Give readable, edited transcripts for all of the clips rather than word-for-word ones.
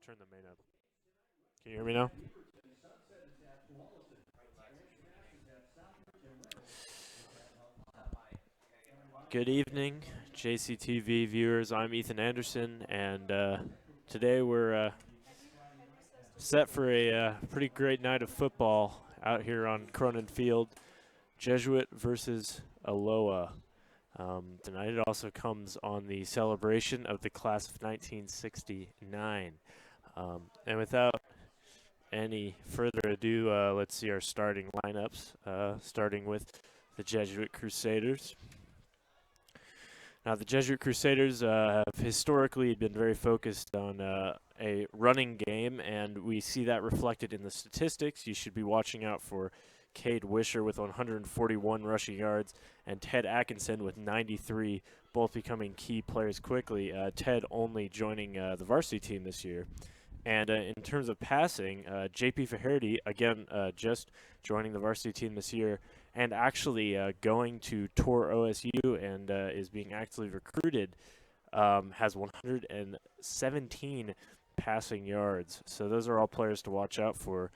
turn the main up. Can you hear me now? Good evening, JCTV viewers. I'm Ethan Anderson, and today we're set for a pretty great night of football out here on Cronin Field. Jesuit versus Aloha. Tonight it also comes on the celebration of the class of 1969. And without any further ado, let's see our starting lineups, starting with the Jesuit Crusaders. Now, the Jesuit Crusaders have historically been very focused on a running game, and we see that reflected in the statistics. You should be watching out for Cade Wisher with 141 rushing yards and Ted Atkinson with 93, both becoming key players quickly. Ted only joining the varsity team this year. And in terms of passing, J.P. Faherty, again, just joining the varsity team this year, and actually going to tour OSU and is being actively recruited, has 117 passing yards. So those are all players to watch out for.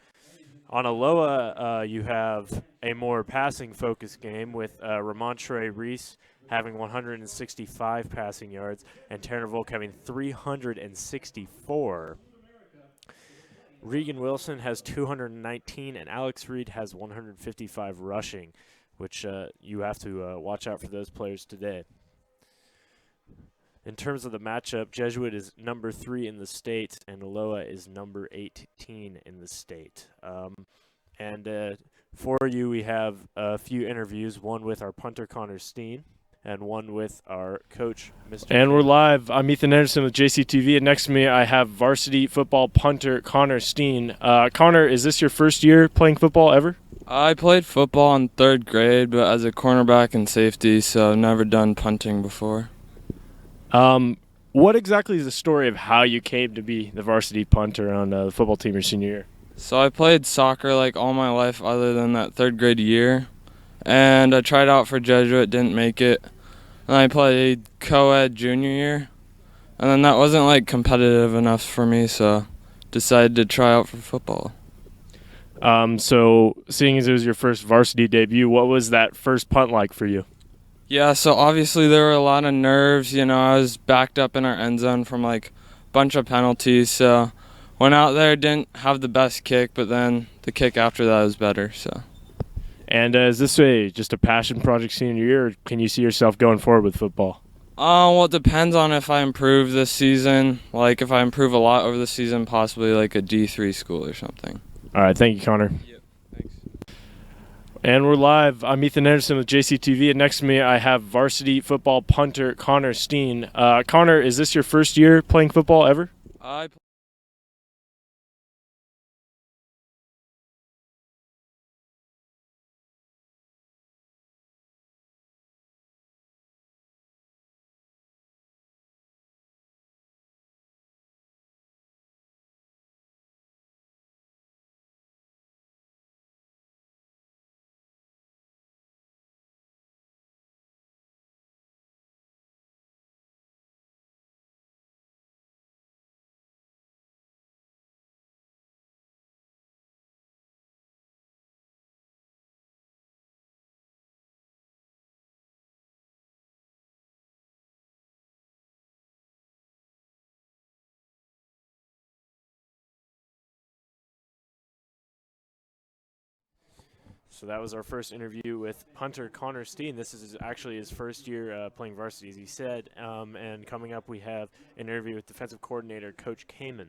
On Aloha, you have a more passing-focused game with Ramontre Reese having 165 passing yards and Tanner Volk having 364. Regan Wilson has 219, and Alex Reed has 155 rushing, which you have to watch out for those players today. In terms of the matchup, Jesuit is number 3 in the state, and Aloha is number 18 in the state. And for you, we have a few interviews, one with our punter, Connor Steen, and one with our coach, Mr. And we're live. I'm Ethan Anderson with JCTV, and next to me I have varsity football punter Connor Steen. Connor, is this your first year playing football ever? I played football in 3rd grade, but as a cornerback and safety, so I've never done punting before. What exactly is the story of how you came to be the varsity punter on the football team your senior year? So I played soccer like all my life other than that 3rd grade year, and I tried out for Jesuit, didn't make it. And I played co-ed junior year, and then that wasn't like competitive enough for me, so decided to try out for football. So seeing as it was your first varsity debut, what was that first punt like for you? Yeah, so obviously there were a lot of nerves. You know, I was backed up in our end zone from like a bunch of penalties, so went out there, didn't have the best kick, but then the kick after that was better, so. And is this just a passion project senior year, or can you see yourself going forward with football? Well, it depends on if I improve this season. Like, if I improve a lot over the season, possibly like a D3 school or something. All right, thank you, Connor. Yep, thanks. And we're live. I'm Ethan Anderson with JCTV, and next to me I have varsity football punter Connor Steen. Connor, is this your first year playing football ever? So that was our first interview with punter Connor Steen. This is actually his first year playing varsity, as he said. And coming up, we have an interview with defensive coordinator Coach Kamen.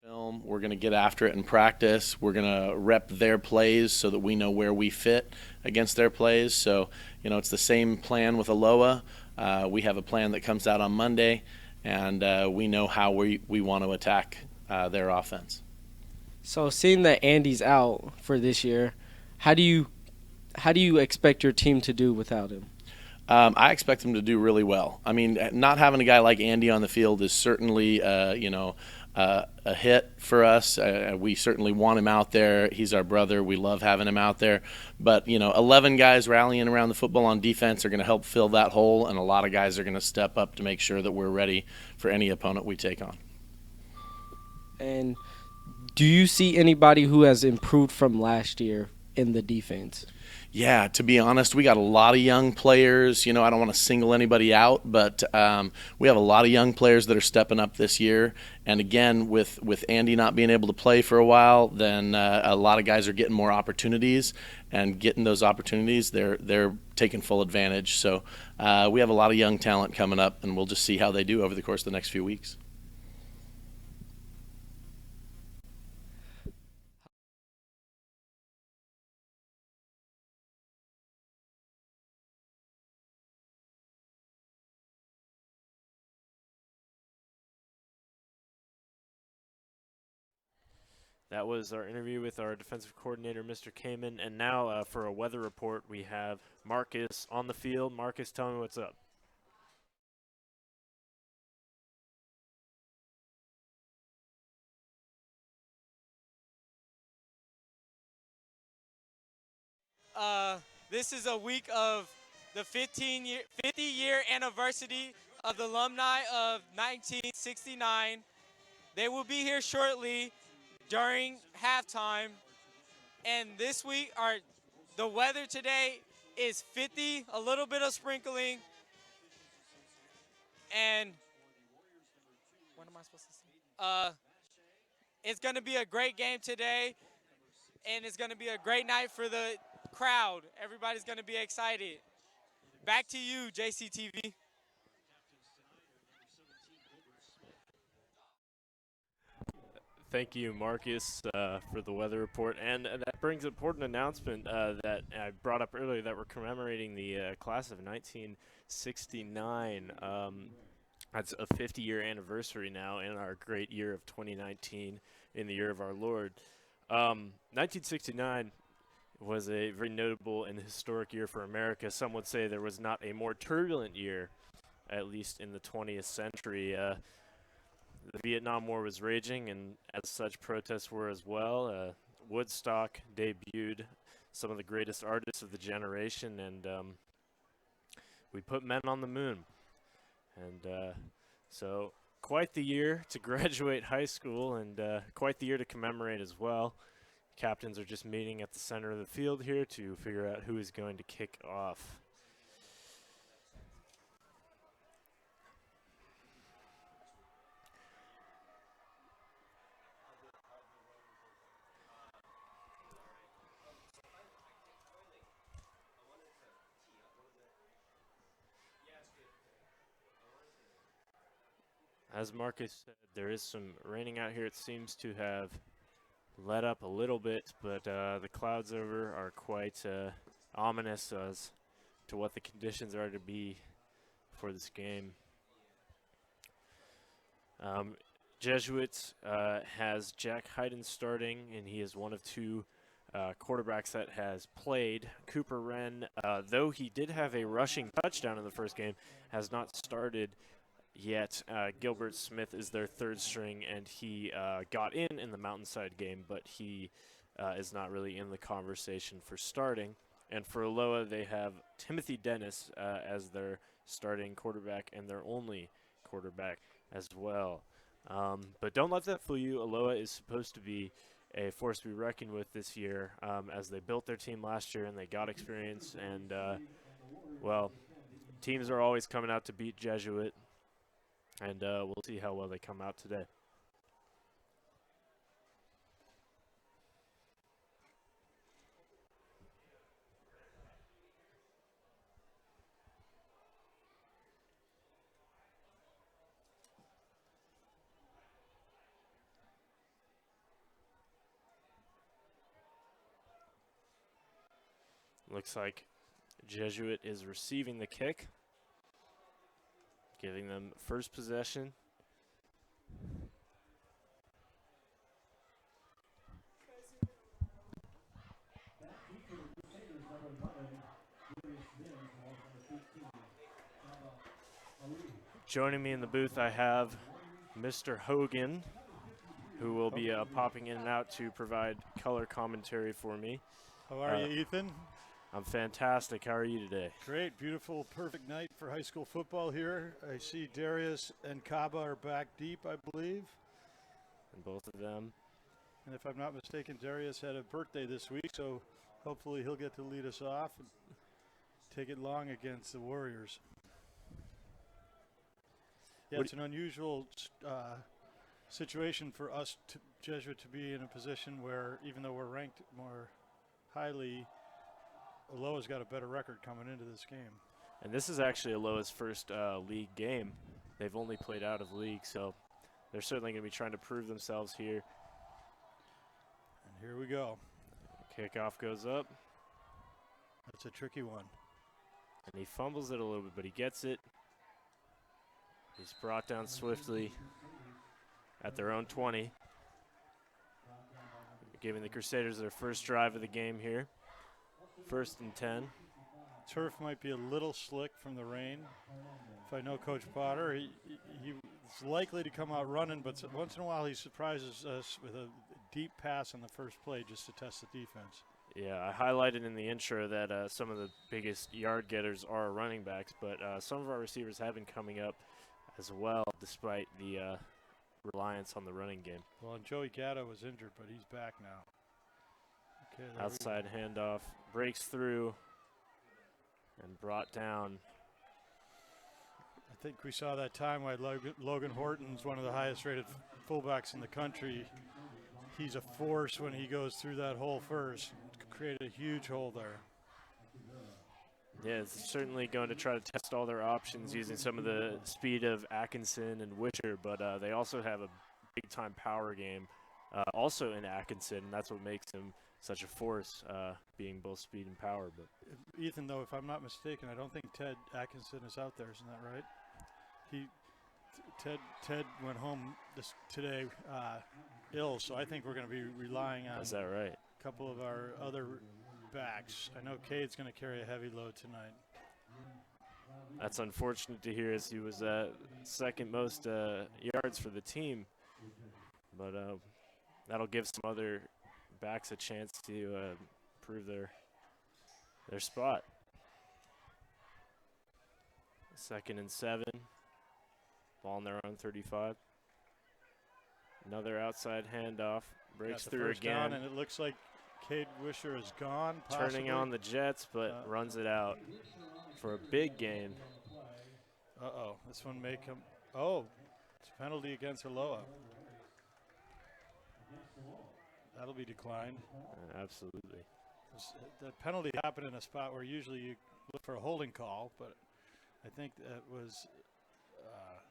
We're going to get after it in practice. We're going to rep their plays so that we know where we fit against their plays. So, you know, it's the same plan with Aloha. We have a plan that comes out on Monday, and we know how we want to attack their offense. So seeing that Andy's out for this year, how do you expect your team to do without him? I expect him to do really well. I mean, not having a guy like Andy on the field is certainly, a hit for us. We certainly want him out there. He's our brother. We love having him out there. But, 11 guys rallying around the football on defense are going to help fill that hole, and a lot of guys are going to step up to make sure that we're ready for any opponent we take on. And do you see anybody who has improved from last year in the defense? Yeah, to be honest, we got a lot of young players. I don't want to single anybody out, but we have a lot of young players that are stepping up this year. And again, with Andy not being able to play for a while, then a lot of guys are getting more opportunities, and getting those opportunities, they're taking full advantage. So we have a lot of young talent coming up, and we'll just see how they do over the course of the next few weeks. That was our interview with our defensive coordinator, Mr. Kamen. And now for a weather report, we have Marcus on the field. Marcus, tell me what's up. This is a week of the 50-year anniversary of the alumni of 1969. They will be here shortly during halftime. And this week, the weather today is 50, a little bit of sprinkling. And what am I supposed to say? It's going to be a great game today, and it's going to be a great night for the crowd. Everybody's going to be excited. Back to you, JCTV. Thank you, Marcus, for the weather report. And that brings an important announcement that I brought up earlier, that we're commemorating the class of 1969. That's a 50-year anniversary now in our great year of 2019, in the year of our Lord. 1969 was a very notable and historic year for America. Some would say there was not a more turbulent year, at least in the 20th century. The Vietnam War was raging, and as such, protests were as well. Woodstock debuted some of the greatest artists of the generation, and we put men on the moon. And so quite the year to graduate high school, and quite the year to commemorate as well. Captains are just meeting at the center of the field here to figure out who is going to kick off. As Marcus said, there is some raining out here. It seems to have let up a little bit, but the clouds over are quite ominous as to what the conditions are to be for this game. Jesuit has Jack Hyden starting, and he is one of two quarterbacks that has played. Cooper Wren, though he did have a rushing touchdown in the first game, has not started yet. Gilbert Smith is their third string, and he got in the Mountainside game, but he is not really in the conversation for starting. And for Aloha, they have Timothy Dennis as their starting quarterback and their only quarterback as well. But don't let that fool you. Aloha is supposed to be a force to be reckoned with this year, as they built their team last year and they got experience. And, well, teams are always coming out to beat Jesuit. And we'll see how well they come out today. Looks like Jesuit is receiving the kick, giving them first possession. Joining me in the booth, I have Mr. Hogan, who will be popping in and out to provide color commentary for me. How are you, Ethan? I'm fantastic. How are you today? Great, beautiful, perfect night for high school football here. I see Darius and Kaba are back deep, I believe. And both of them. And if I'm not mistaken, Darius had a birthday this week, so hopefully he'll get to lead us off and take it long against the Warriors. Yeah, it's an unusual situation for us, Jesuit, to be in a position where, even though we're ranked more highly, Aloha's got a better record coming into this game. And this is actually Aloha's first league game. They've only played out of league, so they're certainly going to be trying to prove themselves here. And here we go. Kickoff goes up. That's a tricky one. And he fumbles it a little bit, but he gets it. He's brought down swiftly at their own 20. Giving the Crusaders their first drive of the game here. 1st and 10. Turf might be a little slick from the rain. If I know Coach Potter, he's likely to come out running, but once in a while he surprises us with a deep pass on the first play just to test the defense. Yeah, I highlighted in the intro that some of the biggest yard getters are running backs, but some of our receivers have been coming up as well, despite the reliance on the running game. Well, and Joey Gatto was injured, but he's back now. Okay, outside handoff, breaks through, and brought down. I think we saw that time where Logan Horton's one of the highest rated fullbacks in the country. He's a force when he goes through that hole first. Create a huge hole there. Yeah, it's certainly going to try to test all their options using some of the speed of Atkinson and Wisher, but they also have a big-time power game also in Atkinson, and that's what makes him such a force, being both speed and power. But Ethan, though, if I'm not mistaken, I don't think Ted Atkinson is out there. Isn't that right? Ted went home today ill, so I think we're going to be relying on. Is that right? A couple of our other backs. I know Cade's going to carry a heavy load tonight. That's unfortunate to hear, as he was second most yards for the team. But that'll give some other backs a chance to prove their spot. 2nd and 7. Ball on their own 35. Another outside handoff. Breaks through again. Down, and it looks like Cade Wisher is gone. Possibly. Turning on the Jets, but runs it out for a big gain. Uh-oh. This one may come. Oh, it's a penalty against Aloha. That'll be declined. Absolutely. The penalty happened in a spot where usually you look for a holding call, but I think that was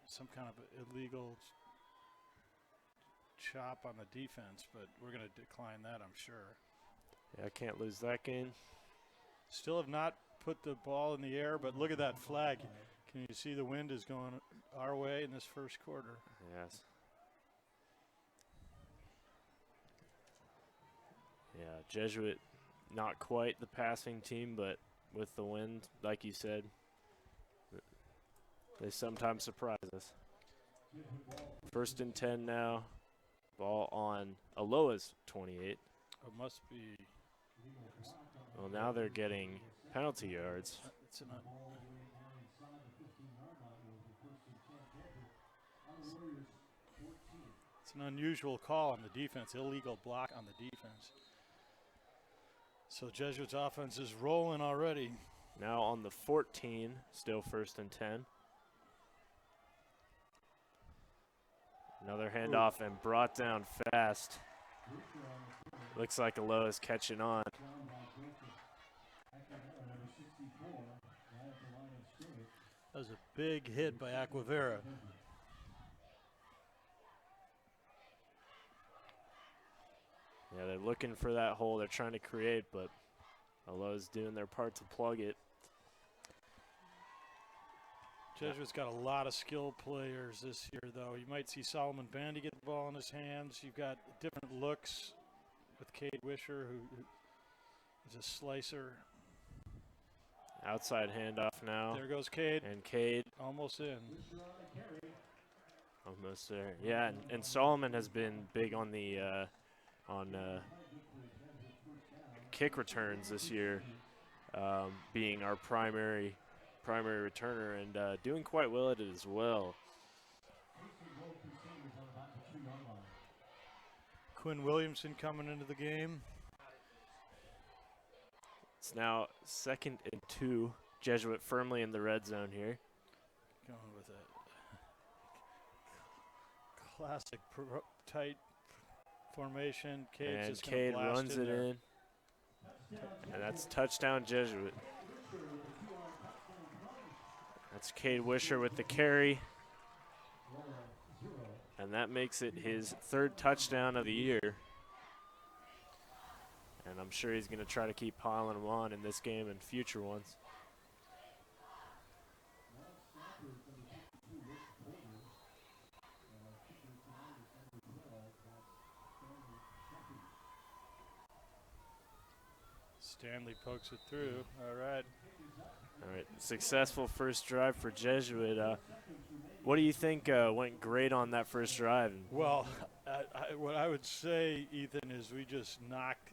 some kind of illegal chop on the defense, but we're going to decline that, I'm sure. Yeah, I can't lose that game. Still have not put the ball in the air, but look at that flag. Can you see the wind is going our way in this first quarter? Yes. Yeah, Jesuit, not quite the passing team, but with the wind, like you said, they sometimes surprise us. 1st and 10 now. Ball on Aloha's 28. It must be. Well, now they're getting penalty yards. It's an unusual call on the defense, illegal block on the defense. So Jesuit's offense is rolling already. Now on the 14, still 1st and 10. Another handoff and brought down fast. Looks like Aloha's catching on. That was a big hit by Aquavera. Yeah, they're looking for that hole they're trying to create, but Aloha's doing their part to plug it. Jesuit's got a lot of skilled players this year, though. You might see Solomon Bandy get the ball in his hands. You've got different looks with Cade Wisher, who is a slicer. Outside handoff now. There goes Cade. And Cade Almost in. almost there. Yeah, and Solomon has been big on the kick returns this year, being our primary returner and doing quite well at it as well. Quinn Williamson coming into the game. It's now 2nd and 2. Jesuit firmly in the red zone here. Going with a classic tight formation. Cade's And just gonna Cade blast runs it there. in. And that's touchdown Jesuit. That's Cade Wisher with the carry. And that makes it his 3rd touchdown of the year. And I'm sure he's going to try to keep piling them on in this game and future ones. Stanley pokes it through. All right. All right, successful first drive for Jesuit. What do you think went great on that first drive? Well, what I would say, Ethan, is we just knocked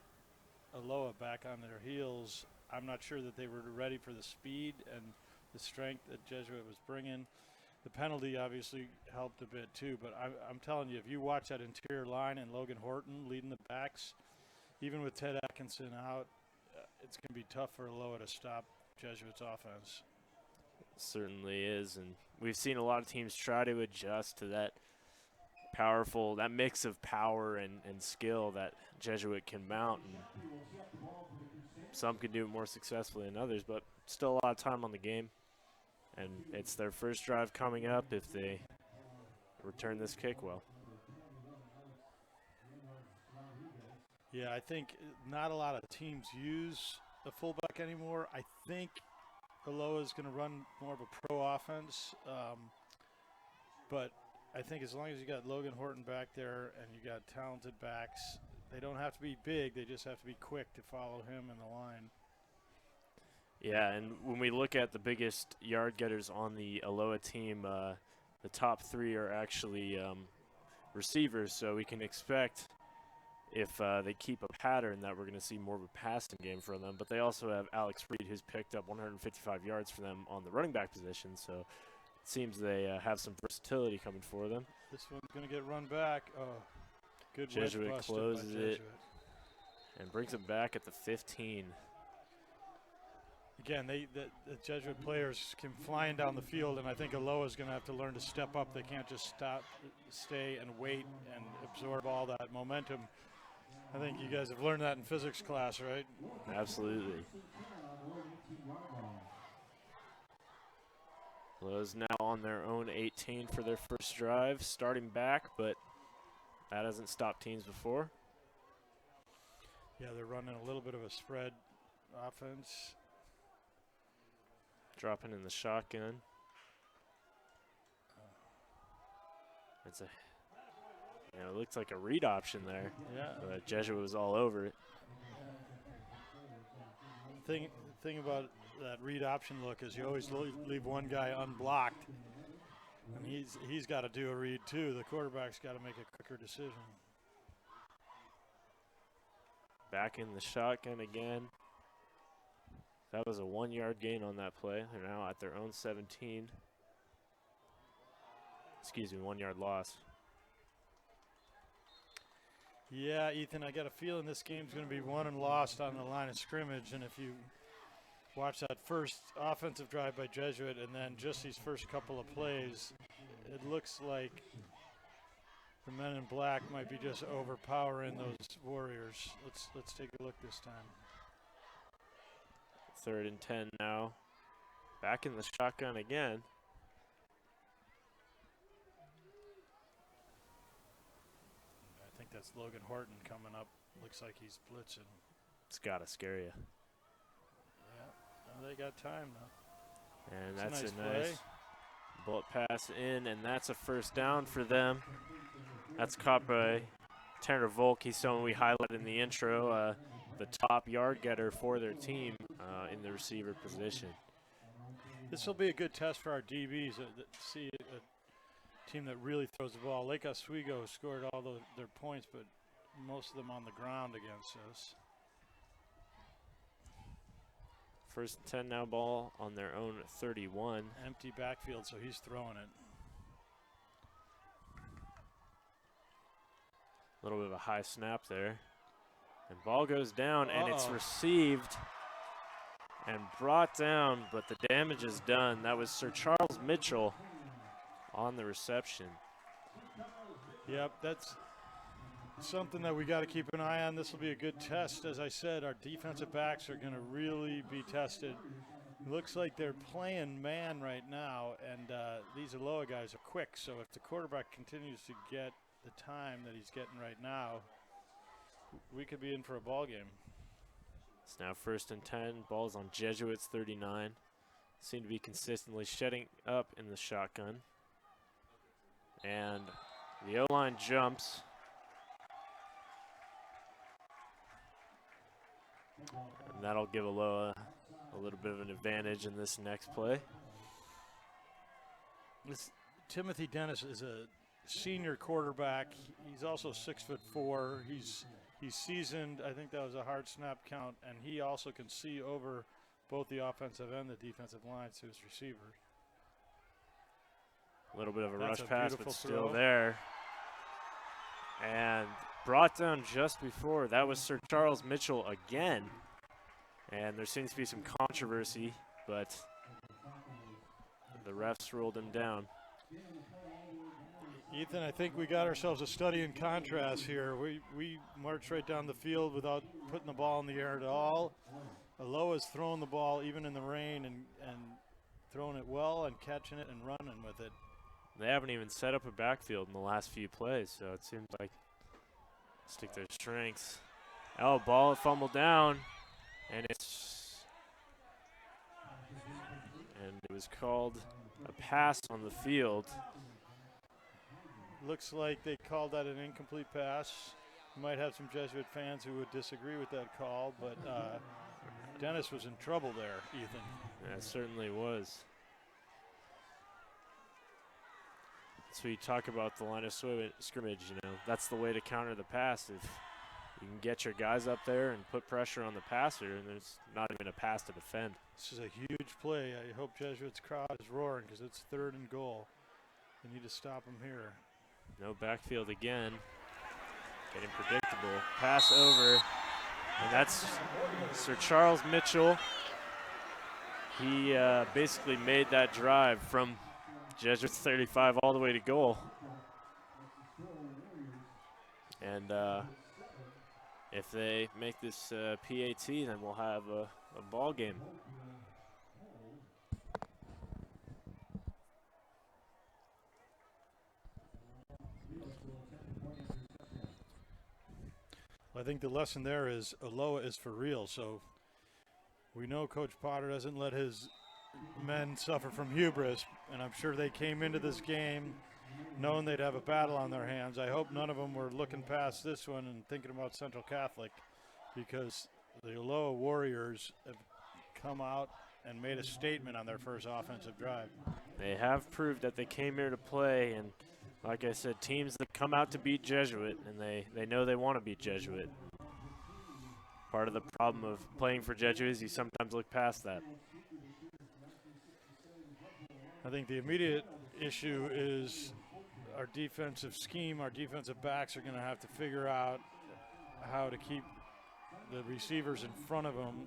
Aloha back on their heels. I'm not sure that they were ready for the speed and the strength that Jesuit was bringing. The penalty obviously helped a bit too, but I'm telling you, if you watch that interior line and Logan Horton leading the backs, even with Ted Atkinson out, it's going to be tough for Aloha to stop Jesuit's offense. Certainly is, and we've seen a lot of teams try to adjust to that mix of power and skill that Jesuit can mount. And some can do it more successfully than others, but still a lot of time on the game. And it's their first drive coming up if they return this kick well. Yeah, I think not a lot of teams use the fullback anymore. I think Aloha is going to run more of a pro offense, but I think as long as you got Logan Horton back there and you got talented backs, they don't have to be big. They just have to be quick to follow him in the line. Yeah, and when we look at the biggest yard getters on the Aloha team, the top 3 are actually receivers, so we can expect if they keep a pattern that we're going to see more of a passing game for them. But they also have Alex Reed, who's picked up 155 yards for them on the running back position, so it seems they have some versatility coming for them. This one's going to get run back. Oh, good Jesuit wedge busted closes by it Jesuit. And brings it back at the 15. Again, the Jesuit players came flying down the field, and I think Aloha's going to have to learn to step up. They can't just stay and wait and absorb all that momentum. I think you guys have learned that in physics class, right? Absolutely. Aloha's now on their own 18 for their first drive, starting back, but that hasn't stopped teams before. Yeah, they're running a little bit of a spread offense. Dropping in the shotgun. It looks like a read option there. Yeah. But Jesuit was all over it. The thing about that read option look is you always leave one guy unblocked, and he's got to do a read too. The quarterback's got to make a quicker decision. Back in the shotgun again. That was a 1-yard gain on that play. They're now at their own 17. 1-yard loss. Yeah, Ethan, I got a feeling this game's going to be won and lost on the line of scrimmage. And if you watch that first offensive drive by Jesuit and then just these first couple of plays, it looks like the men in black might be just overpowering those Warriors. Let's take a look this time. 3rd and 10 now. Back in the shotgun again. I think that's Logan Horton coming up. Looks like he's blitzing. It's got to scare you. Yeah, well, they got time now. And That's that's a a nice nice bullet pass in, and that's a first down for them. That's caught by Tanner Volk. He's someone we highlighted in the intro, the top yard getter for their team. in the receiver position. This will be a good test for our DBs to see a team that really throws the ball. Lake Oswego scored all their points, but most of them on the ground against us. First and 10 now, ball on their own 31. Empty backfield, so he's throwing it. A little bit of a high snap there. And ball goes down, and it's received and brought down, but the damage is done. That was Sir Charles Mitchell on the reception. Yep, that's something that we got to keep an eye on. This will be a good test. As I said, our defensive backs are going to really be tested. It looks like they're playing man right now, and these Aloha guys are quick. So if the quarterback continues to get the time that he's getting right now, we could be in for a ball game. It's now first and 10. Ball's on Jesuits 39. Seem to be consistently shutting up in the shotgun. And the O-line jumps. And that'll give Aloha a little bit of an advantage in this next play. Timothy Dennis is a senior quarterback. He's also 6'4". He's seasoned. I think that was a hard snap count, and he also can see over both the offensive and the defensive lines to his receivers. A little bit of a That's rush a pass, but beautiful still throw. there. And brought down just before. That was Sir Charles Mitchell again. And there seems to be some controversy, but the refs ruled him down. Ethan, I think we got ourselves a study in contrast here. We marched right down the field without putting the ball in the air at all. Aloha's throwing the ball even in the rain and throwing it well and catching it and running with it. They haven't even set up a backfield in the last few plays, so it seems like stick their strengths. Oh, ball fumbled down, and it was called a pass on the field. Looks like they called that an incomplete pass. You might have some Jesuit fans who would disagree with that call, but Dennis was in trouble there, Ethan. Yeah, it certainly was. So you talk about the line of scrimmage, you know, that's the way to counter the pass. If you can get your guys up there and put pressure on the passer, and there's not even a pass to defend. This is a huge play. I hope Jesuits crowd is roaring because it's 3rd and goal. They need to stop them here. No backfield again. Getting predictable. Pass over. And that's Sir Charles Mitchell. He basically made that drive from Jesuits 35 all the way to goal. And if they make this PAT, then we'll have a ball game. I think the lesson there is Aloha is for real. So we know Coach Potter doesn't let his men suffer from hubris, and I'm sure they came into this game knowing they'd have a battle on their hands. I hope none of them were looking past this one and thinking about Central Catholic, because the Aloha Warriors have come out and made a statement on their first offensive drive. They have proved that they came here to play, and like I said, teams that come out to beat Jesuit, and they know they want to beat Jesuit. Part of the problem of playing for Jesuit is you sometimes look past that. I think the immediate issue is our defensive scheme. Our defensive backs are going to have to figure out how to keep the receivers in front of them,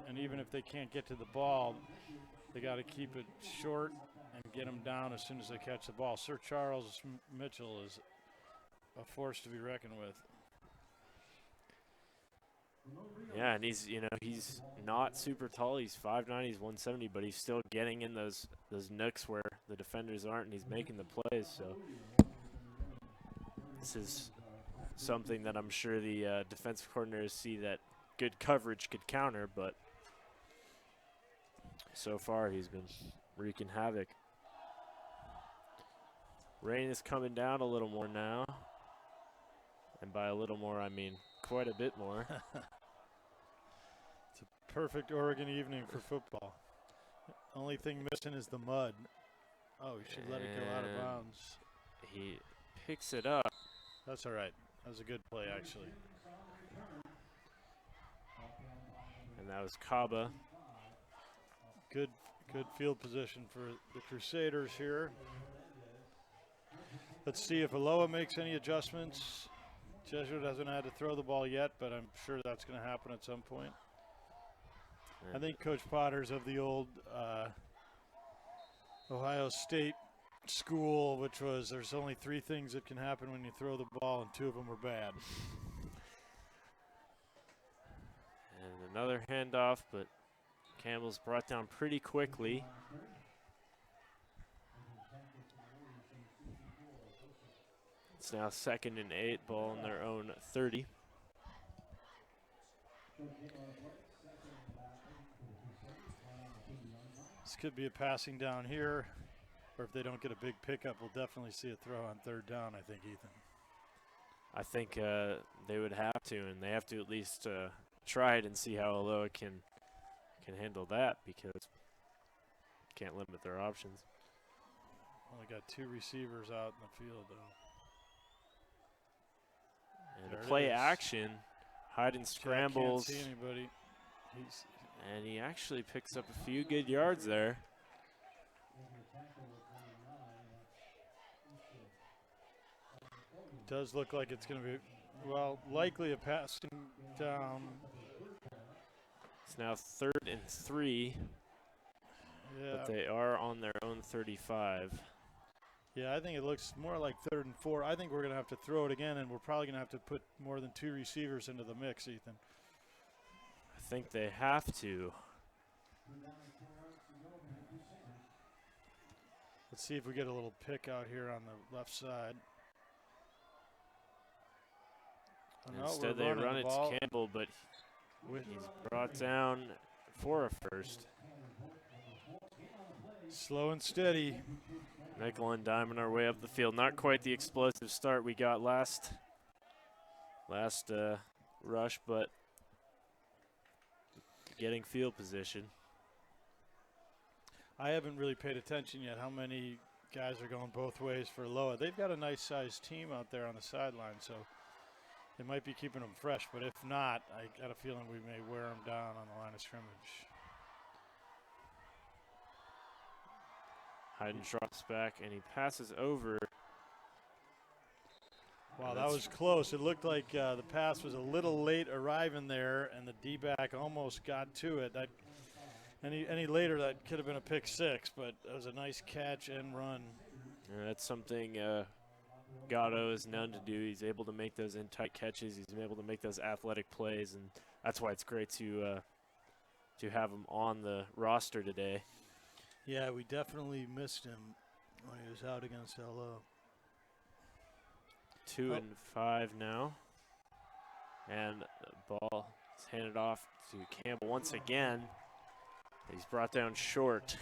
and even if they can't get to the ball, they got to keep it short and get them down as soon as they catch the ball. Sir Charles Mitchell is a force to be reckoned with. Yeah, and he's not super tall. He's 5'9", he's 170, but he's still getting in those nooks where the defenders aren't, and he's making the plays. So this is something that I'm sure the defensive coordinators see that good coverage could counter, but so far he's been wreaking havoc. Rain is coming down a little more now, and by a little more I mean quite a bit more. It's a perfect Oregon evening for football. Only thing missing is the mud. Oh, he should let it go out of And bounds. he picks it up. That's all right. That was a good play, actually. And that was Kaba. Good field position for the Crusaders here. Let's see if Aloha makes any adjustments. Jesuit hasn't had to throw the ball yet, but I'm sure that's going to happen at some point. I think Coach Potter's of the old Ohio State school, which was there's only 3 things that can happen when you throw the ball, and 2 of them are bad. And another handoff, but Campbell's brought down pretty quickly. It's now 2nd and 8, ball on their own 30. This could be a passing down here, or if they don't get a big pickup, we'll definitely see a throw on 3rd down, I think, Ethan. I think they would have to, and they have to at least try it and see how Aloha can handle that, because can't limit their options. Only got 2 receivers out in the field, though. And There a it play is. action, hide and scrambles, Can't see anybody. and he actually picks up a few good yards there. Does look like it's going to be, well, likely a passing down. It's now 3rd and 3, Yeah. but they are on their own 35. Yeah, I think it looks more like 3rd and 4. I think we're going to have to throw it again, and we're probably going to have to put more than 2 receivers into the mix, Ethan. I think they have to. Let's see if we get a little pick out here on the left side. Oh, no, Instead, we're they running run the it ball. to Campbell, but he's brought down for a first. Slow and steady. Nickel and diming our way up the field. Not quite the explosive start we got last rush, but getting field position. I haven't really paid attention yet how many guys are going both ways for Aloha. They've got a nice-sized team out there on the sideline, so they might be keeping them fresh. But if not, I got a feeling we may wear them down on the line of scrimmage. Hayden drops back, and he passes over. Wow, that was close. It looked like the pass was a little late arriving there, and the D-back almost got to it. That any later, that could have been a pick 6, but it was a nice catch and run. And that's something Gatto is known to do. He's able to make those in-tight catches. He's been able to make those athletic plays, and that's why it's great to have him on the roster today. Yeah, we definitely missed him when he was out against LO. 2 and 5 now. And the ball is handed off to Campbell once again. He's brought down short.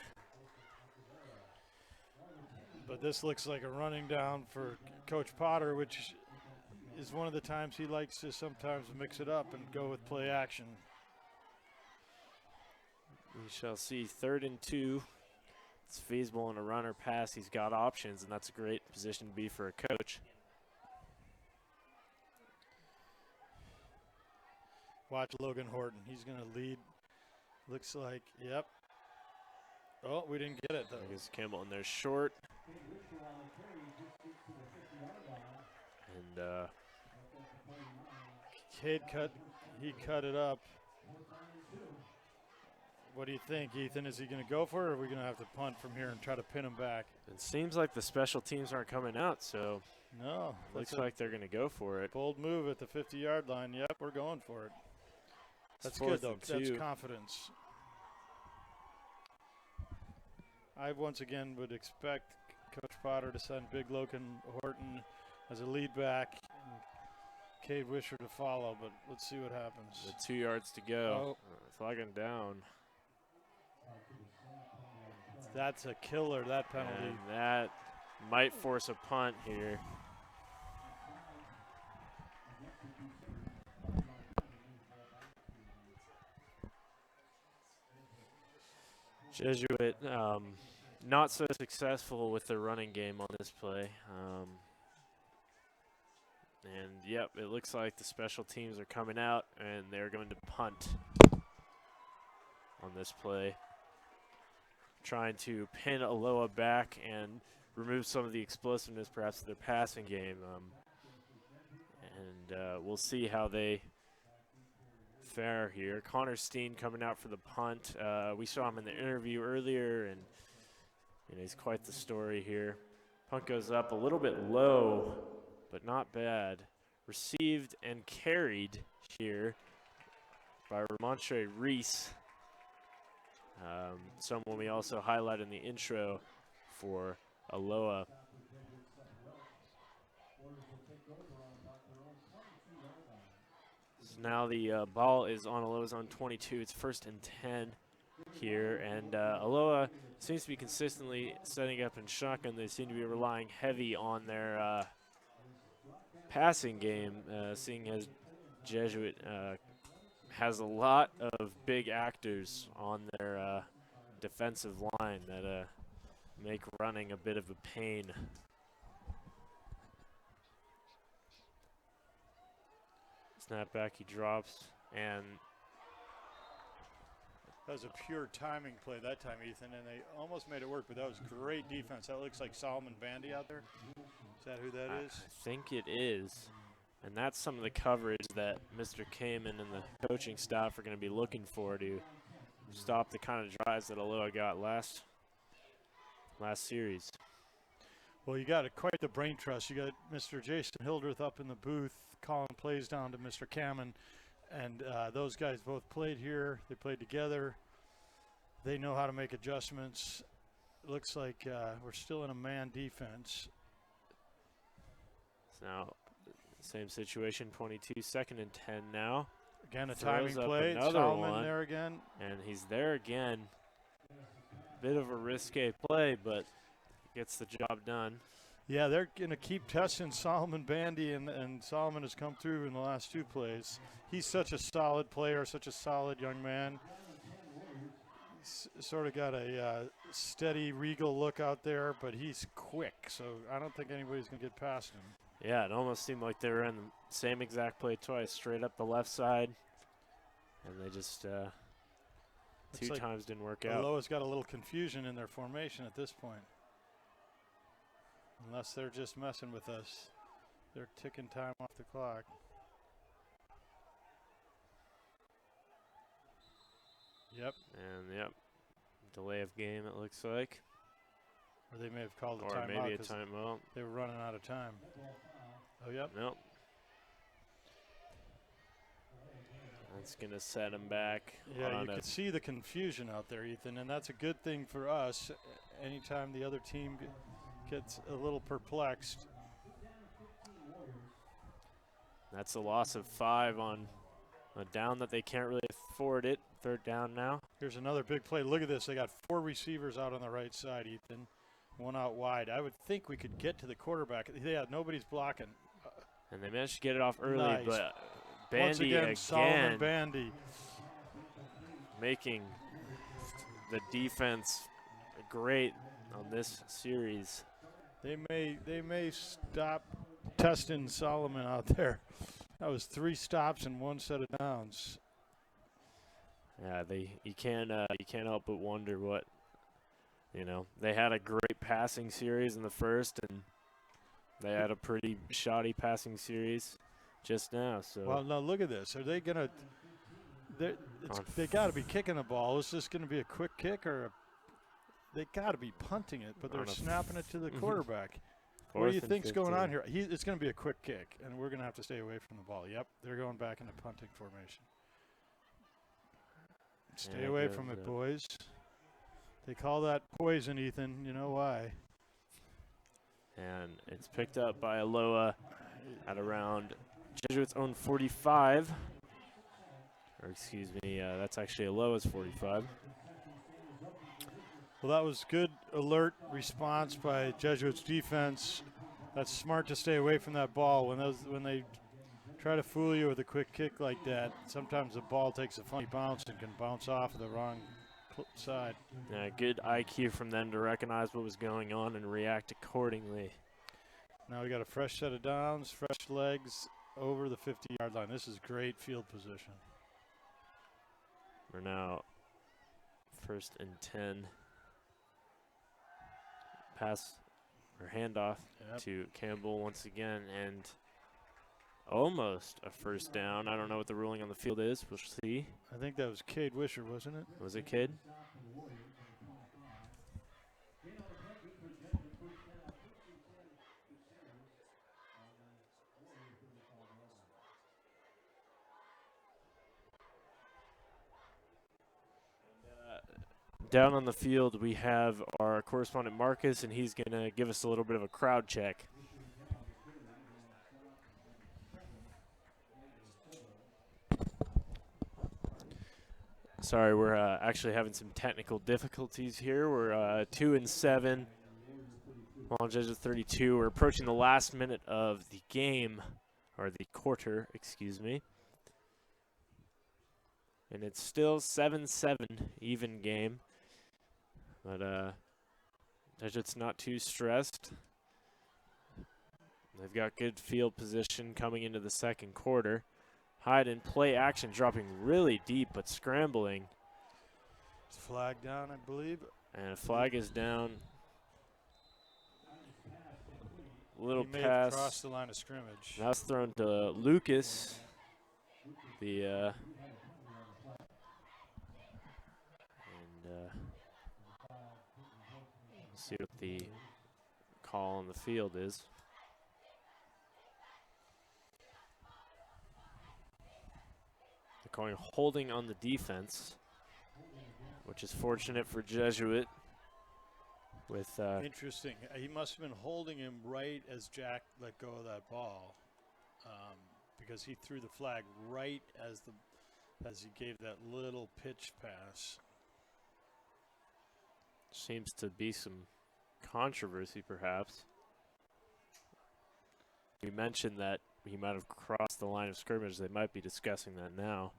But this looks like a running down for Coach Potter, which is one of the times he likes to sometimes mix it up and go with play action. We shall see 3rd and 2. It's feasible in a run or pass. He's got options, and that's a great position to be for a coach. Watch Logan Horton. He's going to lead. Looks like, yep. Oh, we didn't get it, though. I guess Campbell in there short. And Cade he cut it up. What do you think, Ethan? Is he going to go for it, or are we going to have to punt from here and try to pin him back? it seems like the special teams aren't coming out, so No. looks like they're going to go for it. Bold move at the 50-yard line. Yep, we're going for it. That's It's good, 4th though. and That's 2. confidence. I once again would expect Coach Potter to send Big Logan Horton as a lead back and Cade Wisher to follow, but let's see what happens. With 2 yards to go. Flagging down. That's a killer, that penalty. And that might force a punt here. Jesuit not so successful with their running game on this play. And, yep, it looks like the special teams are coming out, and they're going to punt on this play, trying to pin Aloha back and remove some of the explosiveness perhaps of their passing game. We'll see how they fare here. Connor Steen coming out for the punt. We saw him in the interview earlier, and he's quite the story here. Punt goes up a little bit low, but not bad. Received and carried here by Ramontre Reese, someone we also highlighted in the intro for Aloha. So now the ball is on Aloha's on 22. It's 1st and 10 here, and Aloha seems to be consistently setting up in shotgun. They seem to be relying heavy on their passing game, seeing as Jesuit has a lot of big actors on their defensive line that make running a bit of a pain. Snap back, he drops, and that was a pure timing play that time, Ethan, and they almost made it work, but that was great defense. That looks like Solomon Bandy out there. Is that who that is? I think it is. And that's some of the coverage that Mr. Kamen and the coaching staff are going to be looking for to stop the kind of drives that Aloha got last series. Well, you got quite the brain trust. You got Mr. Jason Hildreth up in the booth calling plays down to Mr. Kamen. And those guys both played here. They played together. They know how to make adjustments. It looks like we're still in a man defense. Now, same situation, 22, 2nd and 10 now. Again, a Throws timing play. another Solomon one, there again. and he's there again. Bit of a risque play, but gets the job done. Yeah, they're going to keep testing Solomon Bandy, and Solomon has come through in the last 2 plays. He's such a solid player, such a solid young man. He's sort of got a steady, regal look out there, but he's quick, so I don't think anybody's going to get past him. Yeah, it almost seemed like they were in the same exact play twice, straight up the left side, and they just two like times didn't work out. Aloha's got a little confusion in their formation at this point. Unless they're just messing with us. They're ticking time off the clock. Yep. And, yep, delay of game it looks like. Or they may have called a Or timeout. maybe a timeout. They were running out of time. Oh, yep. Nope. That's going to set him back. Yeah, you can see the confusion out there, Ethan, and that's a good thing for us. Anytime the other team gets a little perplexed. That's a loss of 5 on a down that they can't really afford it. 3rd down now. Here's another big play. Look at this. They got 4 receivers out on the right side, Ethan. 1 out wide. I would think we could get to the quarterback. Yeah, nobody's blocking. And they managed to get it off early, Nice. but Once Bandy again, Solomon Bandy. making the defense great on this series. They may stop testing Solomon out there. That was 3 stops and 1 set of downs. Yeah, you can't help but wonder what, they had a great passing series in the first, and they had a pretty shoddy passing series just now. So Well, now look at this. Are they gonna? They got to be kicking the ball. Is this going to be a quick kick or? They got to be punting it, but they're snapping it to the quarterback. What do you think's going on here? It's going to be a quick kick, and we're going to have to stay away from the ball. Yep, they're going back into punting formation. Stay away from it, boys. They call that poison, Ethan. You know why. And it's picked up by Aloha at around Jesuit's own 45. Or excuse me, that's actually Aloha's 45. Well, that was good alert response by Jesuit's defense. That's smart to stay away from that ball. When they try to fool you with a quick kick like that, sometimes the ball takes a funny bounce and can bounce off of the wrong side. Good IQ from them to recognize what was going on and react accordingly. Now we got a fresh set of downs, fresh legs over the 50-yard line. This is great field position. We're now 1st and 10. Pass or handoff to Campbell once again, and almost a first down. I don't know what the ruling on the field is. We'll see. I think that was Cade Wisher, wasn't it? Was it Cade? Down on the field, we have our correspondent Marcus, and he's going to give us a little bit of a crowd check. Sorry, we're actually having some technical difficulties here. We're 2 and 7. Well, Jesuit 32. We're approaching the last minute of the game, or the quarter, excuse me. And it's still 7-7, even game. But Jesuit's not too stressed. They've got good field position coming into the second quarter. Hyde in play action, dropping really deep, but scrambling. Flag down, I believe. And a flag is down. Little He may pass. have crossed the line of scrimmage. Now it's thrown to Lucas. See what the call on the field is. They're calling holding on the defense, which is fortunate for Jesuit. With Interesting. He must have been holding him right as Jack let go of that ball, because he threw the flag right as he gave that little pitch pass. Seems to be some controversy, perhaps. We mentioned that he might have crossed the line of scrimmage. They might be discussing that now.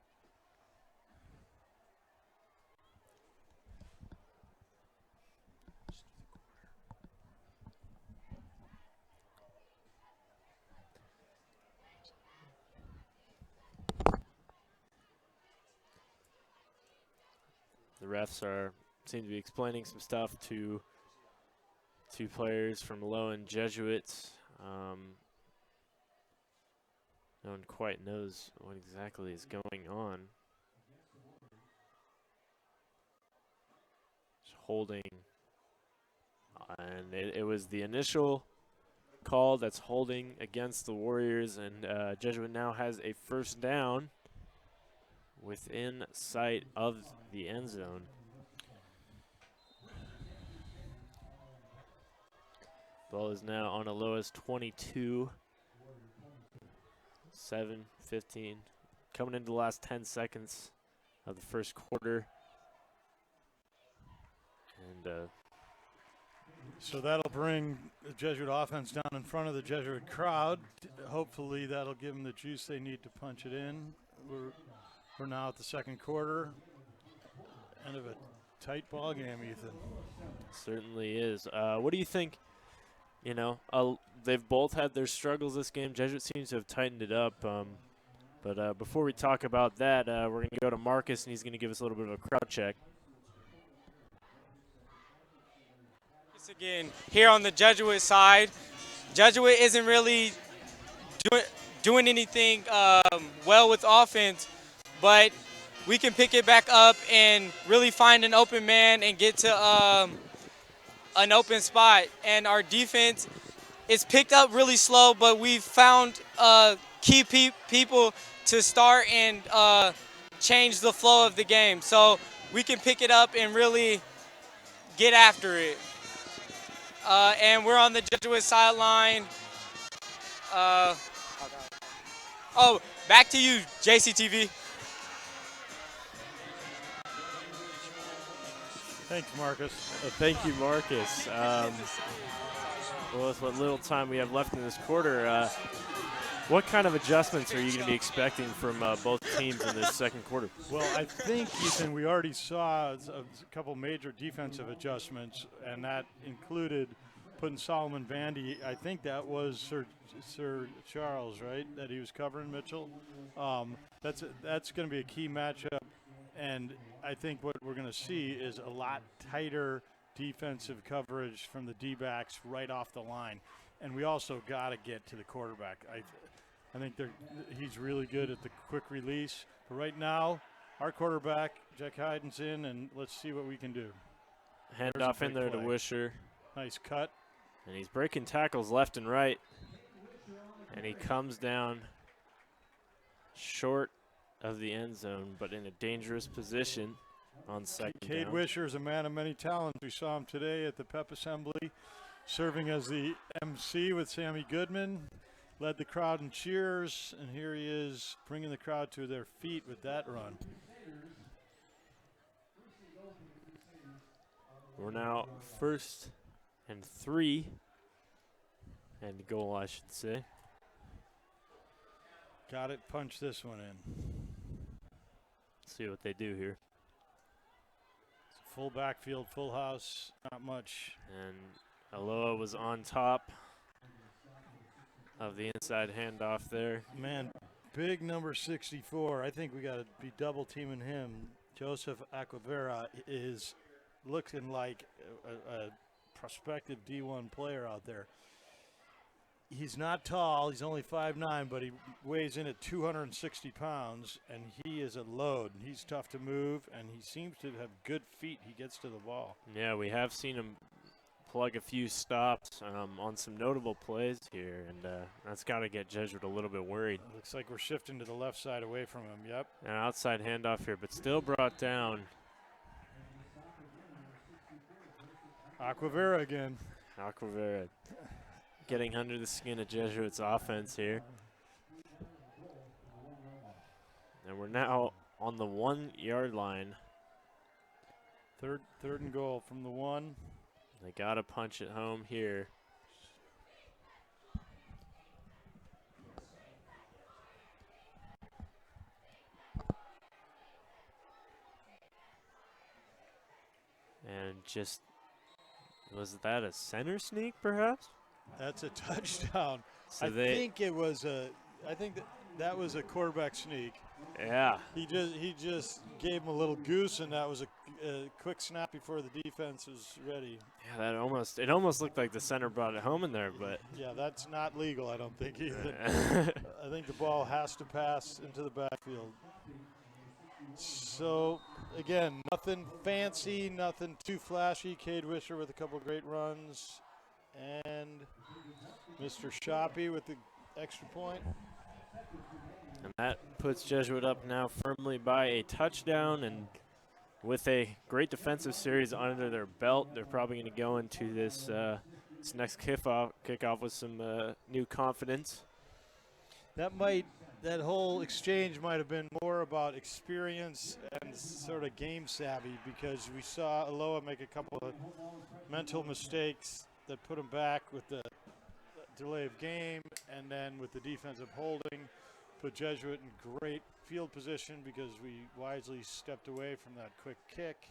The refs seem to be explaining some stuff to two players from Aloha and Jesuit. No one quite knows what exactly is going on. Just holding, and it was the initial call that's holding against the Warriors, and Jesuit now has a first down within sight of the end zone. Ball is now on Aloha's 22. 7-15. Coming into the last 10 seconds of the first quarter. And so that'll bring the Jesuit offense down in front of the Jesuit crowd. Hopefully that'll give them the juice they need to punch it in. We're now at the second quarter. End of a tight ball game, Ethan. certainly is. What do you think? You know, they've both had their struggles this game. Jesuit seems to have tightened it up. But before we talk about that, we're going to go to Marcus, and he's going to give us a little bit of a crowd check. Again, here on the Jesuit side, Jesuit isn't really doing anything well with offense, but we can pick it back up and really find an open man and get to an open spot. And our defense is picked up really slow, but we've found key people to start and change the flow of the game. So we can pick it up and really get after it. And we're on the Jesuit sideline. Oh, back to you, JCTV. Thanks, Marcus. Thank you, Marcus. Well, with what little time we have left in this quarter, What kind of adjustments are you going to be expecting from both teams in this second quarter? Well, I think, Ethan, we already saw a couple major defensive adjustments, and that included putting Solomon Vandy. I think that was Sir Charles, right, that he was covering Mitchell. That's going to be a key matchup, and I think what we're going to see is a lot tighter defensive coverage from the D-backs right off the line. And we also got to get to the quarterback. I think he's really good at the quick release. But right now, our quarterback, Jack Hyden's in, and let's see what we can do. Handoff in there to Wisher. Nice cut. And he's breaking tackles left and right. And he comes down short of the end zone, but in a dangerous position on second down. Cade Wisher is a man of many talents. We saw him today at the Pep Assembly, serving as the MC with Sammy Goodman, led the crowd in cheers, and here he is bringing the crowd to their feet with that run. We're now 1st and 3, and goal, I should say. Got it, punch this one in. See what they do here. It's a full backfield, full house, not much. And Aloha was on top of the inside handoff there. Man, big number 64. I think we got to be double teaming him. Joseph Aquavera is looking like a prospective D1 player out there. He's not tall. He's only 5'9", but he weighs in at 260 pounds, and he is a load. He's tough to move, and he seems to have good feet. He gets to the ball. Yeah, we have seen him plug a few stops on some notable plays here, and that's got to get Jesuit a little bit worried. Looks like we're shifting to the left side away from him. Yep. An outside handoff here, but still brought down. Aquavera again. Aquavera getting under the skin of Jesuit's offense here. And we're now on the 1-yard line. Third and goal from the 1. They got to punch it home here. And just, was that a center sneak perhaps? That's a touchdown. So I think that was a quarterback sneak. Yeah. He just gave him a little goose, and that was a quick snap before the defense was ready. Yeah, it almost looked like the center brought it home in there, but yeah, that's not legal, I don't think either. I think the ball has to pass into the backfield. So again, nothing fancy, nothing too flashy. Cade Wisher with a couple great runs, and Mr. Shoppy with the extra point. And that puts Jesuit up now firmly by a touchdown, and with a great defensive series under their belt, they're probably going to go into this next kickoff with some new confidence. That whole exchange might have been more about experience and sort of game savvy, because we saw Aloha make a couple of mental mistakes that put them back with the delay of game, and then with the defensive holding, put Jesuit in great field position because we wisely stepped away from that quick kick.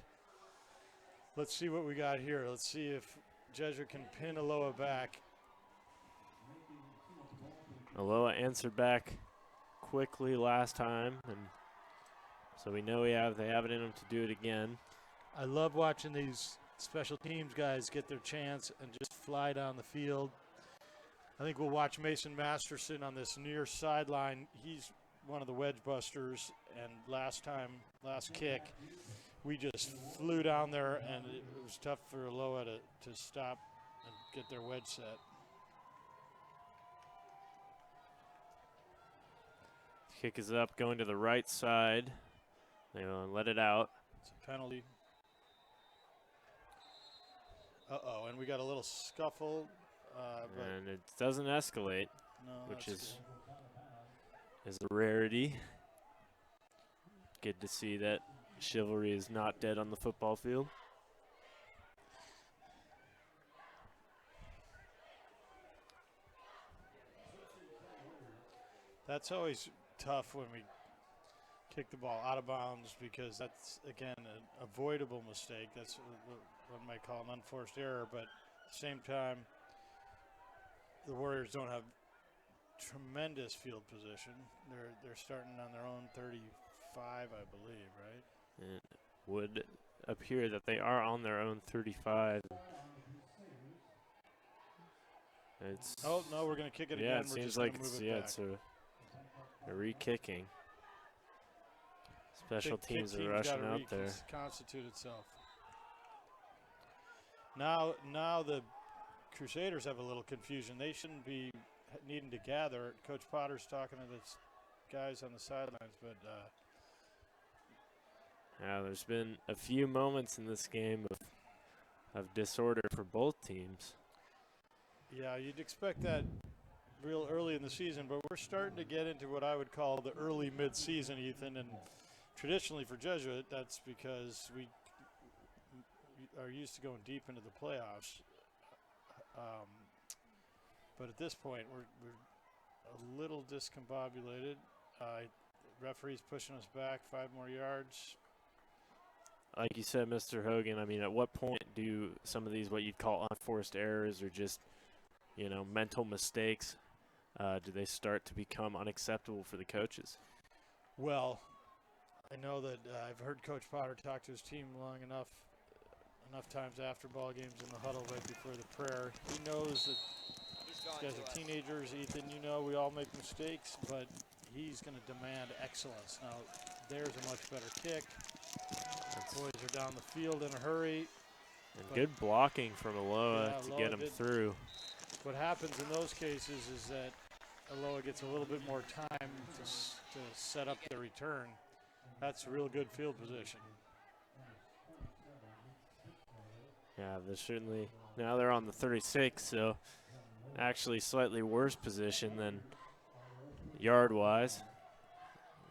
Let's see what we got here. Let's see if Jesuit can pin Aloha back. Aloha answered back quickly last time, and so we know they have it in them to do it again. I love watching these special teams guys get their chance and just fly down the field. I think we'll watch Mason Masterson on this near sideline. He's one of the wedge busters, and last kick, we just flew down there, and it was tough for Aloha to stop and get their wedge set. Kick is up, going to the right side. They will let it out. It's a penalty. Uh-oh, and we got a little scuffle. And it doesn't escalate, No, which is a rarity. Good to see that chivalry is not dead on the football field. that's always tough when we kick the ball out of bounds because that's, again, an avoidable mistake. That's what one might call an unforced error. But at the same time, the Warriors don't have tremendous field position. They're starting on their own 35, I believe, right? It would appear that they are on their own 35. It's Oh, no, we're going to kick it again. yeah, it We're seems just like gonna move it's it yeah, back. it's a re-kicking. Special Kick teams are team's rushing gotta out there. Constitute itself. Now the Crusaders have a little confusion. They shouldn't be needing to gather. Coach Potter's talking to the guys on the sidelines, but Yeah, there's been a few moments in this game of disorder for both teams. yeah, you'd expect that real early in the season, but we're starting to get into what I would call the early mid-season, Ethan, and traditionally for Jesuit, that's because we are used to going deep into the playoffs. But at this point, we're a little discombobulated. Referee's pushing us back 5 more yards. Like you said, Mr. Hogan, I mean, at what point do some of these what you'd call unforced errors or just, mental mistakes, do they start to become unacceptable for the coaches? Well, I know that I've heard Coach Potter talk to his team long enough times after ball games in the huddle right before the prayer. He knows that these guys are teenagers. Ethan, we all make mistakes, but he's going to demand excellence. Now, there's a much better kick. Boys are down the field in a hurry. And good blocking from Aloha to Aloha get him through. What happens in those cases is that Aloha gets a little bit more time to set up the return. That's real good field position. Yeah, they're certainly, now they're on the 36, so actually slightly worse position than yard-wise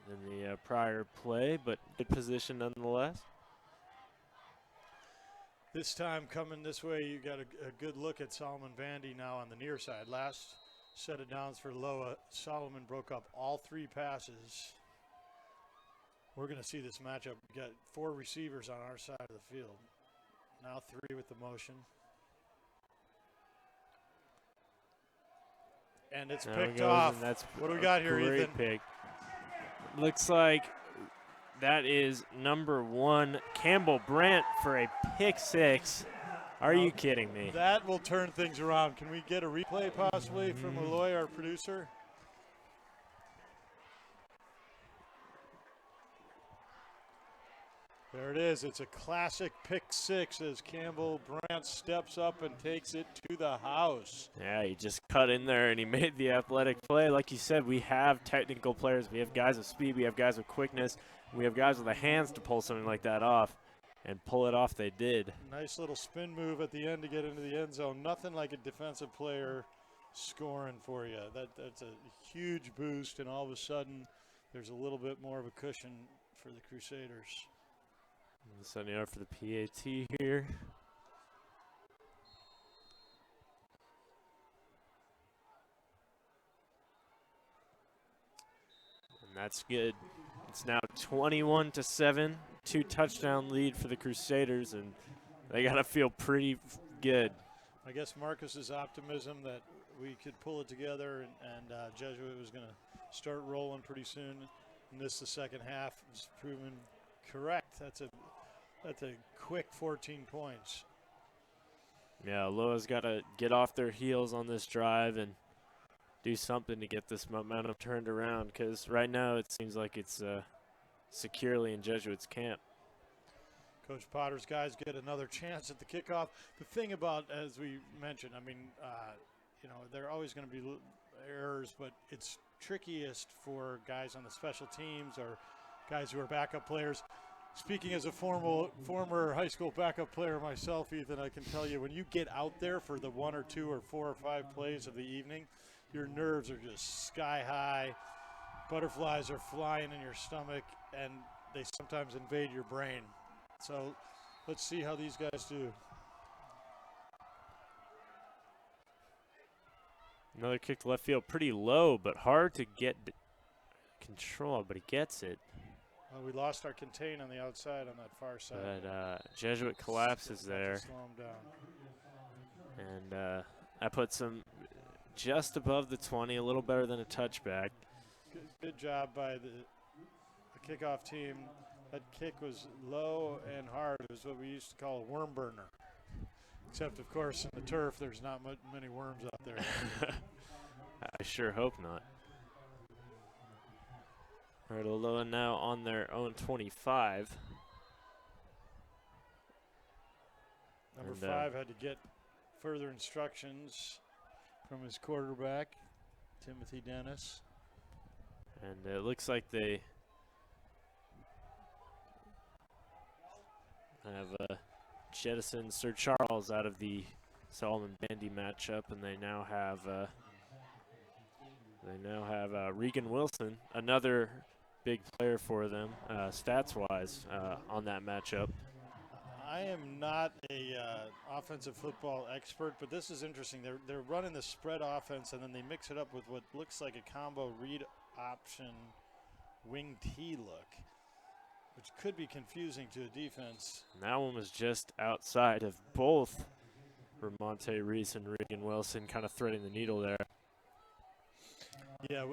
than the prior play, but good position nonetheless. This time coming this way, you got a good look at Solomon Vandy now on the near side. Last set of downs for Aloha, Solomon broke up all 3 passes. We're going to see this matchup. We got 4 receivers on our side of the field. Now 3 with the motion. And it's Now picked it goes, off. and that's What do we got here, great Ethan? pick. Looks like that is number 1, Campbell Brandt, for a pick 6. Are you kidding me? That will turn things around. Can we get a replay possibly from Aloy, our producer? There it is. It's a classic pick 6 as Campbell Brandt steps up and takes it to the house. Yeah, he just cut in there and he made the athletic play. Like you said, we have technical players. We have guys with speed. We have guys with quickness. We have guys with the hands to pull something like that off. And pull it off they did. Nice little spin move at the end to get into the end zone. Nothing like a defensive player scoring for you. That's a huge boost, and all of a sudden there's a little bit more of a cushion for the Crusaders. Setting up for the PAT here. And that's good. It's now 21-7, 2-touchdown lead for the Crusaders, and they got to feel pretty good. I guess Marcus's optimism that we could pull it together and Jesuit was going to start rolling pretty soon in the second half is proven correct. That's a quick 14 points. Yeah, Aloha's got to get off their heels on this drive and do something to get this momentum turned around, because right now it seems like it's securely in Jesuit's camp. Coach Potter's guys get another chance at the kickoff. The thing about, as we mentioned, I mean, there are always going to be errors, but it's trickiest for guys on the special teams or guys who are backup players. Speaking as a former high school backup player myself, Ethan, I can tell you, when you get out there for the 1 or 2 or 4 or 5 plays of the evening, your nerves are just sky high. Butterflies are flying in your stomach, and they sometimes invade your brain. So let's see how these guys do. Another kick to left field, pretty low, but hard to get control, but he gets it. We lost our contain on the outside on that far side. But Jesuit collapses there. Slow him down. And that puts him just above the 20, a little better than a touchback. Good job by the kickoff team. That kick was low and hard. It was what we used to call a worm burner. Except, of course, in the turf, there's not many worms out there. I sure hope not. All right, Aloha now on their own 25. Number 5 had to get further instructions from his quarterback, Timothy Dennis. And it looks like they have jettisoned Sir Charles out of the Solomon Bandy matchup, and they now have Regan Wilson, another big player for them, stats-wise, on that matchup. I am not a offensive football expert, but this is interesting. They're running the spread offense, and then they mix it up with what looks like a combo read option wing T look, which could be confusing to a defense. And that one was just outside of both Ramonte Reese and Regan Wilson, kind of threading the needle there. Yeah,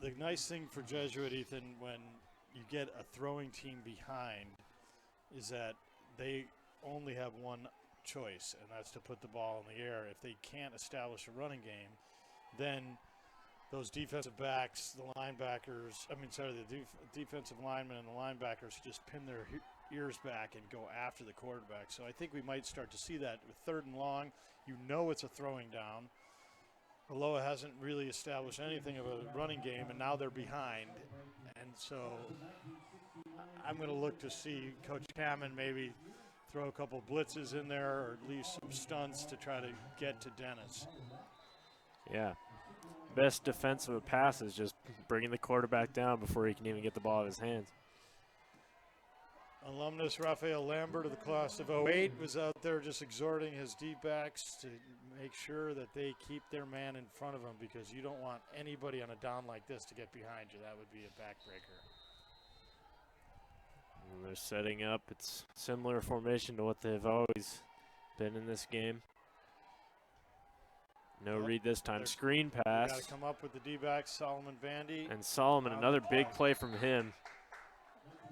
the nice thing for Jesuit, Ethan, when you get a throwing team behind, is that they only have one choice, and that's to put the ball in the air. If they can't establish a running game, then those defensive backs, the linebackers, the defensive linemen and the linebackers just pin their ears back and go after the quarterback. So I think we might start to see that with 3rd and long. You know it's a throwing down. Aloha hasn't really established anything of a running game, and now they're behind. And so I'm going to look to see Coach Hammond maybe throw a couple blitzes in there or at least some stunts to try to get to Dennis. Yeah. Best defense of a pass is just bringing the quarterback down before he can even get the ball out of his hands. Alumnus Raphael Lambert of the class of 08 was out there just exhorting his D-backs to make sure that they keep their man in front of them, because you don't want anybody on a down like this to get behind you. That would be a backbreaker. And they're setting up. It's similar formation to what they've always been in this game. No read this time. Screen pass. Got to come up with the D-backs, Solomon Bandy. And Solomon, another big play from him.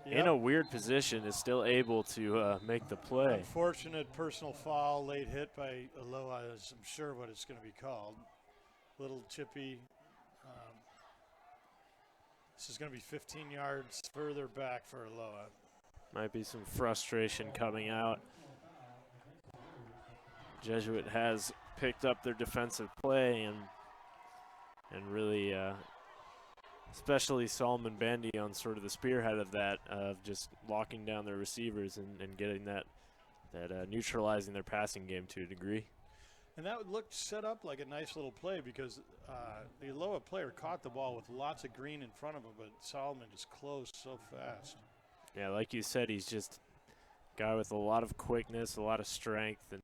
In a weird position, is still able to make the play. Unfortunate personal foul, late hit by Aloha is, I'm sure, what it's going to be called. Little chippy. This is going to be 15 yards further back for Aloha. Might be some frustration coming out. Jesuit has picked up their defensive play and really, especially Solomon Bandy on sort of the spearhead of that, of just locking down their receivers and getting that neutralizing their passing game to a degree. And that looked set up like a nice little play, because the Aloha player caught the ball with lots of green in front of him, but Solomon just closed so fast. Yeah, like you said, he's just a guy with a lot of quickness, a lot of strength, and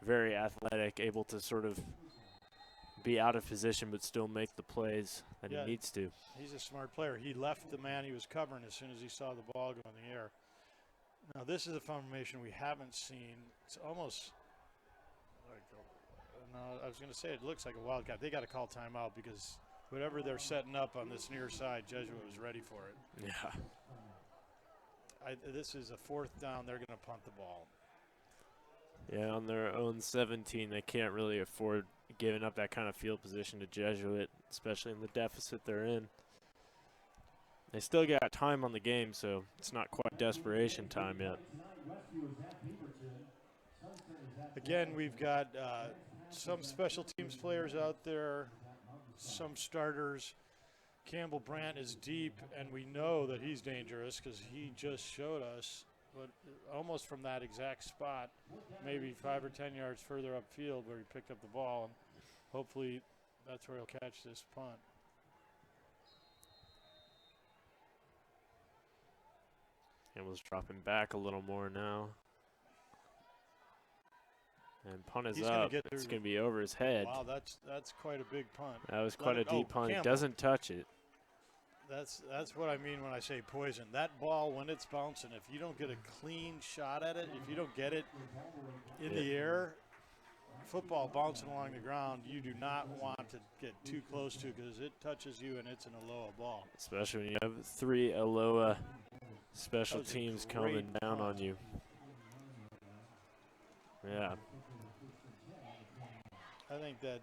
very athletic, able to sort of be out of position but still make the plays that he needs to. He's a smart player. He left the man he was covering as soon as he saw the ball go in the air. Now, this is a formation we haven't seen. It's almost like I was going to say it looks like a wildcat. They got to call timeout, because whatever they're setting up on this near side, Jesuit was ready for it. Yeah. This is a 4th down. They're going to punt the ball. Yeah, on their own 17, they can't really afford giving up that kind of field position to Jesuit, especially in the deficit they're in. They still got time on the game, so it's not quite desperation time yet. Again, we've got some special teams players out there, some starters. Campbell Brandt is deep, and we know that he's dangerous because he just showed us, but almost from that exact spot, maybe 5 or 10 yards further upfield where he picked up the ball, and hopefully that's where he'll catch this punt. Campbell's dropping back a little more now. And punt is He's gonna up. get It's through. going to be over his head. Wow, that's quite a big punt. That was quite a deep punt. He Campbell. doesn't touch it. That's what I mean when I say poison. That ball, when it's bouncing, if you don't get a clean shot at it, if you don't get it in the air, football bouncing along the ground, you do not want to get too close to because it touches you and it's an Aloha ball. Especially when you have 3 Aloha special That was a teams great coming down punt. on you. Yeah. I think that,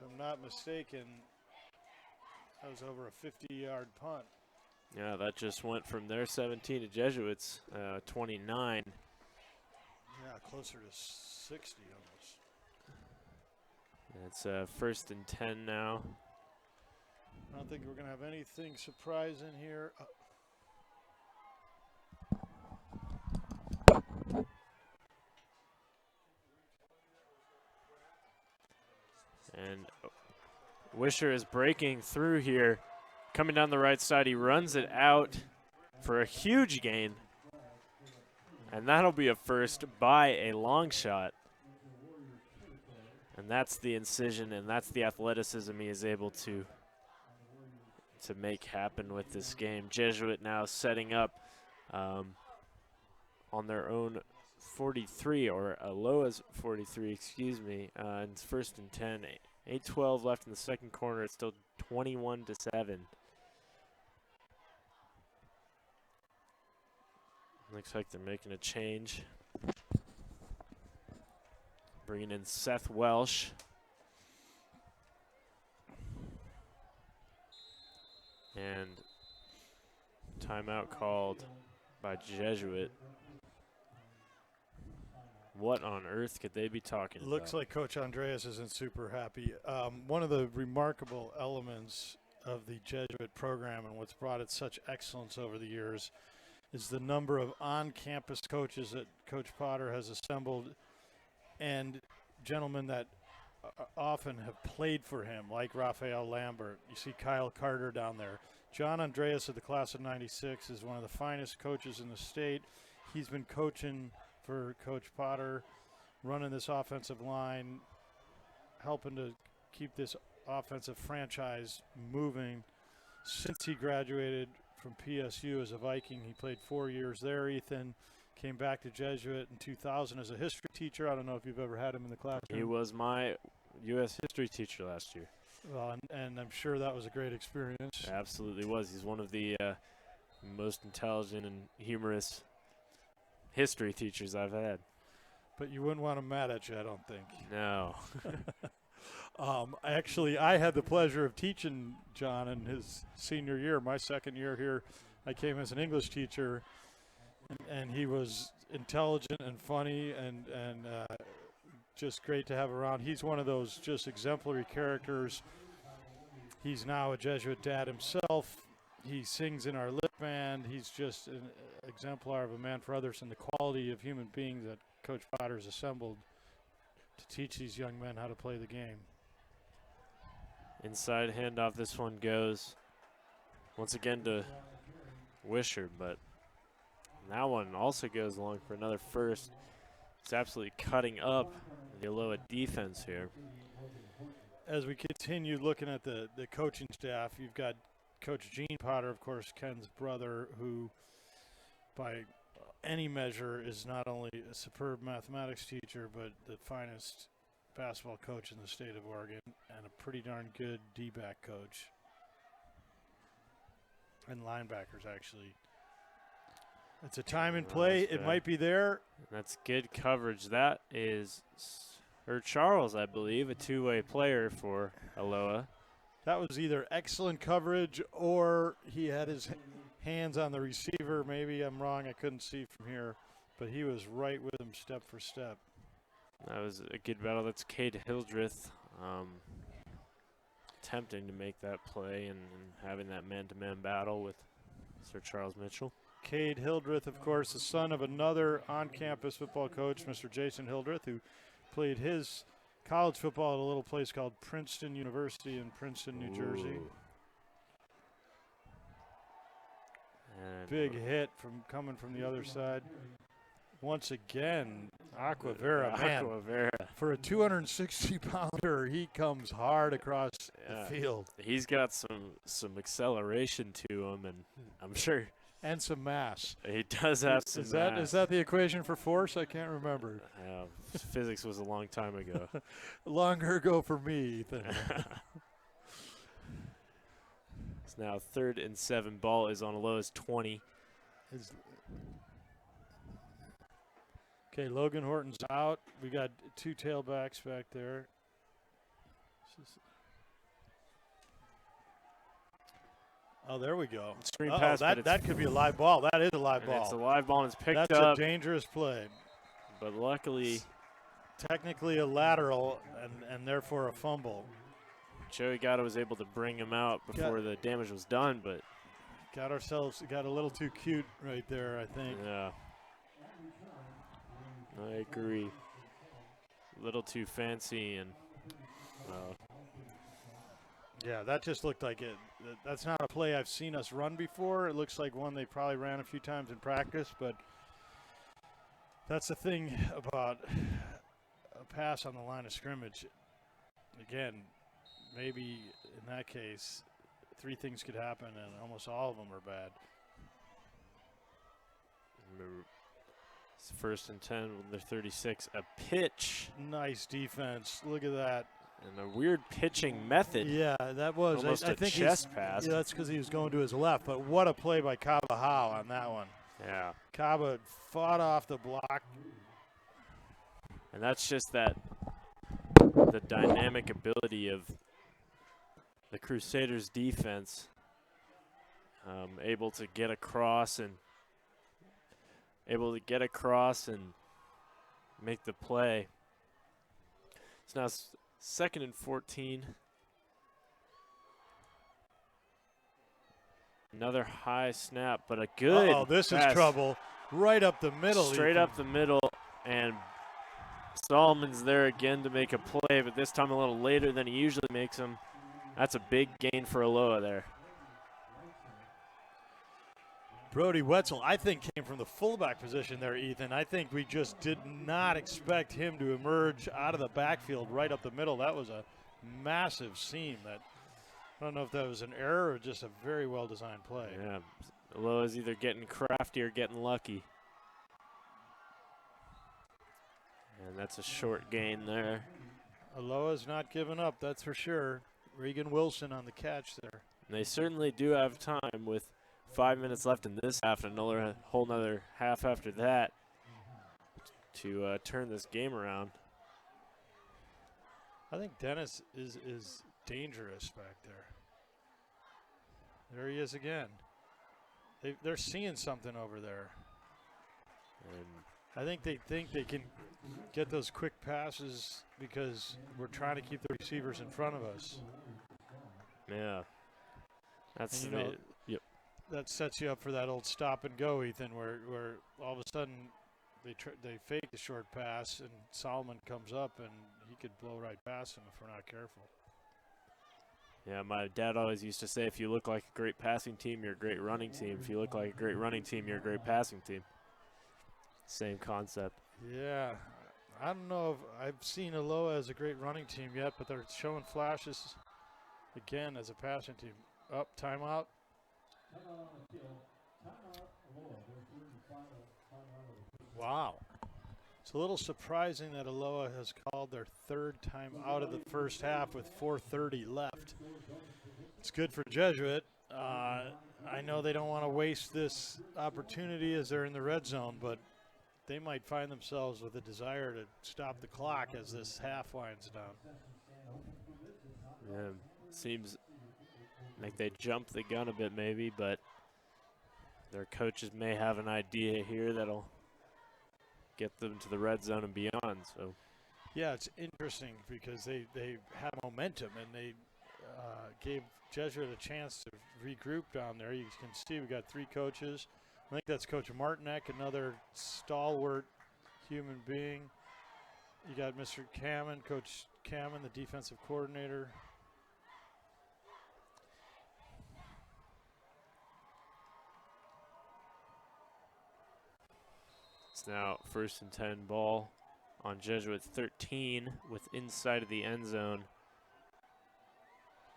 if I'm not mistaken, that was over a 50-yard punt. Yeah, that just went from their 17 to Jesuits 29. Yeah, closer to 60 almost. It's 1st and 10 now. I don't think we're going to have anything surprising here. And Wisher is breaking through here. Coming down the right side, he runs it out for a huge gain. And that'll be a first by a long shot. And that's the incision, and that's the athleticism he is able to make happen with this game. Jesuit now setting up on their own 43, or Aloha's 43, excuse me. It's 1st and 10. 8:12 left in the second quarter. It's still 21-7. Looks like they're making a change. Bringing in Seth Welsh. And timeout called by Jesuit. What on earth could they be talking about? Looks like Coach Andreas isn't super happy. One of the remarkable elements of the Jesuit program and what's brought it such excellence over the years is the number of on-campus coaches that Coach Potter has assembled, and gentlemen that often have played for him, like Raphael Lambert. You see Kyle Carter down there. John Andreas of the class of 96 is one of the finest coaches in the state. He's been coaching for Coach Potter, running this offensive line, helping to keep this offensive franchise moving since he graduated from PSU as a Viking. He played 4 years there, Ethan. Came back to Jesuit in 2000 as a history teacher. I don't know if you've ever had him in the classroom. He was my U.S. history teacher last year. Well, and I'm sure that was a great experience. Absolutely was. He's one of the most intelligent and humorous history teachers I've had. But you wouldn't want him mad at you, I don't think. No. Actually, I had the pleasure of teaching John in his senior year. My second year here, I came as an English teacher, and he was intelligent and funny and just great to have around. He's one of those just exemplary characters. He's now a Jesuit dad himself. He sings in our lit band. He's just an exemplar of a man for others, and the quality of human being that Coach Potter's assembled to teach these young men how to play the game. Inside handoff, this one goes once again to Wisher, but that one also goes along for another first. It's absolutely cutting up the Aloha defense here. As we continue looking at the coaching staff, you've got Coach Gene Potter, of course, Ken's brother, who by any measure is not only a superb mathematics teacher, but the finest basketball coach in the state of Oregon and a pretty darn good D-back coach. And linebackers, actually. It's a time and play. It might be there. That's good coverage. That is Sir Charles, I believe, a two-way player for Aloha. That was either excellent coverage or he had his hands on the receiver. Maybe I'm wrong. I couldn't see from here. But he was right with him step for step. That was a good battle. That's Cade Hildreth attempting to make that play and having that man-to-man battle with Sir Charles Mitchell. Cade Hildreth, of course, the son of another on-campus football coach, Mr. Jason Hildreth, who played his college football at a little place called Princeton University in Princeton, New Jersey. And Big hit from coming from the other side. once again, Aquavera, man. Aquavera. For a 260-pounder, he comes hard across the field. He's got some acceleration to him, and I'm sure. And some mass. He does have some mass. Is that the equation for force? I can't remember. Physics was a long time ago. Longer ago for me, Ethan. It's now 3rd and 7. Ball is on Aloha's 20. Okay, Logan Horton's out. We got 2 tailbacks back there. Oh, there we go. Screen pass, that could be a live ball. That is a live ball. It's a live ball, and it's picked up. That's a dangerous play. But luckily, technically a lateral and therefore a fumble. Joey Gatto was able to bring him out before the damage was done, but got a little too cute right there, I think. Yeah. I agree. A little too fancy, and yeah, that just looked like it. That's not a play I've seen us run before. It looks like one they probably ran a few times in practice, but that's the thing about a pass on the line of scrimmage. Again, maybe in that case, 3 things could happen, and almost all of them are bad. It's 1st and 10 with their 36. A pitch. Nice defense. Look at that. And a weird pitching method. Yeah, that was. Almost I a think chest pass. Yeah, that's because he was going to his left. But what a play by Kaba Howe on that one. Yeah. Kaba fought off the block. And that's just the dynamic ability of the Crusaders defense. Able to get across and make the play. It's now 2nd and 14. Another high snap, but a good Oh, this pass. is trouble. Right up the middle. Straight up the middle, and Solomon's there again to make a play, but this time a little later than he usually makes them. That's a big gain for Aloha there. Brody Wetzel, I think, came from the fullback position there, Ethan. I think we just did not expect him to emerge out of the backfield right up the middle. That was a massive seam. I don't know if that was an error or just a very well-designed play. Yeah, Aloha's either getting crafty or getting lucky. And that's a short gain there. Aloha's not giving up, that's for sure. Regan Wilson on the catch there. And they certainly do have time with 5 minutes left in this half and another whole nother half after that to turn this game around. I think Dennis is dangerous back there. There he is again. They're seeing something over there. And I think they can get those quick passes because we're trying to keep the receivers in front of us. yeah, that's And, yep. That sets you up for that old stop and go, Ethan, where all of a sudden they fake the short pass and Solomon comes up and he could blow right past him if we're not careful. Yeah, my dad always used to say, if you look like a great passing team, you're a great running team. If you look like a great running team, you're a great passing team. Same concept. Yeah, I don't know if I've seen Aloha as a great running team yet, but they're showing flashes again as a passing team. Up, timeout. Wow. It's a little surprising that Aloha has called their 3rd time out of the first half with 4:30 left. It's good for Jesuit. I know they don't want to waste this opportunity as they're in the red zone, but they might find themselves with a desire to stop the clock as this half winds down. Yeah, seems like they jumped the gun a bit maybe, but their coaches may have an idea here that'll get them to the red zone and beyond. So, yeah, it's interesting because they had momentum and they gave Jesuit a chance to regroup down there. You can see we got 3 coaches. I think that's Coach Martinek, another stalwart human being. You got Mr. Kamen, Coach Kamen, the defensive coordinator. It's now 1st and 10 ball on Jesuit 13 with inside of the end zone.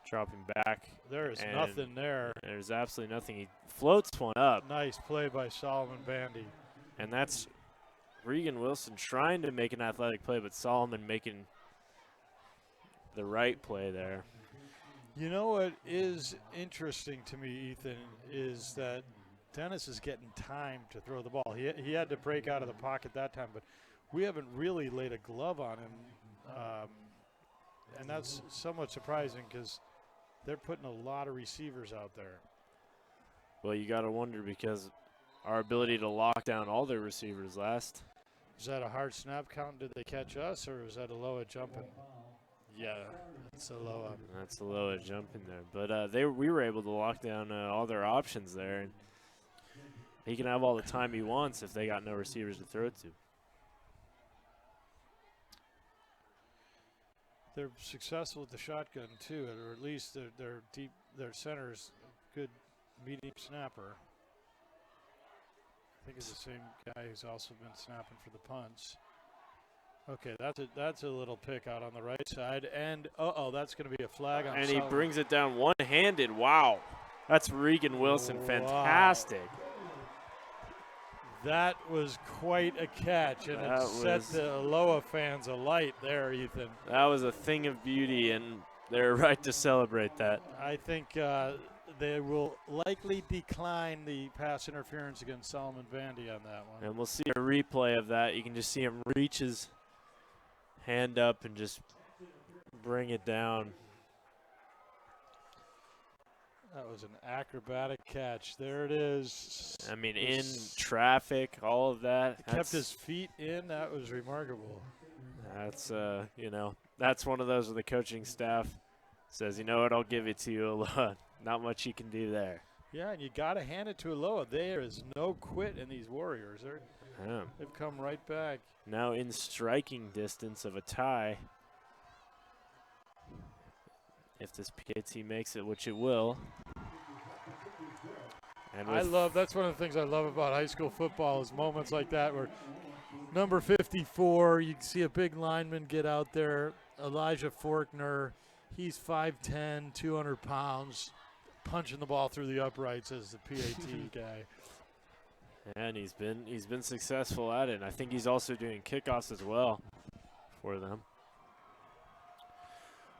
Dropping back. There is and nothing there. There's absolutely nothing. He floats one up. Nice play by Solomon Bandy. And that's Regan Wilson trying to make an athletic play, but Solomon making the right play there. You know what is interesting to me, Ethan, is that Dennis is getting time to throw the ball. He had to break out of the pocket that time, but we haven't really laid a glove on him. And that's somewhat surprising because they're putting a lot of receivers out there. Well, you got to wonder because our ability to lock down all their receivers last. Is that a hard snap count? Did they catch us, or was that Aloha jumping? Yeah, it's Aloha. That's Aloha jumping there. But we were able to lock down all their options there. And he can have all the time he wants if they got no receivers to throw to. They're successful with the shotgun too, or at least their center's good medium snapper. I think it's the same guy who's also been snapping for the punts. Okay, that's a little pick out on the right side, and that's going to be a flag on. And he brings it down one-handed. Wow, that's Regan Wilson, fantastic. That was quite a catch, and it set the Aloha fans alight there, Ethan. That was a thing of beauty, and they're right to celebrate that. I think they will likely decline the pass interference against Solomon Vandy on that one. And we'll see a replay of that. You can just see him reach his hand up and just bring it down. That was an acrobatic catch. There it is. I mean, in traffic, all of that. Kept his feet in. That was remarkable. That's, that's one of those where the coaching staff says, you know what, I'll give it to you, Aloha. Not much you can do there. Yeah, and you got to hand it to Aloha. There is no quit in these Warriors. They've come right back. Now in striking distance of a tie. If this PAT makes it, which it will. And that's one of the things I love about high school football is moments like that where number 54, you can see a big lineman get out there, Elijah Forkner. He's 5'10", 200 pounds, punching the ball through the uprights as the PAT guy. And he's been successful at it. And I think he's also doing kickoffs as well for them.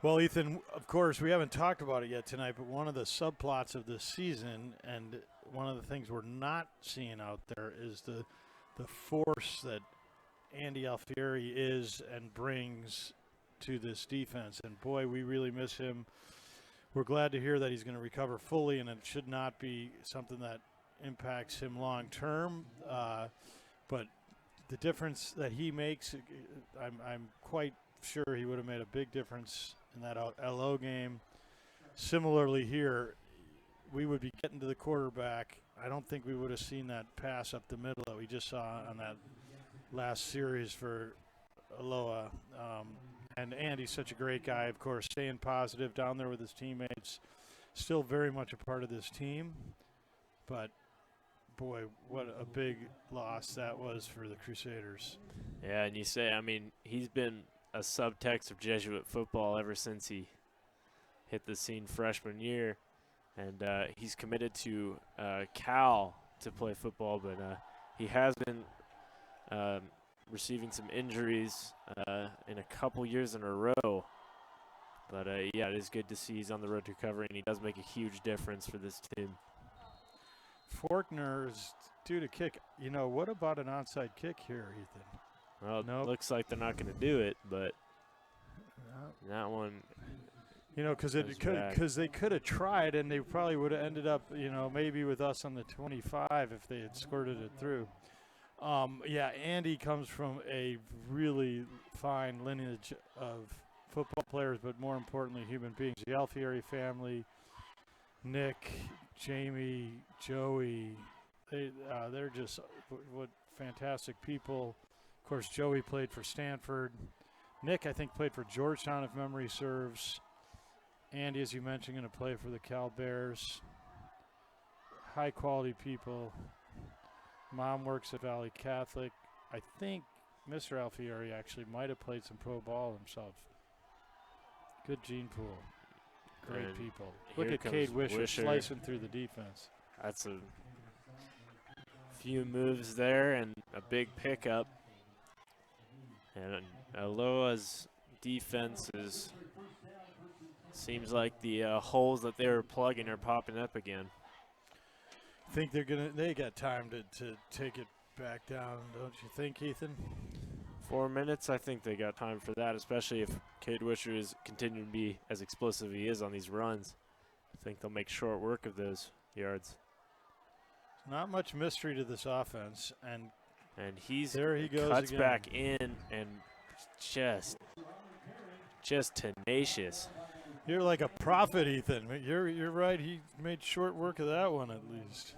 Well, Ethan, of course, we haven't talked about it yet tonight, but one of the subplots of this season and one of the things we're not seeing out there is the force that Andy Alfieri is and brings to this defense. And, boy, we really miss him. We're glad to hear that he's going to recover fully, and it should not be something that impacts him long term. But the difference that he makes, I'm quite sure he would have made a big difference in that LO game. Similarly here, we would be getting to the quarterback. I don't think we would have seen that pass up the middle that we just saw on that last series for Aloha. And Andy's such a great guy, of course, staying positive down there with his teammates. Still very much a part of this team. But, boy, what a big loss that was for the Crusaders. Yeah, and you say, I mean, he's been a subtext of Jesuit football ever since he hit the scene freshman year. And he's committed to Cal to play football, but he has been receiving some injuries in a couple years in a row. But, yeah, it is good to see he's on the road to recovery, and he does make a huge difference for this team. Forkner is due to kick. You know, what about an onside kick here, Ethan? Well, it looks like they're not going to do it, but that one. You know, because they could have tried, and they probably would have ended up, you know, maybe with us on the 25 if they had squirted it through. Yeah, Andy comes from a really fine lineage of football players, but more importantly, human beings. The Alfieri family, Nick, Jamie, Joey, they're just what fantastic people. Of course, Joey played for Stanford. Nick, I think, played for Georgetown, if memory serves. Andy, as you mentioned, going to play for the Cal Bears. High-quality people. Mom works at Valley Catholic. I think Mr. Alfieri actually might have played some pro ball himself. Good gene pool. Great And people. here Look at comes Cade Wisher Wisher. slicing through the defense. That's a few moves there and a big pickup. And Aloha's defense seems like the holes that they were plugging are popping up again. Think they got time to take it back down, don't you think, Ethan? 4 minutes, I think they got time for that, especially if Cade Wisher is continuing to be as explosive as he is on these runs. I think they'll make short work of those yards. Not much mystery to this offense, and There he goes cuts again. back in and just tenacious. You're like a prophet, Ethan. You're right. He made short work of that one at least.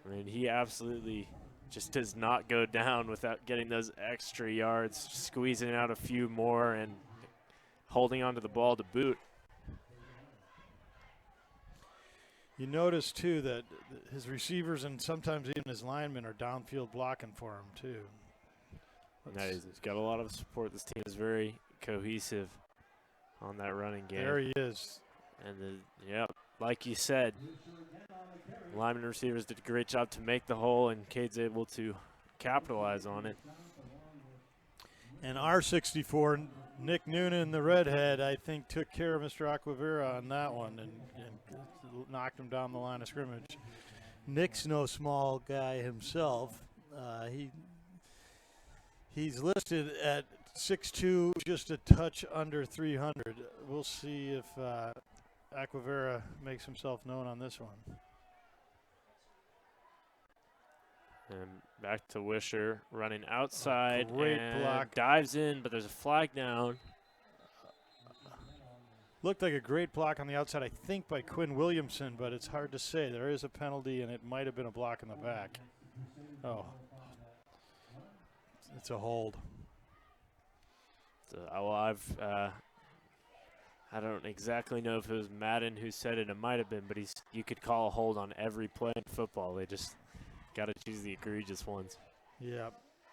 I mean, he absolutely just does not go down without getting those extra yards, squeezing out a few more and holding onto the ball to boot. You notice, too, that his receivers and sometimes even his linemen are downfield blocking for him, too. He's got a lot of support. This team is very cohesive on that running game. There he is. And, like you said, linemen and receivers did a great job to make the hole, and Cade's able to capitalize on it. And R64, Nick Noonan, the redhead, I think took care of Mr. Aquavera on that one and knocked him down the line of scrimmage. Nick's no small guy himself. He's listed at 6'2", just a touch under 300. We'll see if Aquavera makes himself known on this one. And back to Wisher, running outside Great and block. dives in, but there's a flag down. Looked like a great block on the outside, I think, by Quinn Williamson, but it's hard to say. There is a penalty, and it might have been a block in the back. Oh. It's a hold. So, I don't exactly know if it was Madden who said it. It might have been, but you could call a hold on every play in football. They just got to choose the egregious ones. Yeah.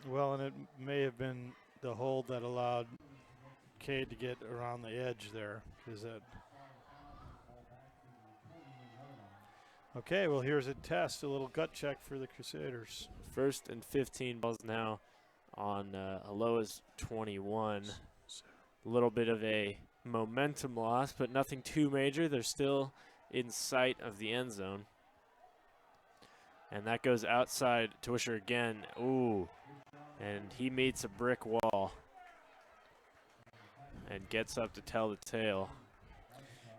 Well, and it may have been the hold that allowed Cade to get around the edge there. Okay, well, here's a test, a little gut check for the Crusaders. 1st and 15 balls now on Aloha's 21. A little bit of a momentum loss, but nothing too major. They're still in sight of the end zone. And that goes outside to Wisher again. Ooh. And he meets a brick wall and gets up to tell the tale.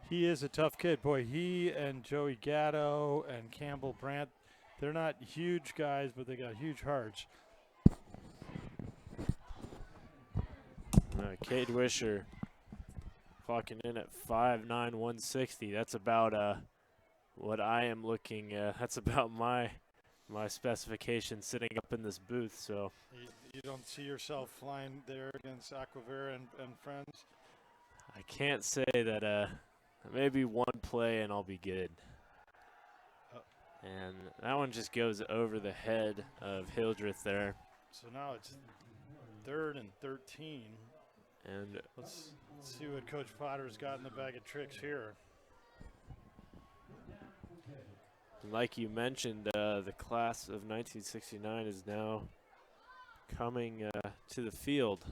He is a tough kid. Boy, he and Joey Gatto and Campbell Brandt, they're not huge guys, but they got huge hearts. Cade Wisher clocking in at 5'9", 160. That's about what I am looking at. That's about my specification sitting up in this booth. So You don't see yourself flying there against Aquavera and friends? I can't say that maybe one play and I'll be good. And that one just goes over the head of Hildreth there. So now it's 3rd and 13. And Let's see what Coach Potter's got in the bag of tricks here. like you mentioned, the class of 1969 is now coming to the field.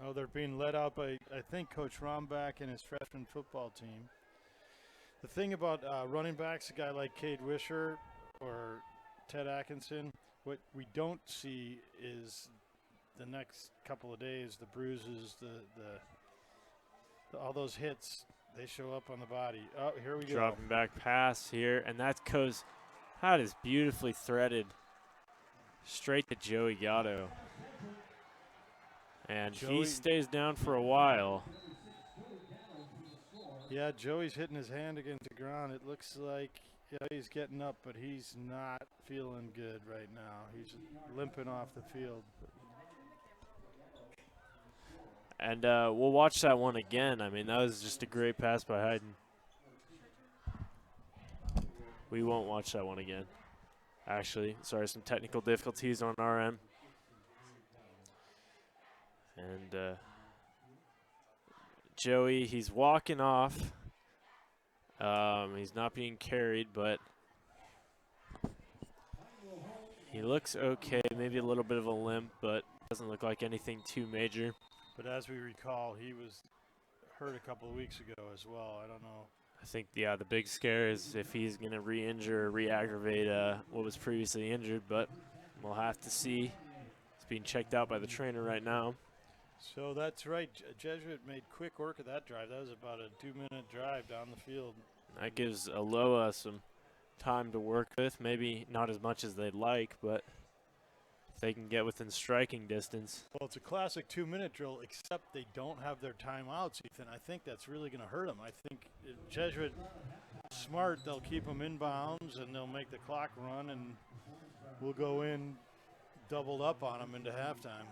Oh, they're being led out by, I think, Coach Rombach and his freshman football team. The thing about running backs, a guy like Cade Wisher or Ted Atkinson, what we don't see is the next couple of days, the bruises, all those hits, they show up on the body. Oh, here we go. Dropping back pass here, and that is beautifully threaded straight to Joey Gatto. And he stays down for a while. Yeah, Joey's hitting his hand against the ground. It looks like he's getting up, but he's not feeling good right now. He's limping off the field. And we'll watch that one again. I mean, that was just a great pass by Hayden. We won't watch that one again. actually. Sorry, some technical difficulties on our end. And Joey, he's walking off. He's not being carried, but he looks okay. Maybe a little bit of a limp, but doesn't look like anything too major. But as we recall, he was hurt a couple of weeks ago as well. I don't know. I think, yeah, the big scare is if he's going to re-injure or re-aggravate what was previously injured, but we'll have to see. He's being checked out by the trainer right now. So that's right. Jesuit made quick work of that drive. That was about a 2-minute drive down the field. That gives Aloha some time to work with. Maybe not as much as they'd like, but if they can get within striking distance. Well, it's a classic 2-minute drill, except they don't have their timeouts, Ethan. I think that's really going to hurt them. I think if Jesuit smart, they'll keep them in bounds, and they'll make the clock run, and we'll go in doubled up on them into halftime.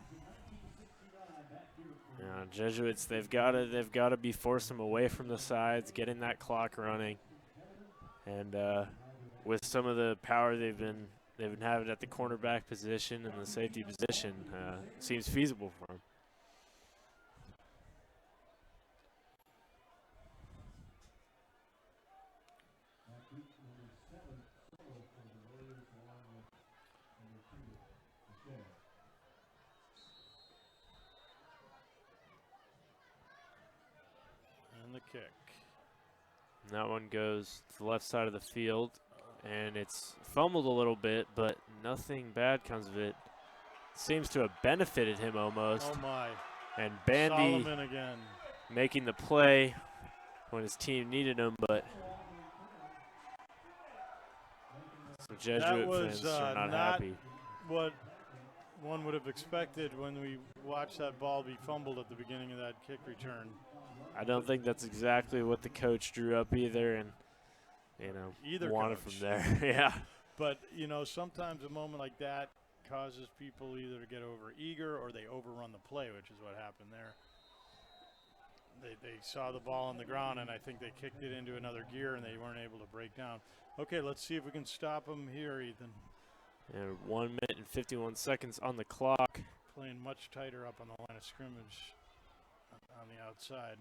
Yeah, Jesuits, they've got to be forcing them away from the sides, getting that clock running, and with some of the power they've been having at the cornerback position and the safety position, seems feasible for them. And the kick. And that one goes to the left side of the field, and it's fumbled a little bit, but nothing bad comes of it. Seems to have benefited him almost. Oh, my. And Bandy Solomon again. making the play when his team needed him, but some Jesuit fans are not happy. What one would have expected when we watched that ball be fumbled at the beginning of that kick return. I don't think that's exactly what the coach drew up either, and Either wanted coach. from there. Yeah. But, sometimes a moment like that causes people either to get over eager or they overrun the play, which is what happened there. They saw the ball on the ground, and I think they kicked it into another gear, and they weren't able to break down. Okay, let's see if we can stop them here, Ethan. And 1 minute and 51 seconds on the clock. Playing much tighter up on the line of scrimmage on the outside.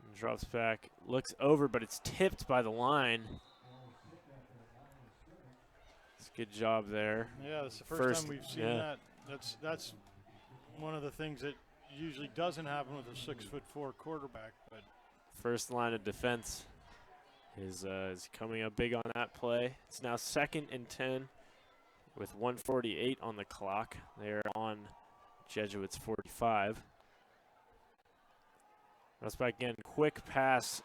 And drops back, looks over, but it's tipped by the line. It's a good job there. Yeah, that's the first time we've seen yeah. that. That's one of the things that usually doesn't happen with a 6'4" quarterback. But first line of defense is coming up big on that play. It's now 2nd and 10 with 1:48 on the clock. They're on Jesuits 45. That's back again. Quick pass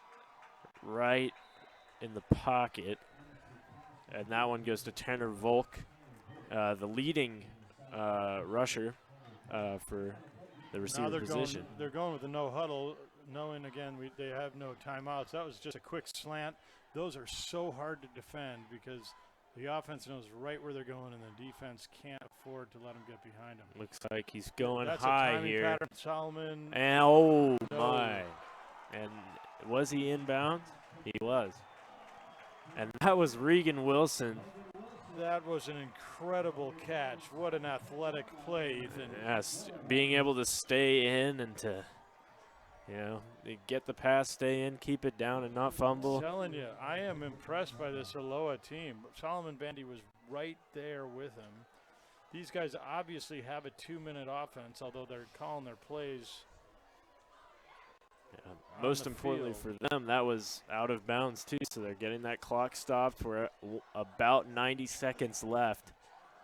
right in the pocket. And that one goes to Tanner Volk, the leading rusher for the receiver position. They're going with the no huddle, knowing, again, they have no timeouts. That was just a quick slant. Those are so hard to defend because the offense knows right where they're going, and the defense can't afford to let them get behind them. Looks like he's going That's high a timing here. pattern. Solomon. And oh my. And was he inbound? He was. And that was Regan Wilson. That was an incredible catch. What an athletic play, Ethan. Yes, being able to stay in and to, get the pass, stay in, keep it down, and not fumble. I'm telling you, I am impressed by this Aloha team. Solomon Bandy was right there with him. These guys obviously have a 2-minute offense, although they're calling their plays. Yeah. Most importantly for them, that was out of bounds too, so they're getting that clock stopped. We're about 90 seconds left.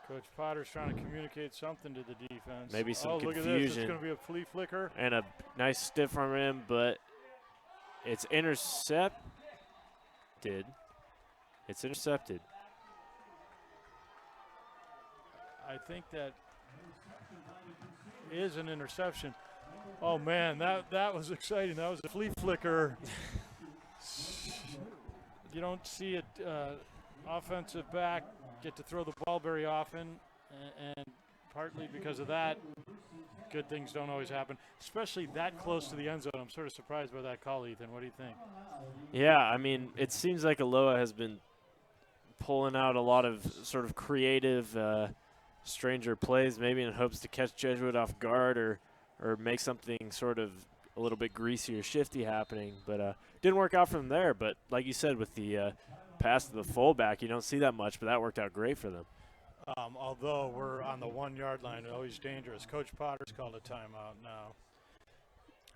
Coach Potter's trying to communicate something to the defense. Maybe some confusion. confusion. Look at this. It's going to be a flea flicker. And a nice stiff arm in, but it's intercepted. It's intercepted. I think that is an interception. Oh, man, that was exciting. That was a flea flicker. You don't see it offensive back get to throw the ball very often, and partly because of that, good things don't always happen, especially that close to the end zone. I'm sort of surprised by that call, Ethan. What do you think? Yeah, I mean, it seems like Aloha has been pulling out a lot of sort of creative, stranger plays, maybe in hopes to catch Jesuit off guard or make something sort of a little bit greasy or shifty happening. But didn't work out from there. But like you said, with the pass to the fullback, you don't see that much, but that worked out great for them. Although we're on the 1 yard line, always dangerous. Coach Potter's called a timeout now.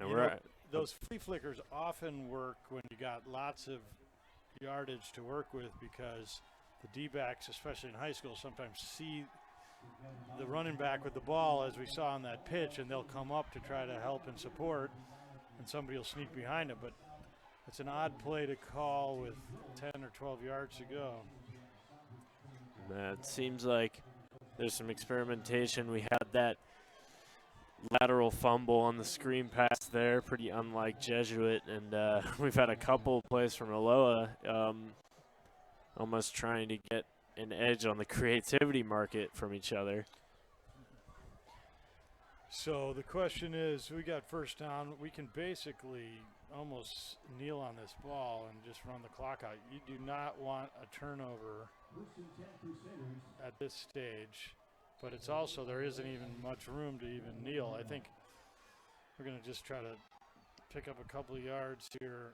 And those flea flickers often work when you got lots of yardage to work with, because the D-backs, especially in high school, sometimes see the running back with the ball, as we saw on that pitch, and they'll come up to try to help and support, and somebody will sneak behind them. But it's an odd play to call with 10 or 12 yards to go. It seems like there's some experimentation. We had that lateral fumble on the screen pass there, pretty unlike Jesuit, and we've had a couple plays from Aloha almost trying to get an edge on the creativity market from each other. So the question is, we got first down. We can basically almost kneel on this ball and just run the clock out. You do not want a turnover at this stage, but it's also, there isn't even much room to even kneel. I think we're going to just try to pick up a couple of yards here.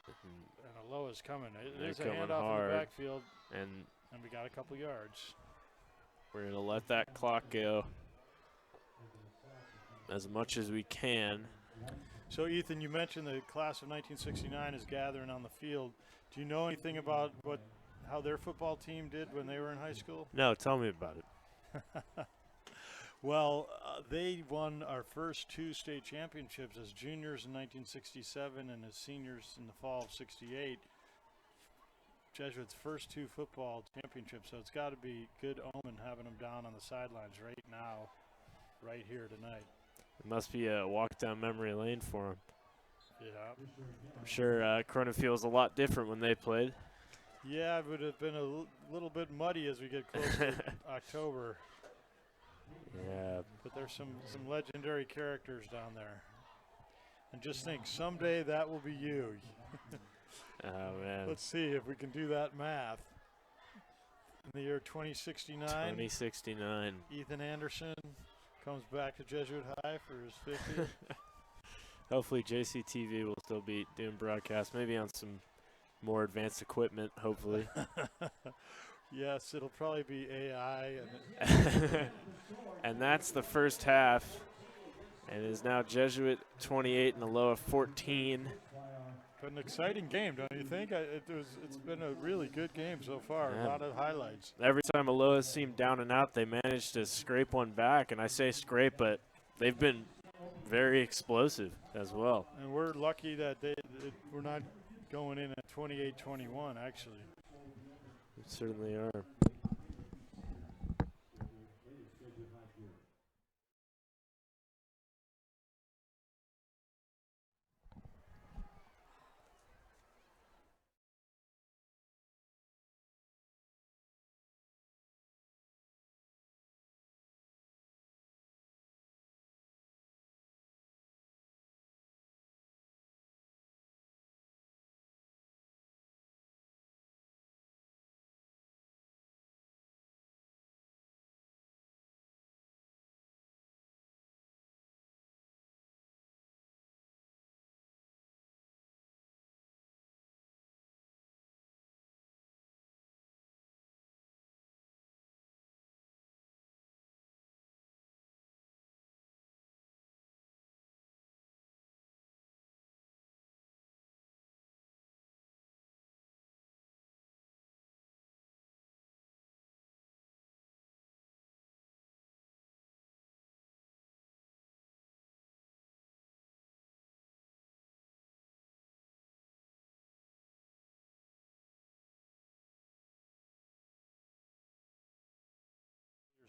And Aloha's coming. It is a handoff in the backfield, and we got a couple yards. We're going to let that clock go as much as we can. So, Ethan, you mentioned the class of 1969 is gathering on the field. Do you know anything about how their football team did when they were in high school? No, tell me about it. Well, they won our first 2 state championships as juniors in 1967 and as seniors in the fall of '68. Jesuit's first 2 football championships, so it's got to be good omen having them down on the sidelines right now, right here tonight. It must be a walk down memory lane for them. Yeah. I'm sure Corona feels a lot different when they played. Yeah, it would have been a little bit muddy as we get close to October. Yeah. But there's some legendary characters down there. And just think, someday that will be you. Oh, man. Let's see if we can do that math. In the year 2069. 2069. Ethan Anderson comes back to Jesuit High for his 50th. Hopefully JCTV will still be doing broadcasts, maybe on some more advanced equipment, hopefully. Yes, it'll probably be AI. And that's the first half. And it is now Jesuit 28 and Aloha 14. But an exciting game, don't you think? It's been a really good game so far. Yeah. A lot of highlights. Every time Aloha seemed down and out, they managed to scrape one back. And I say scrape, but they've been very explosive as well. And we're lucky that we're not going in at 28-21, actually. We certainly are.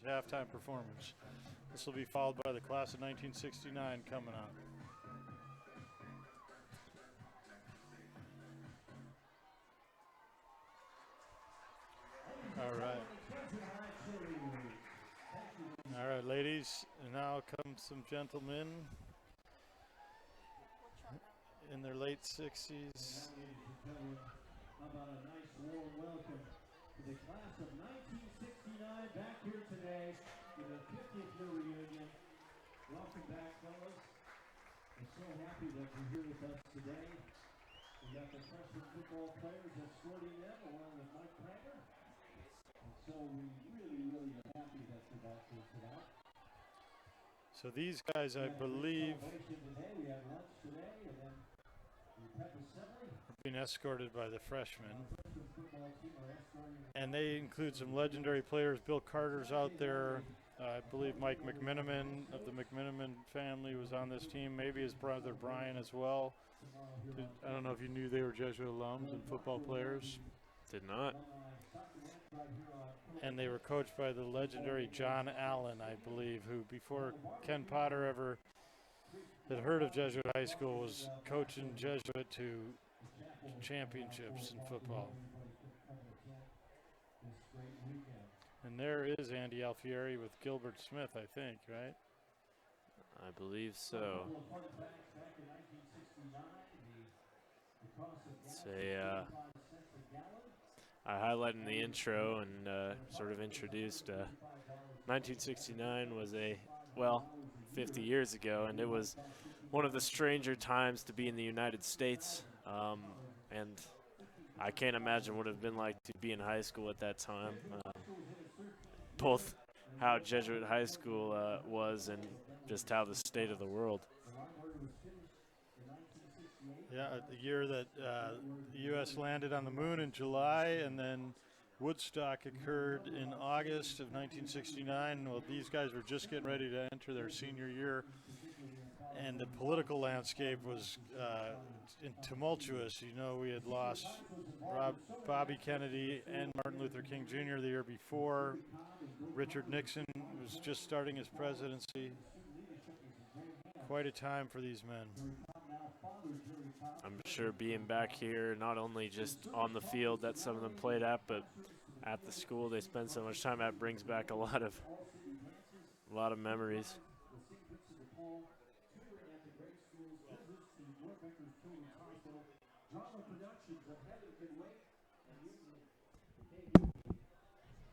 Halftime performance. This will be followed by the class of 1969 coming up. All right, ladies, and now come some gentlemen in their late 60s. How about a nice warm welcome to the class of 1969 back here today for the 50th year reunion. Welcome back, fellas. We're so happy that you're here with us today. We got the freshman football players escorting them along with Mike Prager. And so we really are happy that you're back here tonight. So these guys, I believe, We had lunch today, and then the pep assembly. being escorted by the freshmen. And they include some legendary players. Bill Carter's out there. I believe Mike McMiniman of the McMiniman family was on this team. Maybe his brother Brian as well. I don't know if you knew they were Jesuit alums and football players. Did not. And they were coached by the legendary John Allen, I believe, who before Ken Potter ever had heard of Jesuit High School was coaching Jesuit to championships in football. And there is Andy Alfieri with Gilbert Smith, I think, right? I believe so. I highlighted in the intro and sort of introduced 1969 was 50 years ago, and it was one of the stranger times to be in the United States. And I can't imagine what it would have been like to be in high school at that time. Both how Jesuit High School was and just how the state of the world. Yeah, the year that the U.S. landed on the moon in July, and then Woodstock occurred in August of 1969. Well, these guys were just getting ready to enter their senior year, and the political landscape was tumultuous. You know, we had lost Bobby Kennedy and Martin Luther King Jr. the year before. Richard Nixon was just starting his presidency. Quite a time for these men. I'm sure being back here, not only just on the field that some of them played at, but at the school they spend so much time at, brings back a lot of memories.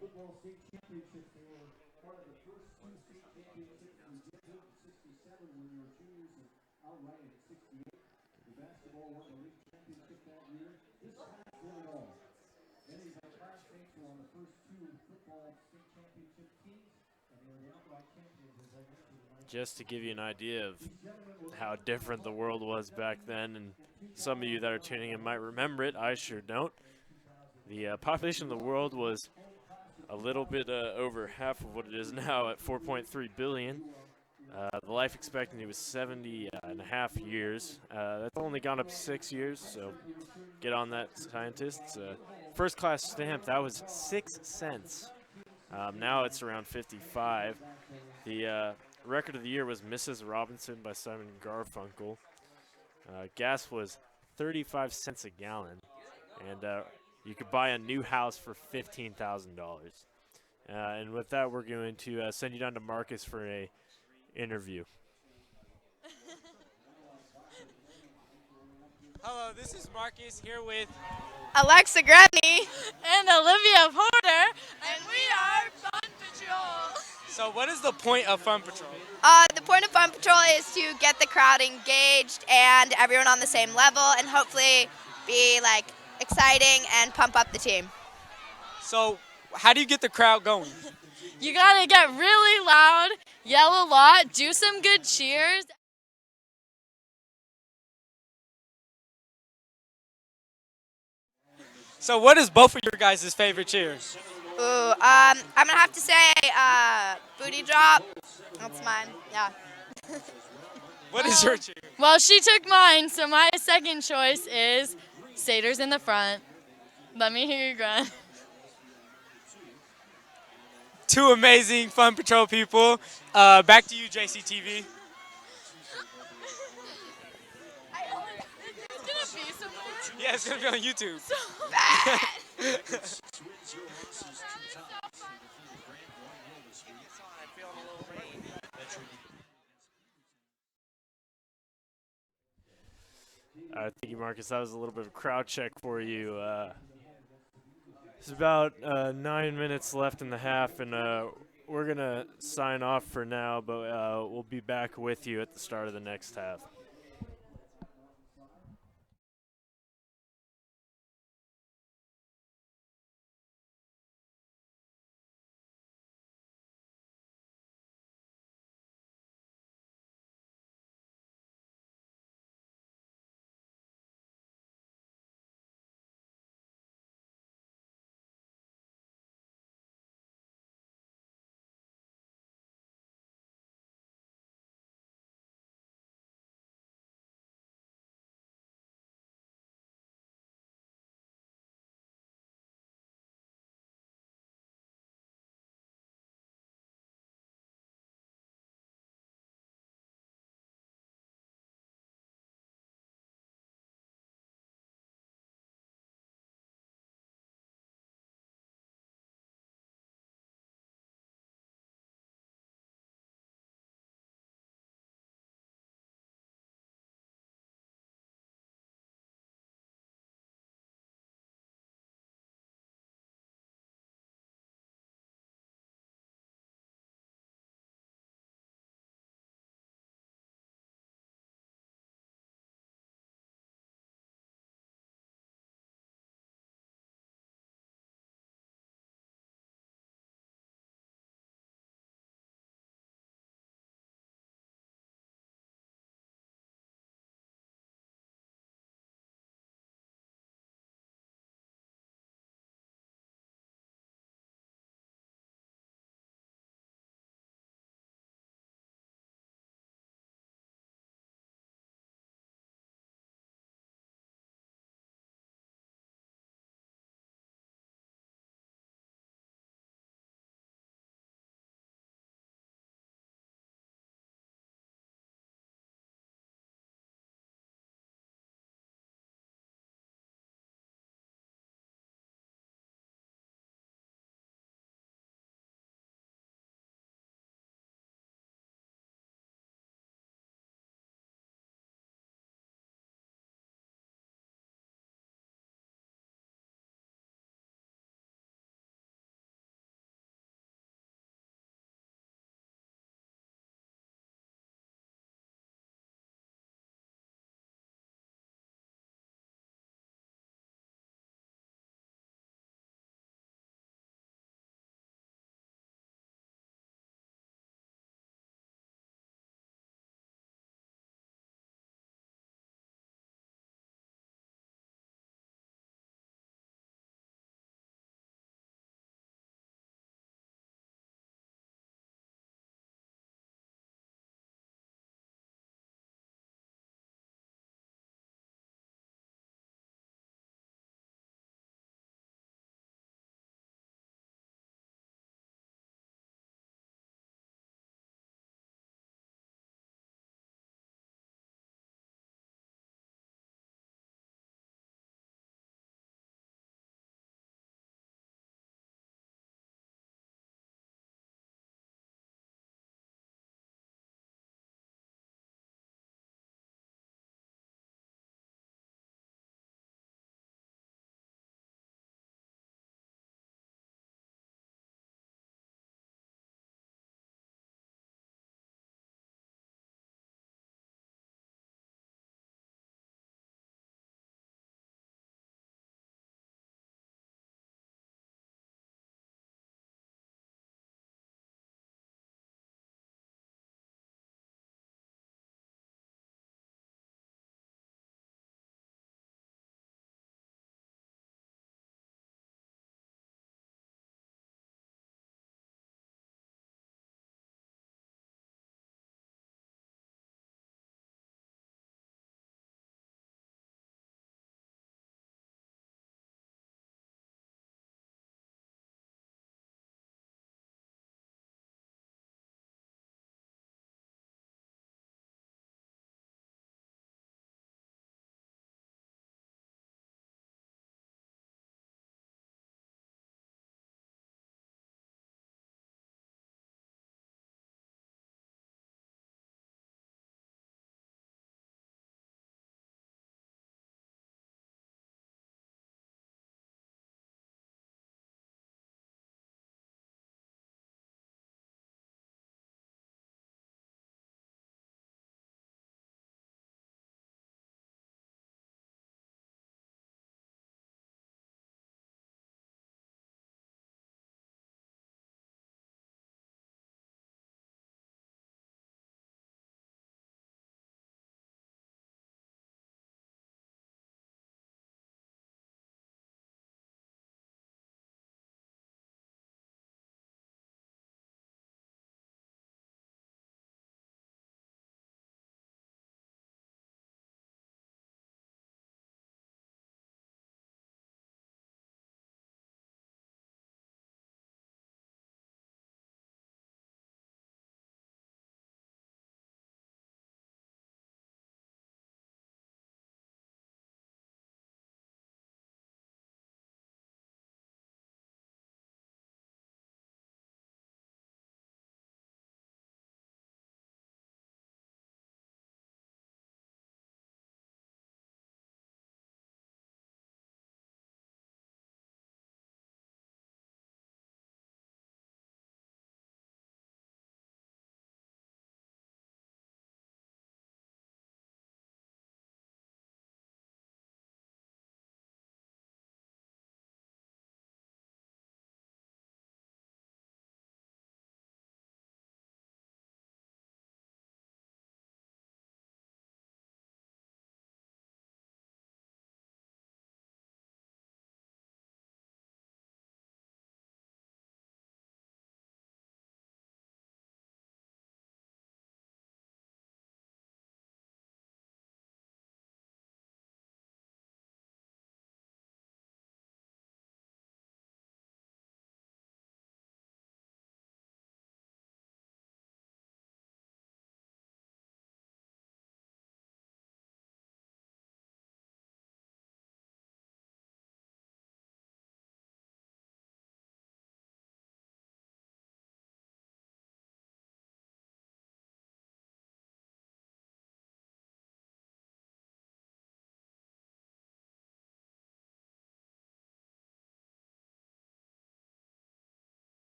Football state championships. They were part of the first two state championships in Jesuit in '67 when they were juniors and outright in '68. The basketball won the league championship that year. This class won it all. Many of my classmates were on the first two football state championship teams, and they were the outright champions, as I mentioned. Just to give you an idea of how different the world was back then, and some of you that are tuning in might remember it, I sure don't. The population of the world was a little bit over half of what it is now at 4.3 billion. The life expectancy was 70 and a half years. That's only gone up 6 years, so get on that, scientists. First class stamp, that was 6 cents. Now it's around 55. The record of the year was Mrs. Robinson by Simon Garfunkel. Gas was 35 cents a gallon, and you could buy a new house for $15,000. And with that, we're going to send you down to Marcus for a interview. Hello, this is Marcus here with Alexa Granny and Olivia Porter, and we are Fun Patrol. So what is the point of Fun Patrol? The point of Fun Patrol is to get the crowd engaged and everyone on the same level, and hopefully be like exciting and pump up the team. So how do you get the crowd going? You gotta get really loud, yell a lot, do some good cheers. So what is both of your guys' favorite cheers? Ooh, I'm gonna have to say booty drop. That's mine. Yeah. What is your cheer? Well, she took mine, so my second choice is Satyrs in the front. Let me hear you grunt. Two amazing Fun Patrol people. Back to you, JCTV. It's gonna be somewhere. Yeah, it's gonna be on YouTube. So bad. Thank you, Marcus. That was a little bit of a crowd check for you. There's about 9 minutes left in the half, and we're going to sign off for now, but we'll be back with you at the start of the next half.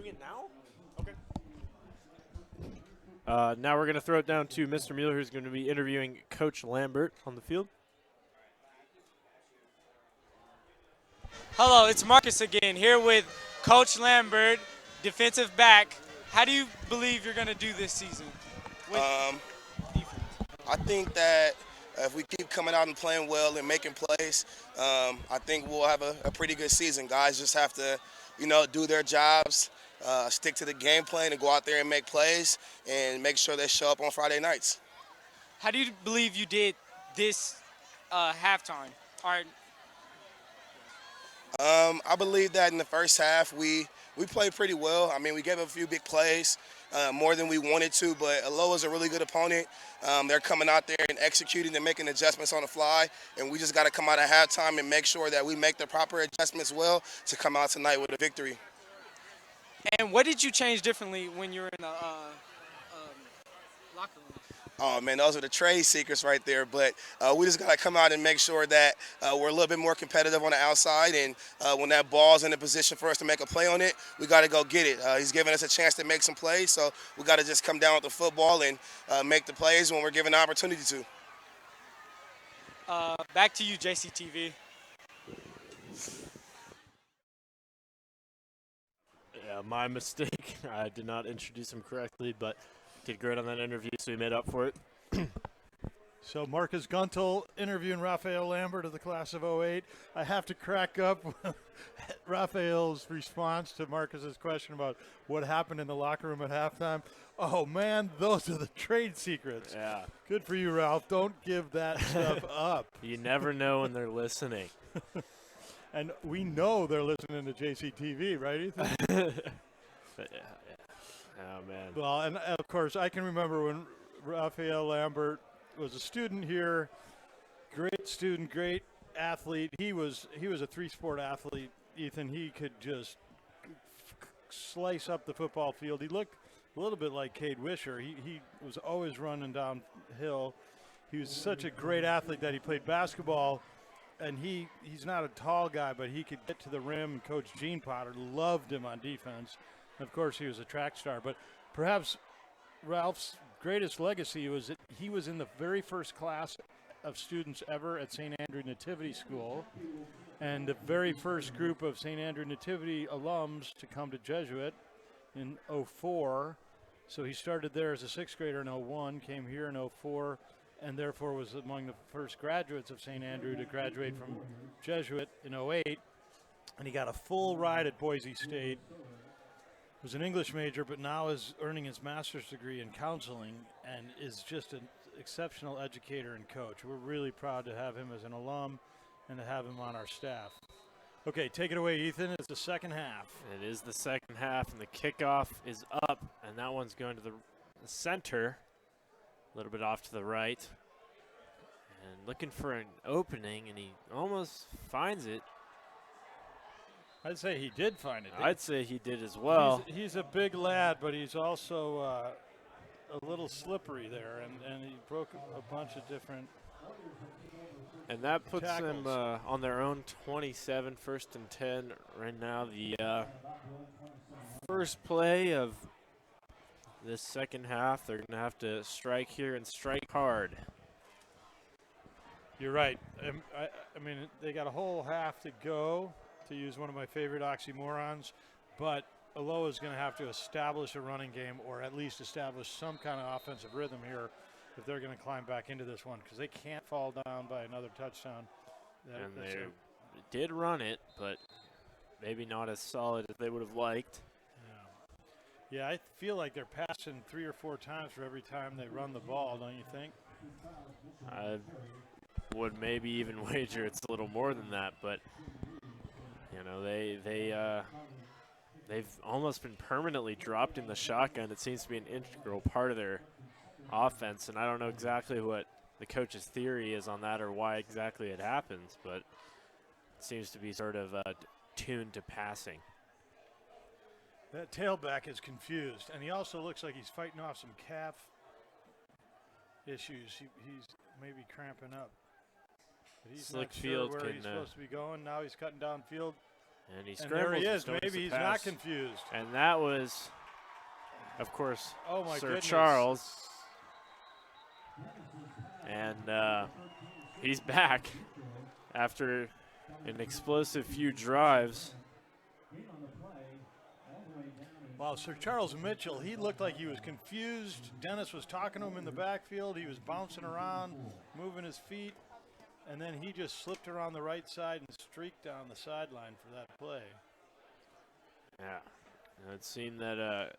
doing it now? Okay. Now we're going to throw it down to Mr. Mueller, who's going to be interviewing Coach Lambert on the field. Hello, it's Marcus again, here with Coach Lambert, defensive back. How do you believe you're going to do this season? I think that if we keep coming out and playing well and making plays, I think we'll have a pretty good season. Guys just have to, do their jobs, stick to the game plan, and go out there and make plays and make sure they show up on Friday nights. How do you believe you did this halftime? I believe that in the first half we played pretty well. I mean, we gave up a few big plays, more than we wanted to, but Aloha's a really good opponent. They're coming out there and executing and making adjustments on the fly, and we just got to come out at halftime and make sure that we make the proper adjustments well to come out tonight with a victory. And what did you change differently when you were in the locker room? Oh, man, those are the trade secrets right there. But we just got to come out and make sure that we're a little bit more competitive on the outside. And when that ball's in a position for us to make a play on it, we got to go get it. He's giving us a chance to make some plays, so we got to just come down with the football and make the plays when we're given the opportunity to. Back to you, JCTV. Yeah, my mistake. I did not introduce him correctly, but did great on that interview, so he made up for it. So Marcus Guntel interviewing Raphael Lambert of the class of 08. I have to crack up with Raphael's response to Marcus's question about what happened in the locker room at halftime. Oh, man, those are the trade secrets. Yeah. Good for you, Ralph. Don't give that stuff up. You never know when they're listening. And we know they're listening to JCTV, right, Ethan? Oh, man. Well, and of course, I can remember when Raphael Lambert was a student here. Great student, great athlete. He was a three-sport athlete, Ethan. He could just slice up the football field. He looked a little bit like Cade Wisher. He was always running downhill. He was such a great athlete that he played basketball, and he's not a tall guy, but he could get to the rim. Coach Gene Potter loved him on defense. Of course, he was a track star, but perhaps Ralph's greatest legacy was that he was in the very first class of students ever at St. Andrew Nativity School, and the very first group of St. Andrew Nativity alums to come to Jesuit in 04. So he started there as a sixth grader in 01, came here in 04, and therefore was among the first graduates of St. Andrew to graduate from Jesuit in 08, and he got a full ride at Boise State. Was an English major, but now is earning his master's degree in counseling and is just an exceptional educator and coach. We're really proud to have him as an alum and to have him on our staff. Okay, take it away, Ethan. It's the second half. It is the second half, and the kickoff is up, and that one's going to the center, a little bit off to the right, and looking for an opening, and he almost finds it. I'd say he did find it. I'd say he did as well. He's a big lad, but he's also a little slippery there, and he broke a bunch of different And that puts tackles. them on their own 27, 1st and 10 right now. The first play of this second half, they're going to have to strike here and strike hard. You're right. I mean, they got a whole half to go, to use one of my favorite oxymorons, but Aloha is going to have to establish a running game or at least establish some kind of offensive rhythm here if they're going to climb back into this one, because they can't fall down by another touchdown. And they did run it, but maybe not as solid as they would have liked. Yeah, I feel like they're passing 3 or 4 times for every time they run the ball, don't you think? I would maybe even wager it's a little more than that, but you know, they've almost been permanently dropped in the shotgun. It seems to be an integral part of their offense, and I don't know exactly what the coach's theory is on that or why exactly it happens, but it seems to be sort of tuned to passing. That tailback is confused, and he also looks like he's fighting off some calf issues. He's maybe cramping up. But he's Slick not sure Field where can, he's supposed to be going. Now he's cutting downfield. And he And scrambles. there he is. Stones Maybe the he's pass. not confused. And that was, of course, Oh, my Sir goodness. Charles. And he's back after an explosive few drives. Wow, Sir Charles Mitchell, he looked like he was confused. Dennis was talking to him in the backfield. He was bouncing around, moving his feet. And then he just slipped around the right side and streaked down the sideline for that play. Yeah. It seemed that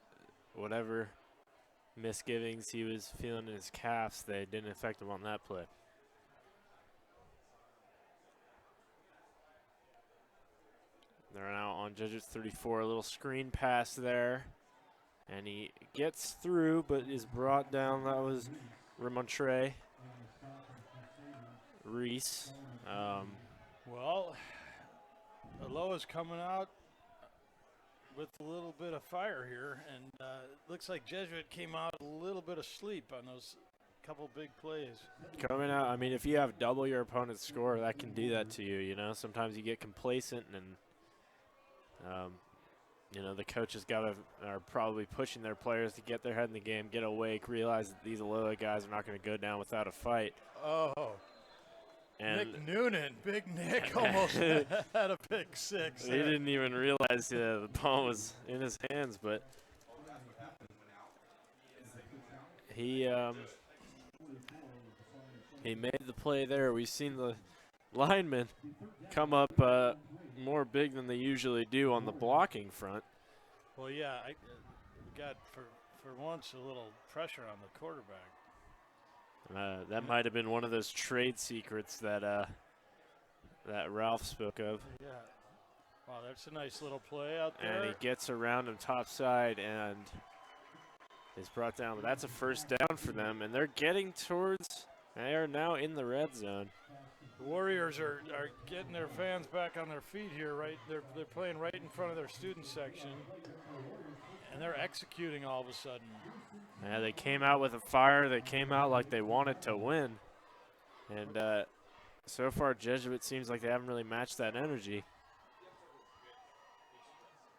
whatever misgivings he was feeling in his calves, they didn't affect him on that play. They're now on Jesuit 34, a little screen pass there. And he gets through, but is brought down. That was Remontre. Reese. Well, Aloha's coming out with a little bit of fire here, and it looks like Jesuit came out a little bit asleep on those couple big plays. Coming out, I mean, if you have double your opponent's score, that can do that to you, you know. Sometimes you get complacent and, you know, the coaches are probably pushing their players to get their head in the game, get awake, realize that these Aloha guys are not going to go down without a fight. Oh, And Nick Noonan, Big Nick, almost had a pick six. he didn't even realize the ball was in his hands, but he made the play there. We've seen the linemen come up more big than they usually do on the blocking front. Well, yeah, I got for once a little pressure on the quarterback. That might have been one of those trade secrets that that Ralph spoke of. Yeah. Wow, that's a nice little play out there. And he gets around him topside and is brought down. But that's a first down for them, and they're getting towards. They are now in the red zone. The Warriors are getting their fans back on their feet here. Right, they're playing right in front of their student section, and they're executing all of a sudden. Yeah, they came out with a fire. They came out like they wanted to win. And so far, Jesuit seems like they haven't really matched that energy.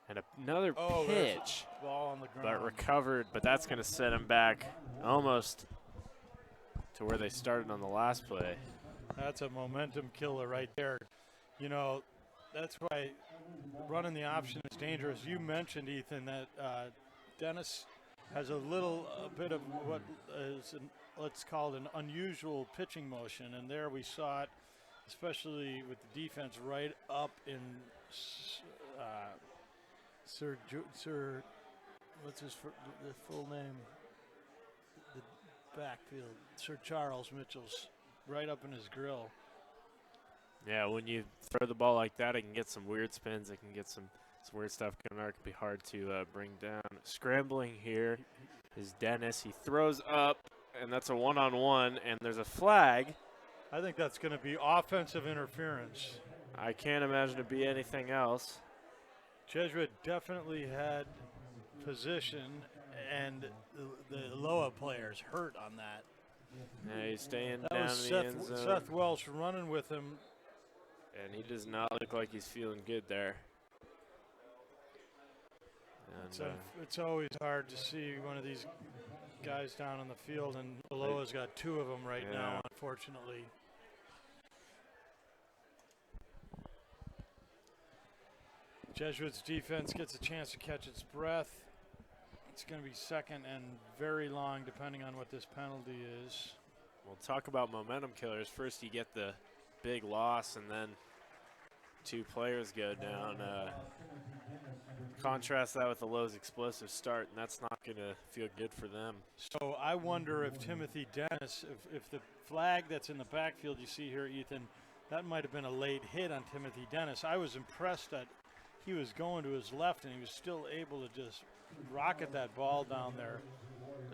And another pitch, ball on the ground. but recovered. But that's going to set him back almost to where they started on the last play. That's a momentum killer right there. You know, that's why running the option is dangerous. You mentioned, Ethan, that Dennis has a bit of what is, let's call it an unusual pitching motion. And there we saw it, especially with the defense right up in Sir, what's his the full name? The backfield, Sir Charles Mitchell's right up in his grill. Yeah, when you throw the ball like that, it can get some weird spins. It can get some weird stuff coming out. It can be hard to bring down. Scrambling here is Dennis. He throws up, and that's a one-on-one, and there's a flag. I think that's going to be offensive interference. I can't imagine it be anything else. Jesuit definitely had position, and the Aloha players hurt on that. Yeah, he's staying That down was in the end zone. Seth Welsh running with him. And he does not look like he's feeling good there. And, It's always hard to see one of these guys down on the field, and Aloha's got two of them right now, unfortunately. Jesuit's defense gets a chance to catch its breath. It's going to be second and very long, depending on what this penalty is. We'll talk about momentum killers. First, you get the big loss, and then two players go down. Contrast that with the Lowe's explosive start, and that's not going to feel good for them. So I wonder if Timothy Dennis, if the flag that's in the backfield you see here, Ethan, that might have been a late hit on Timothy Dennis. I was impressed that he was going to his left, and he was still able to just rocket that ball down there.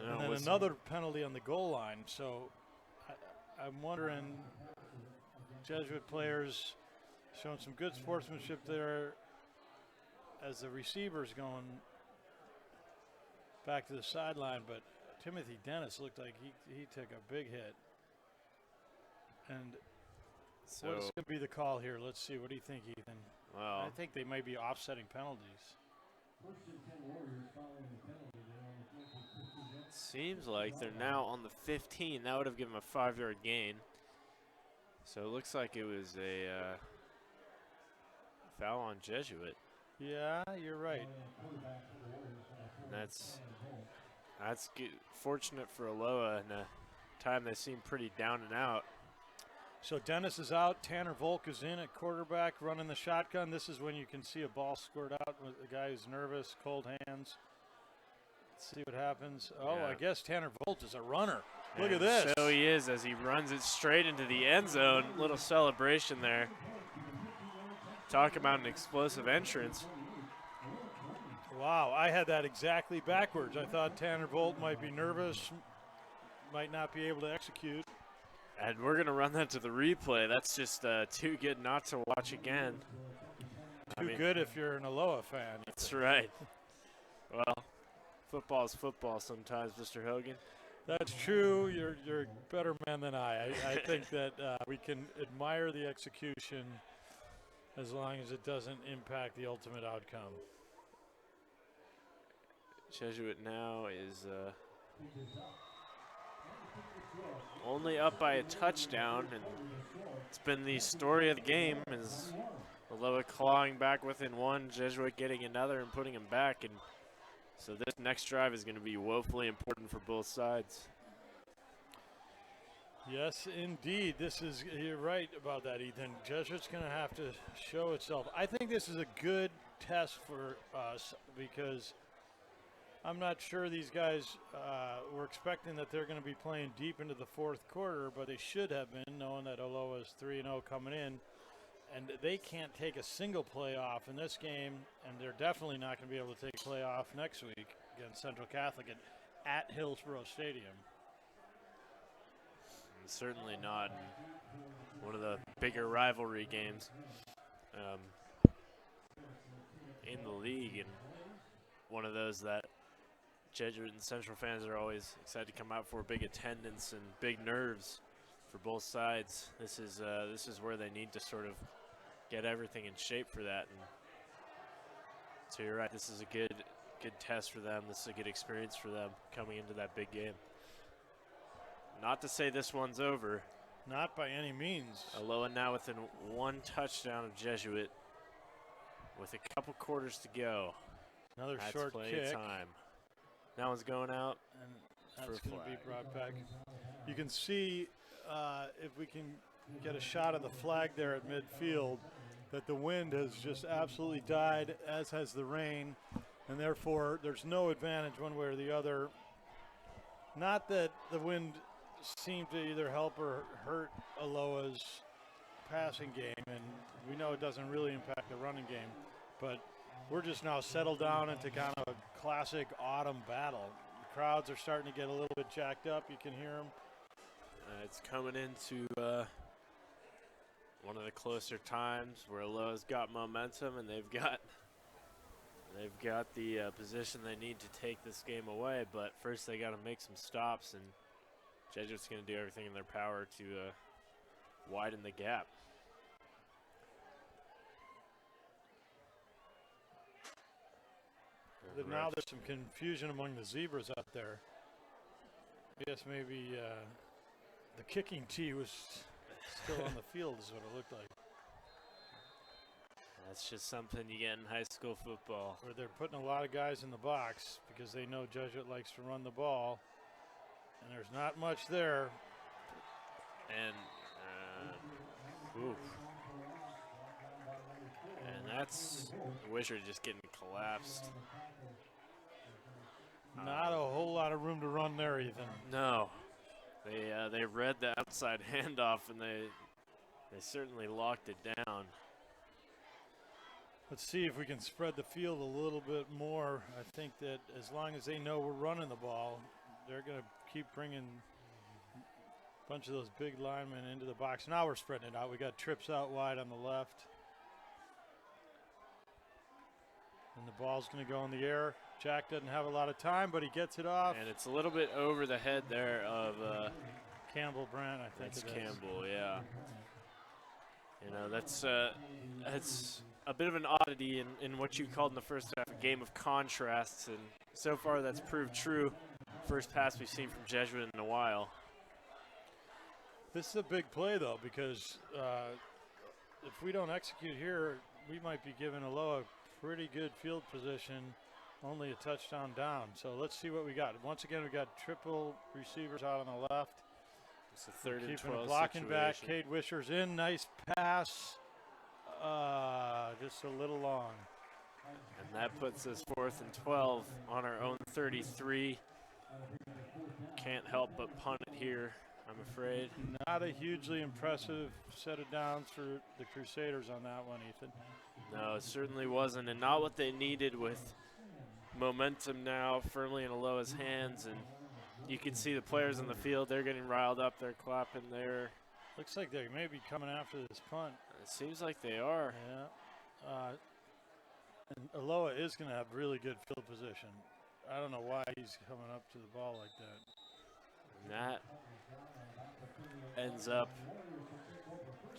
And then another penalty on the goal line. So I'm wondering, Jesuit players showing some good sportsmanship there as the receiver's going back to the sideline, but Timothy Dennis looked like he took a big hit. And So what's going to be the call here? Let's see. What do you think, Ethan? Well, I think they may be offsetting penalties. seems like they're now on the 15. That would have given them a 5-yard gain. So it looks like it was a foul on Jesuit. Yeah, you're right. And that's good. Fortunate for Aloha in a time they seem pretty down and out. So Dennis is out. Tanner Volk is in at quarterback running the shotgun. This is when you can see a ball squirt out with a guy who's nervous, cold hands. Let's see what happens. Oh, Yeah. I guess Tanner Volk is a runner. Look And at this. So he is as he runs it straight into the end zone. Little celebration there. Talk about an explosive entrance. Wow, I had that exactly backwards. I thought Tanner Volk might be nervous, might not be able to execute. And we're going to run that to the replay. That's just too good not to watch again. Too good if you're an Aloha fan. That's right. Well, football is football sometimes, Mr. Hogan. That's true. You're a better man than I think that we can admire the execution as long as it doesn't impact the ultimate outcome. Jesuit now is only up by a touchdown, and it's been the story of the game is Aloha clawing back within one, Jesuit getting another and putting him back, and so this next drive is going to be woefully important for both sides. Yes, indeed. You're right about that, Ethan. Jesuit's going to have to show itself. I think this is a good test for us because I'm not sure these guys were expecting that they're going to be playing deep into the fourth quarter, but they should have been, knowing that Aloha is 3-0 coming in. And they can't take a single play off in this game, and they're definitely not going to be able to take a play off next week against Central Catholic at Hillsborough Stadium. And certainly not in one of the bigger rivalry games in the league, and one of those that Jesuit and Central fans are always excited to come out for. Big attendance and big nerves for both sides. This is where they need to sort of get everything in shape for that. And so you're right. This is a good test for them. This is a good experience for them coming into that big game. Not to say this one's over. Not by any means. Aloha now within one touchdown of Jesuit with a couple quarters to go. Another That's short plenty kick. of time. That one's going out. And that's going to be brought back. You can see if we can get a shot of the flag there at midfield that the wind has just absolutely died, as has the rain, and therefore there's no advantage one way or the other. Not that the wind seemed to either help or hurt Aloha's passing game, and we know it doesn't really impact the running game, but we're just now settled down into kind of a classic autumn battle. The crowds are starting to get a little bit jacked up. You can hear them. It's coming into one of the closer times where Aloha's got momentum and they've got the position they need to take this game away. But first they got to make some stops, and Jesuit's going to do everything in their power to widen the gap. Now there's some confusion among the zebras out there. I guess maybe the kicking tee was still on the field is what it looked like. That's just something you get in high school football. Where they're putting a lot of guys in the box because they know Jesuit likes to run the ball. And there's not much there. And and that's Wishart just getting collapsed. Not a whole lot of room to run there, Ethan. No, they read the outside handoff and they certainly locked it down. Let's see if we can spread the field a little bit more. I think that as long as they know we're running the ball, they're going to keep bringing a bunch of those big linemen into the box. Now we're spreading it out. We got trips out wide on the left. And the ball's going to go in the air. Jack doesn't have a lot of time, but he gets it off. And it's a little bit over the head there of Campbell Brandt, I think that's it is. Campbell, yeah. You know, that's a bit of an oddity in what you called in the first half a game of contrasts, and so far that's proved true. First pass we've seen from Jesuit in a while. This is a big play, though, because if we don't execute here, we might be giving Aloha pretty good field position, only a touchdown down. So let's see what we got. Once again, we got triple receivers out on the left. It's a 3rd and 12 Keeping a blocking situation. back. Cade Wisher's in. Nice pass. Just a little long. And that puts us 4th and 12 on our own 33. Can't help but punt it here, I'm afraid. Not a hugely impressive set of downs for the Crusaders on that one, Ethan. No, it certainly wasn't, and not what they needed with momentum now firmly in Aloha's hands. And you can see the players on the field, they're getting riled up, they're clapping there. Looks like they may be coming after this punt. It seems like they are. Yeah. And Aloha is going to have really good field position. I don't know why he's coming up to the ball like that. And that ends up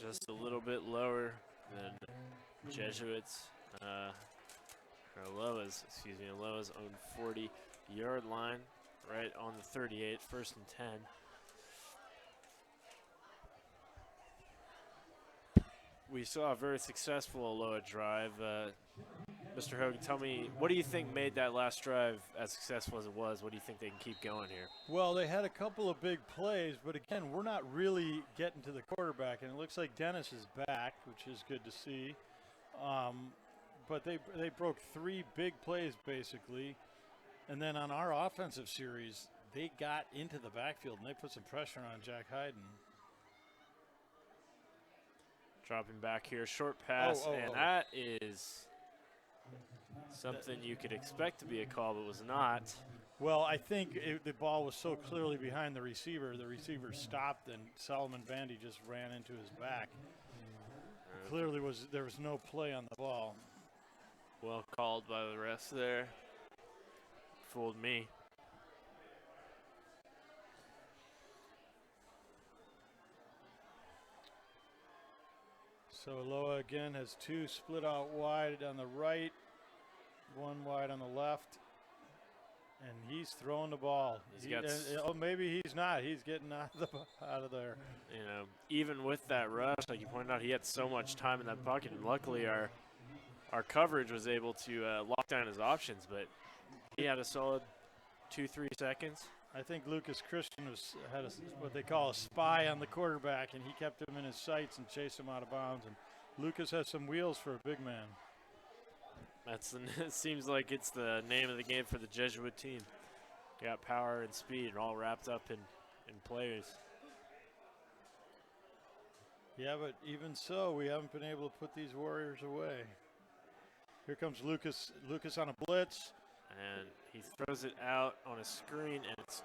just a little bit lower than Jesuits, or Aloha's own 40-yard line, right on the 38, 1st and 10. We saw a very successful Aloha drive. Mr. Hogan, tell me, what do you think made that last drive as successful as it was? What do you think they can keep going here? Well, they had a couple of big plays, but again, we're not really getting to the quarterback, and it looks like Dennis is back, which is good to see. But they broke 3 big plays, basically. And then on our offensive series, they got into the backfield, and they put some pressure on Jack Hayden. Dropping back here, short pass, and that is something you could expect to be a call, but was not. Well, I think the ball was so clearly behind the receiver stopped, and Solomon Bandy just ran into his back. Clearly there was no play on the ball. Well called by the refs there. Fooled me. So Aloha again has 2 split out wide on the right, 1 wide on the left, and he's throwing the ball. Maybe he's not. He's getting out of there. You know, even with that rush, like you pointed out, he had so much time in that bucket, and luckily our coverage was able to lock down his options, but he had a solid 2-3 seconds. I think Lucas Christian had what they call a spy on the quarterback, and he kept him in his sights and chased him out of bounds. And Lucas has some wheels for a big man. It seems like it's the name of the game for the Jesuit team. Got power and speed all wrapped up in players. Yeah, but even so, we haven't been able to put these Warriors away. Here comes Lucas on a blitz. And he throws it out on a screen, and it's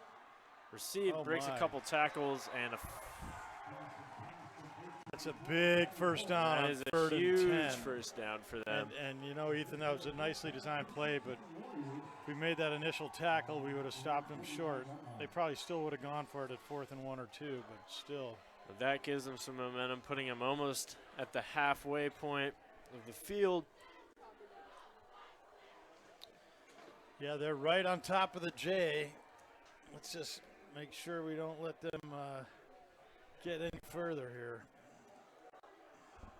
received, breaks my. a couple tackles, and that's a big first down. That is a 3rd huge and 10. first down for them. And you know, Ethan, that was a nicely designed play, but if we made that initial tackle, we would have stopped them short. They probably still would have gone for it at 4th and 1 or 2, but still. But that gives them some momentum, putting them almost at the halfway point of the field. Yeah, they're right on top of the J. Let's just make sure we don't let them get any further here.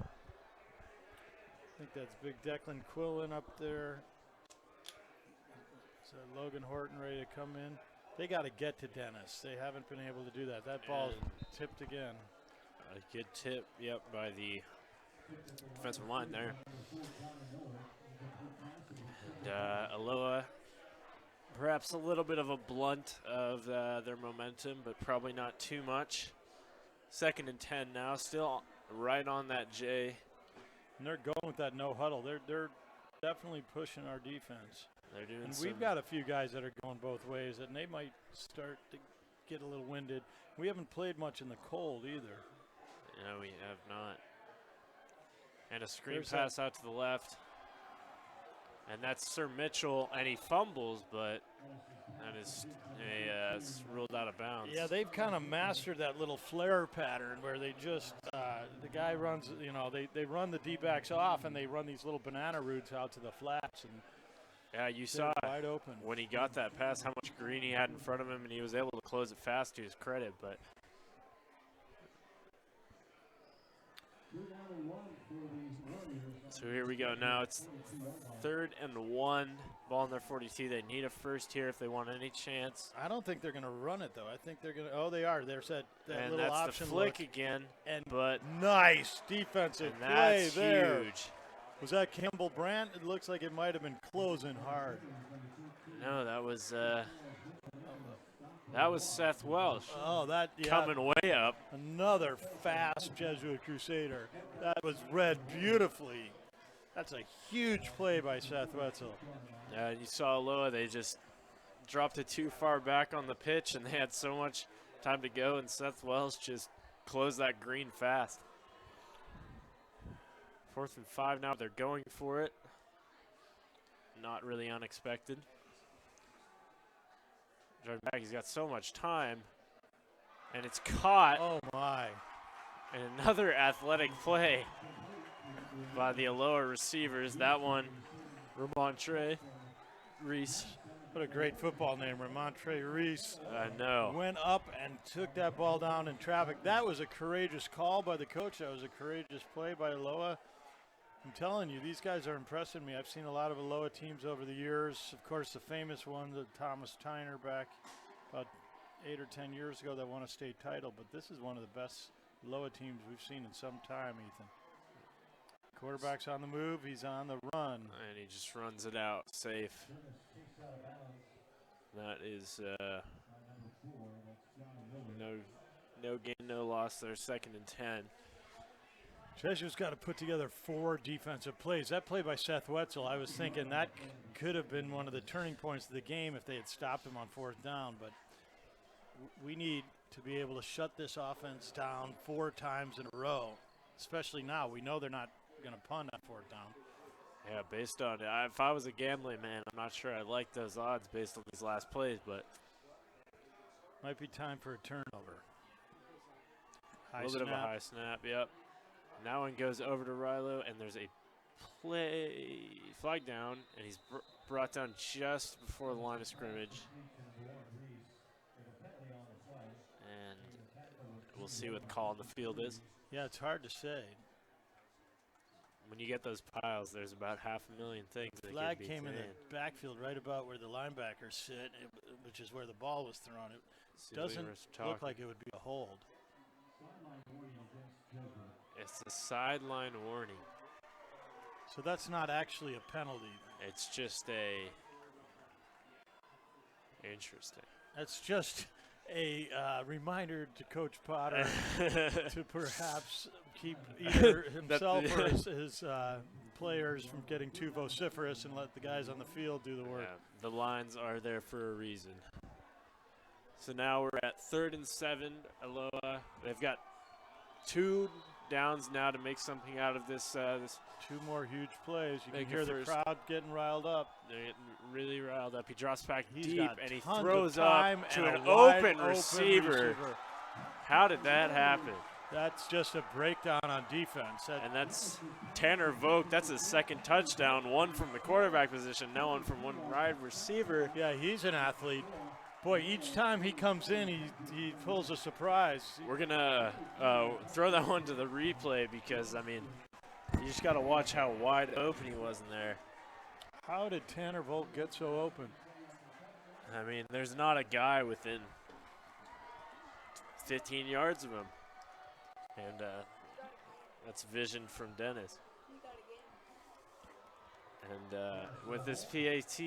I think that's big Declan Quillen up there. So Logan Horton ready to come in. They got to get to Dennis. They haven't been able to do that. That ball's tipped again. A good tip, yep, by the defensive line there. And Aloha, perhaps a little bit of a blunt of their momentum, but probably not too much. 2nd and 10 now, still right on that J. And they're going with that no huddle. They're definitely pushing our defense. They're doing. And we've got a few guys that are going both ways, and they might start to get a little winded. We haven't played much in the cold either. No, we have not. And a screen pass out to the left. And that's Sir Mitchell, and he fumbles, but that and is ruled out of bounds. Yeah, they've kind of mastered that little flare pattern where they just the guy runs. You know, they run the D-backs off and they run these little banana routes out to the flats, and yeah, you saw wide open when he got that pass how much green he had in front of him, and he was able to close it fast to his credit. But so here we go. Now it's 3rd and 1. Ball in their 42. They need a first here if they want any chance. I don't think they're going to run it though. I think they're going to. Oh, they are. There's that and little that's option the flick look. again. And but nice defensive and play that's there. huge. Was that Campbell Brandt? It looks like it might have been closing hard. No, that was Seth Welsh. Oh, coming way up. Another fast Jesuit Crusader. That was read beautifully. That's a huge play by Seth Wetzel. Yeah, you saw Aloha. They just dropped it too far back on the pitch, and they had so much time to go, and Seth Welsh just closed that green fast. 4th and 5 now. They're going for it. Not really unexpected. Driving back, he's got so much time, and it's caught. Oh, my. And another athletic play by the Aloha receivers. That one, Ramontre Reese. What a great football name, Ramontre Reese. I know. Went up and took that ball down in traffic. That was a courageous call by the coach. That was a courageous play by Aloha. I'm telling you, these guys are impressing me. I've seen a lot of Aloha teams over the years. Of course, the famous one, the Thomas Tyner back about 8 or 10 years ago that won a state title. But this is one of the best Aloha teams we've seen in some time, Ethan. Quarterback's on the move. He's on the run. And he just runs it out safe. That is no gain, no loss. They're 2nd and 10. Jesuit's got to put together 4 defensive plays. That play by Seth Wetzel, I was thinking that could have been one of the turning points of the game if they had stopped him on 4th down. But we need to be able to shut this offense down 4 times in a row, especially now. We know they're not going to punt on 4th down. Yeah, based on it. If I was a gambling man, I'm not sure I'd like those odds based on these last plays, but might be time for a turnover. A little bit of a high snap, yep. Now one goes over to Rilo, and there's a flag down, and he's brought down just before the line of scrimmage. And we'll see what the call on the field is. Yeah, it's hard to say. When you get those piles, there's about 500,000 things that flag can be came saying. in the backfield right about where the linebackers sit, which is where the ball was thrown. It doesn't look like it would be a hold. It's a sideline warning. So that's not actually a penalty. It's just interesting. That's just a reminder to Coach Potter to perhaps keep either himself or his players from getting too vociferous and let the guys on the field do the work. Yeah, the lines are there for a reason. So now we're at 3rd and 7. Aloha. They've got 2 downs now to make something out of this. 2 more huge plays. You can Make hear it the first. crowd getting riled up. They're getting really riled up. He drops back He's deep, got and he tons of throws time up to and an a wide open receiver. How did that happen? That's just a breakdown on defense. And that's Tanner Vogt. That's his 2nd touchdown. 1 from the quarterback position, now 1 from one wide receiver. Yeah, he's an athlete. Boy, each time he comes in, he pulls a surprise. We're going to throw that one to the replay because, I mean, you just got to watch how wide open he was in there. How did Tanner Vogt get so open? I mean, there's not a guy within 15 yards of him. And that's vision from Dennis. And with this PAT,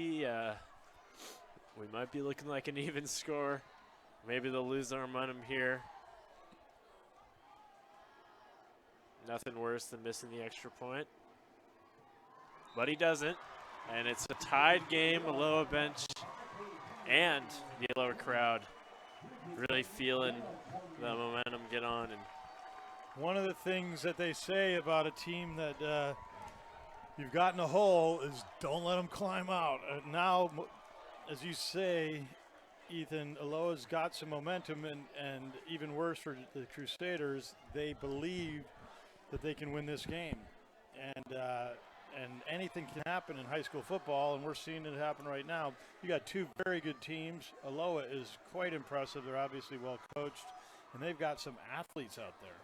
we might be looking like an even score. Maybe they'll lose their momentum here. Nothing worse than missing the extra point. But he doesn't. And it's a tied game. Aloha bench and the Aloha crowd really feeling the momentum get on. And one of the things that they say about a team that you've gotten a hole is don't let them climb out. Now, as you say, Ethan, Aloha's got some momentum, and even worse for the Crusaders, they believe that they can win this game. And anything can happen in high school football, and we're seeing it happen right now. You got two very good teams. Aloha is quite impressive. They're obviously well coached, and they've got some athletes out there.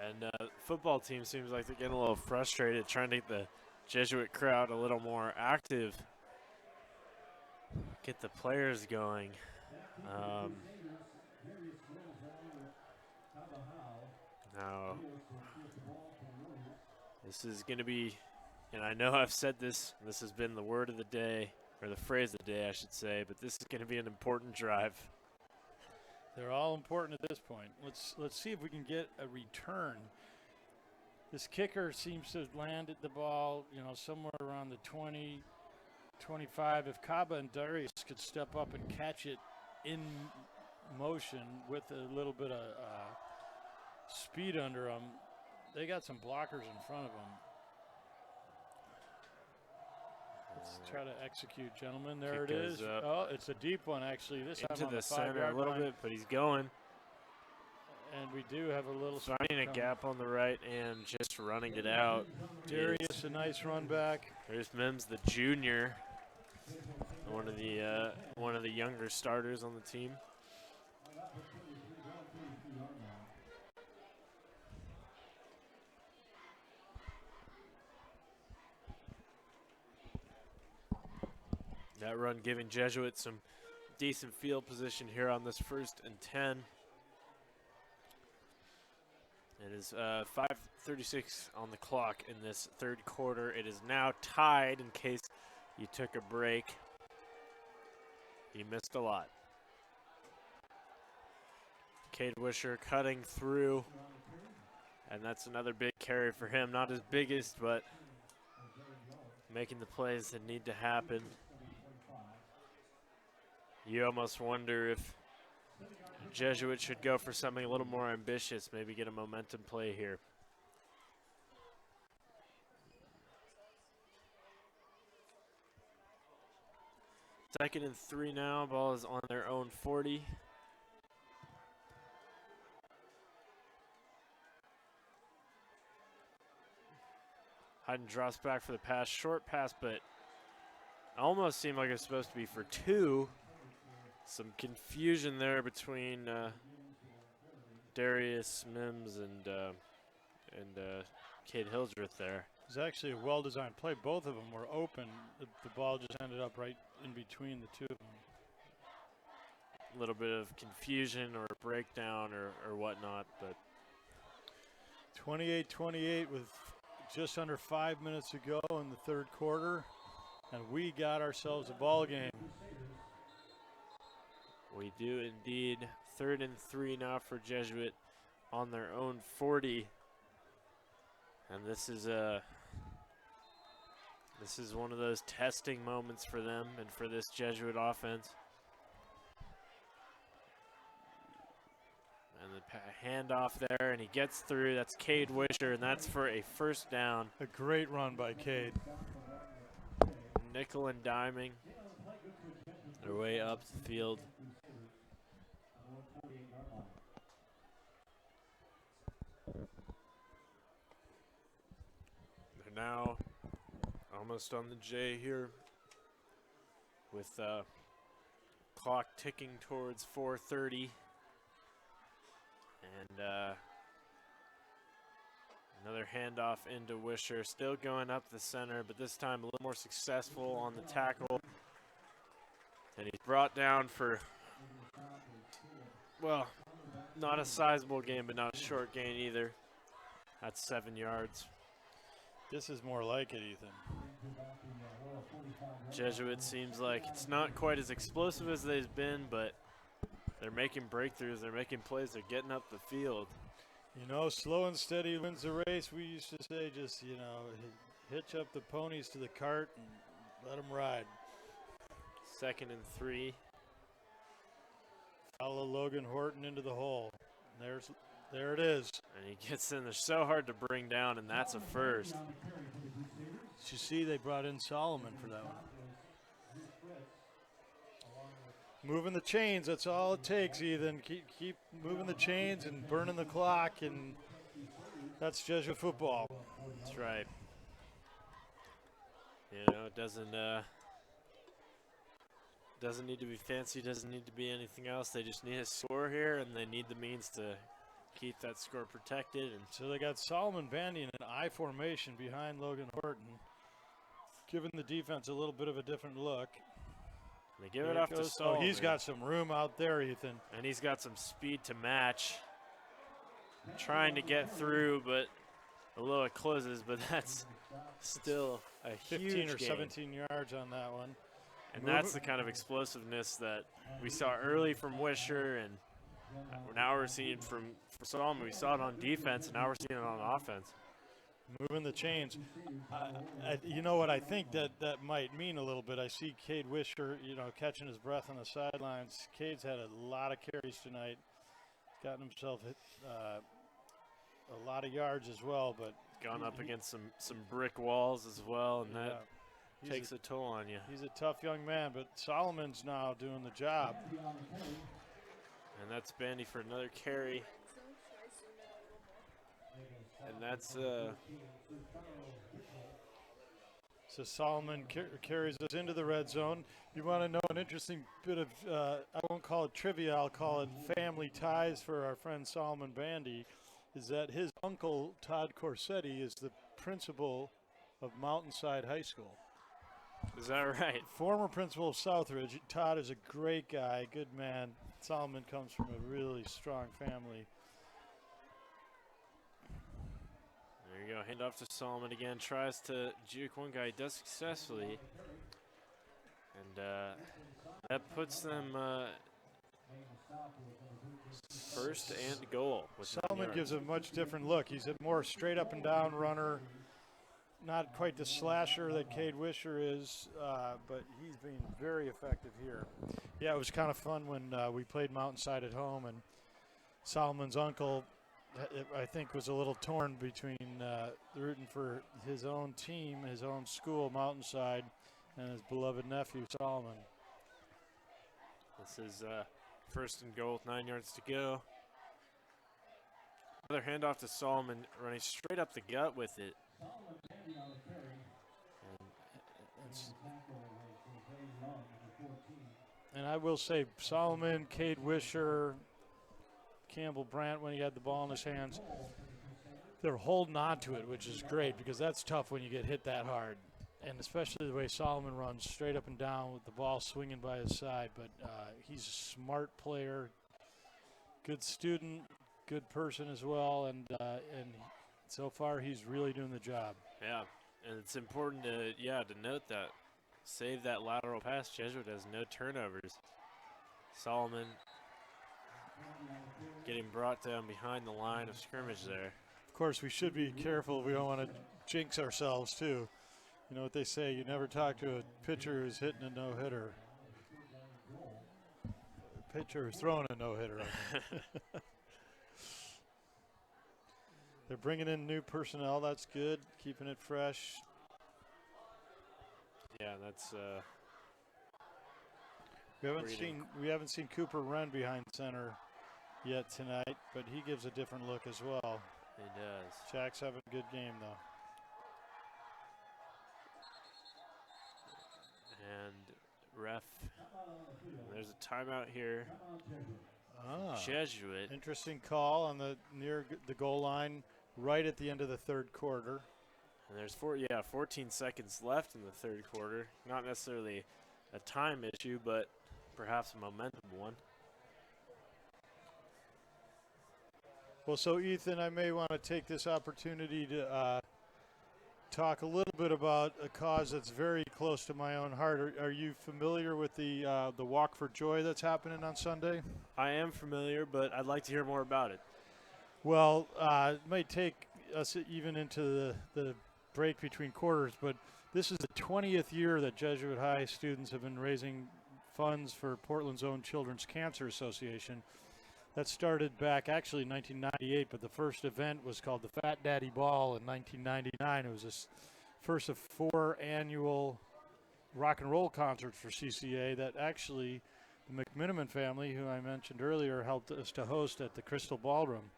And football team seems like they're getting a little frustrated trying to get the Jesuit crowd a little more active, get the players going. Now, this is going to be, and I know I've said this, this has been the word of the day, or the phrase of the day, I should say, but this is going to be an important drive. They're all important at this point. Let's see if we can get a return. This kicker seems to have landed the ball, somewhere around the 20, 25. If Kaba and Darius could step up and catch it in motion with a little bit of speed under them, they got some blockers in front of them. Let's try to execute, gentlemen. There it is. Oh, it's a deep one, actually. This into time on the center a little bit, but he's going. And we do have a little finding a gap on the right and just running it out. Darius, a nice run back. There's Mims, the junior, one of the younger starters on the team. That run giving Jesuit some decent field position here on this 1st and 10. It is 5:36 on the clock in this third quarter. It is now tied in case you took a break. You missed a lot. Cade Wisher cutting through, and that's another big carry for him. Not his biggest, but making the plays that need to happen. You almost wonder if Jesuit should go for something a little more ambitious, maybe get a momentum play here. Second and 3 now. Ball is on their own 40. Hayden drops back for the pass. Short pass, but almost seemed like it was supposed to be for 2. Some confusion there between Darius Mims and Cade Hildreth there. It was actually a well-designed play. Both of them were open. The ball just ended up right in between the two of them. A little bit of confusion or breakdown or whatnot, but 28-28 with just under 5 minutes to go in the third quarter, and we got ourselves a ball game. We do indeed. 3rd and 3 now for Jesuit on their own 40. And this is one of those testing moments for them and for this Jesuit offense. And the handoff there, and he gets through. That's Cade Wisher, and that's for a 1st down. A great run by Cade. Nickel and diming their way up the field. They're now almost on the J here with clock ticking towards 4:30. And another handoff into Wisher, still going up the center, but this time a little more successful on the tackle. And he's brought down for, well, not a sizable gain, but not a short gain either. That's 7 yards. This is more like it, Ethan. Jesuit seems like it's not quite as explosive as they've been, but they're making breakthroughs, they're making plays, they're getting up the field. Slow and steady wins the race. We used to say just, hitch up the ponies to the cart and let them ride. 2nd and 3. Follow Logan Horton into the hole. There it is. And he gets in there so hard to bring down, and that's a 1st. Did you see they brought in Solomon for that one? Moving the chains, that's all it takes, Ethan. Keep moving the chains and burning the clock, and that's Jesuit football. That's right. It doesn't need to be fancy, doesn't need to be anything else. They just need a score here, and they need the means to keep that score protected. And so they got Solomon Bandy in an I formation behind Logan Horton, giving the defense a little bit of a different look. They give it off to Solomon. Oh, he's got some room out there, Ethan. And he's got some speed to match. Trying to get through, but Aloha closes, but that's still a huge 15 or gain. 17 yards on that one. And that's the kind of explosiveness that we saw early from Wisher, and now we're seeing from Solomon. We saw it on defense, and now we're seeing it on offense. Moving the chains. You know what I think that might mean a little bit? I see Cade Wisher, catching his breath on the sidelines. Cade's had a lot of carries tonight. He's gotten himself hit, a lot of yards as well, but gone up against some brick walls as well, and that takes a toll on you. He's a tough young man, but Solomon's now doing the job. And that's Bandy for another carry. And that's so Solomon carries us into the red zone. You want to know an interesting bit of, I won't call it trivia, I'll call it family ties for our friend Solomon Bandy, is that his uncle, Todd Corsetti, is the principal of Mountainside High School. Is that right? Former principal of Southridge. Todd is a great guy, good man. Solomon comes from a really strong family. There you go. Hand off to Solomon again. Tries to juke one guy. Does successfully. And that puts them first and goal. Solomon gives a much different look. He's a more straight up and down runner. Not quite the slasher that Cade Wisher is, but he's been very effective here. Yeah, it was kind of fun when we played Mountainside at home, and Solomon's uncle, I think, was a little torn between rooting for his own team, his own school, Mountainside, and his beloved nephew, Solomon. This is first and goal with 9 yards to go. Another handoff to Solomon, running straight up the gut with it. And I will say, Solomon, Cade Wisher, Campbell Brandt, when he had the ball in his hands, they're holding on to it, which is great because that's tough when you get hit that hard. And especially the way Solomon runs straight up and down with the ball swinging by his side. But he's a smart player, good student, good person as well, and so far he's really doing the job. Yeah, and it's important to note that. Save that lateral pass. Jesuit has no turnovers. Solomon getting brought down behind the line of scrimmage there. Of course, we should be careful. We don't want to jinx ourselves, too. You know what they say, you never talk to a pitcher who's hitting a no-hitter. A pitcher who's throwing a no-hitter. They're bringing in new personnel. That's good. Keeping it fresh. Yeah, that's. We haven't seen Cooper run behind center yet tonight, but he gives a different look as well. He does. Jack's having a good game though. And ref, there's a timeout here. Jesuit. Interesting call on near the goal line, right at the end of the third quarter. And there's 14 seconds left in the third quarter. Not necessarily a time issue, but perhaps a momentum one. Well, so Ethan, I may want to take this opportunity to talk a little bit about a cause that's very close to my own heart. Are you familiar with the Walk for Joy that's happening on Sunday? I am familiar, but I'd like to hear more about it. Well, it might take us even into the break between quarters, but this is the 20th year that Jesuit High students have been raising funds for Portland's own Children's Cancer Association. That started back actually in 1998, but the first event was called the Fat Daddy Ball in 1999. It was the first of 4 annual rock and roll concerts for CCA that actually The McMiniman family, who I mentioned earlier, helped us to host at the Crystal Ballroom.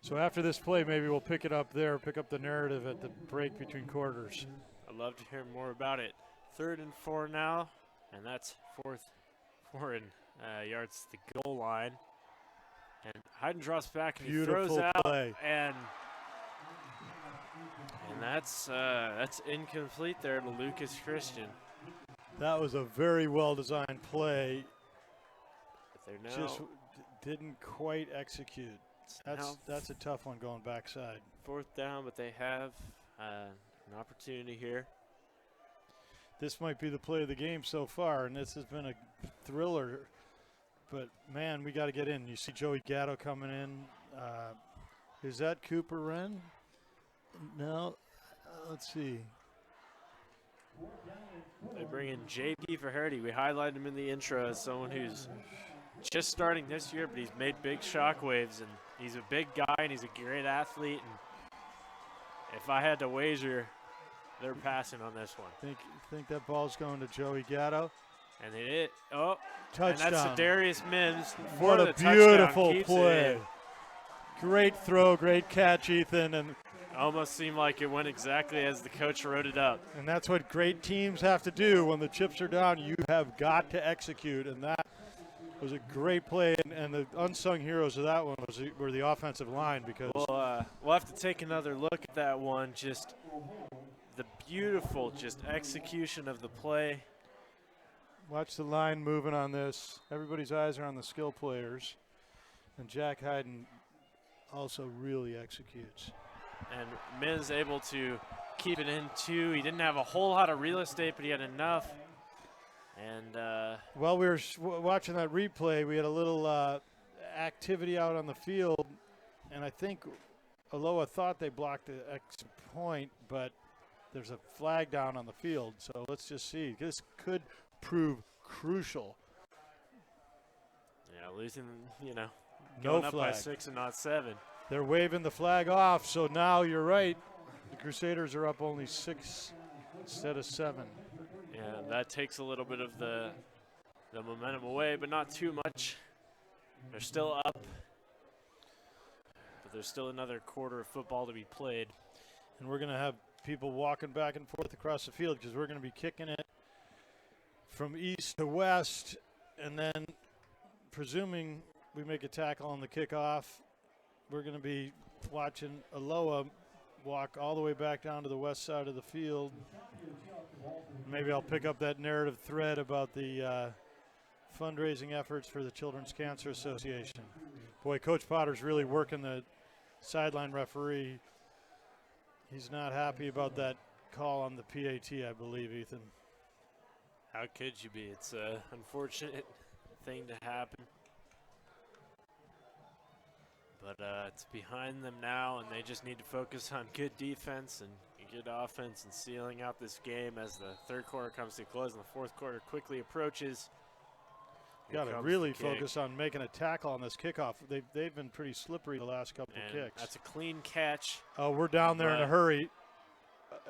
So after this play, maybe we'll pick it up there, pick up the narrative at the break between quarters. I'd love to hear more about it. 3rd and 4 now, and that's four yards to the goal line. And Hayden drops back and he throws out, play. and that's incomplete there to Lucas Christian. That was a very well-designed play. But they're now Just didn't quite execute. That's a tough one going backside. 4th down, but they have an opportunity here. This might be the play of the game so far, and this has been a thriller. But, man, we got to get in. You see Joey Gatto coming in. Is that Cooper Wren? No. Let's see. They bring in J.P. Faherty. We highlighted him in the intro as someone who's just starting this year, but he's made big shockwaves, and he's a big guy, and he's a great athlete. And if I had to wager, they're passing on this one. Think that ball's going to Joey Gatto. And it touchdown. And that's Darius Mims. What a beautiful play. Great throw, great catch, Ethan. And almost seemed like it went exactly as the coach wrote it up. And that's what great teams have to do. When the chips are down, you have got to execute. And that was a great play. And the unsung heroes of that one were the offensive line. Because we'll have to take another look at that one. Just the beautiful execution of the play. Watch the line moving on this. Everybody's eyes are on the skill players. And Jack Hayden also really executes. And Miz able to keep it in two. He didn't have a whole lot of real estate, but he had enough. And while we were watching that replay, we had a little activity out on the field. And I think Aloha thought they blocked the extra point, but there's a flag down on the field. So let's just see. This could prove crucial. Yeah, losing, no going up flag. by 6 and not 7. They're waving the flag off, so now you're right. The Crusaders are up only 6 instead of 7. Yeah, that takes a little bit of the momentum away, but not too much. They're still up, but there's still another quarter of football to be played. And we're going to have people walking back and forth across the field because we're going to be kicking it from east to west, and then presuming we make a tackle on the kickoff, we're going to be watching Aloha walk all the way back down to the west side of the field. Maybe I'll pick up that narrative thread about the fundraising efforts for the Children's Cancer Association. Boy, Coach Potter's really working the sideline referee. He's not happy about that call on the PAT, I believe, Ethan. How could you be? It's an unfortunate thing to happen. But it's behind them now, and they just need to focus on good defense and good offense and sealing out this game as the third quarter comes to a close and the fourth quarter quickly approaches. Got to really focus on making a tackle on this kickoff. They've been pretty slippery the last couple of kicks. That's a clean catch. Oh, we're down there in a hurry,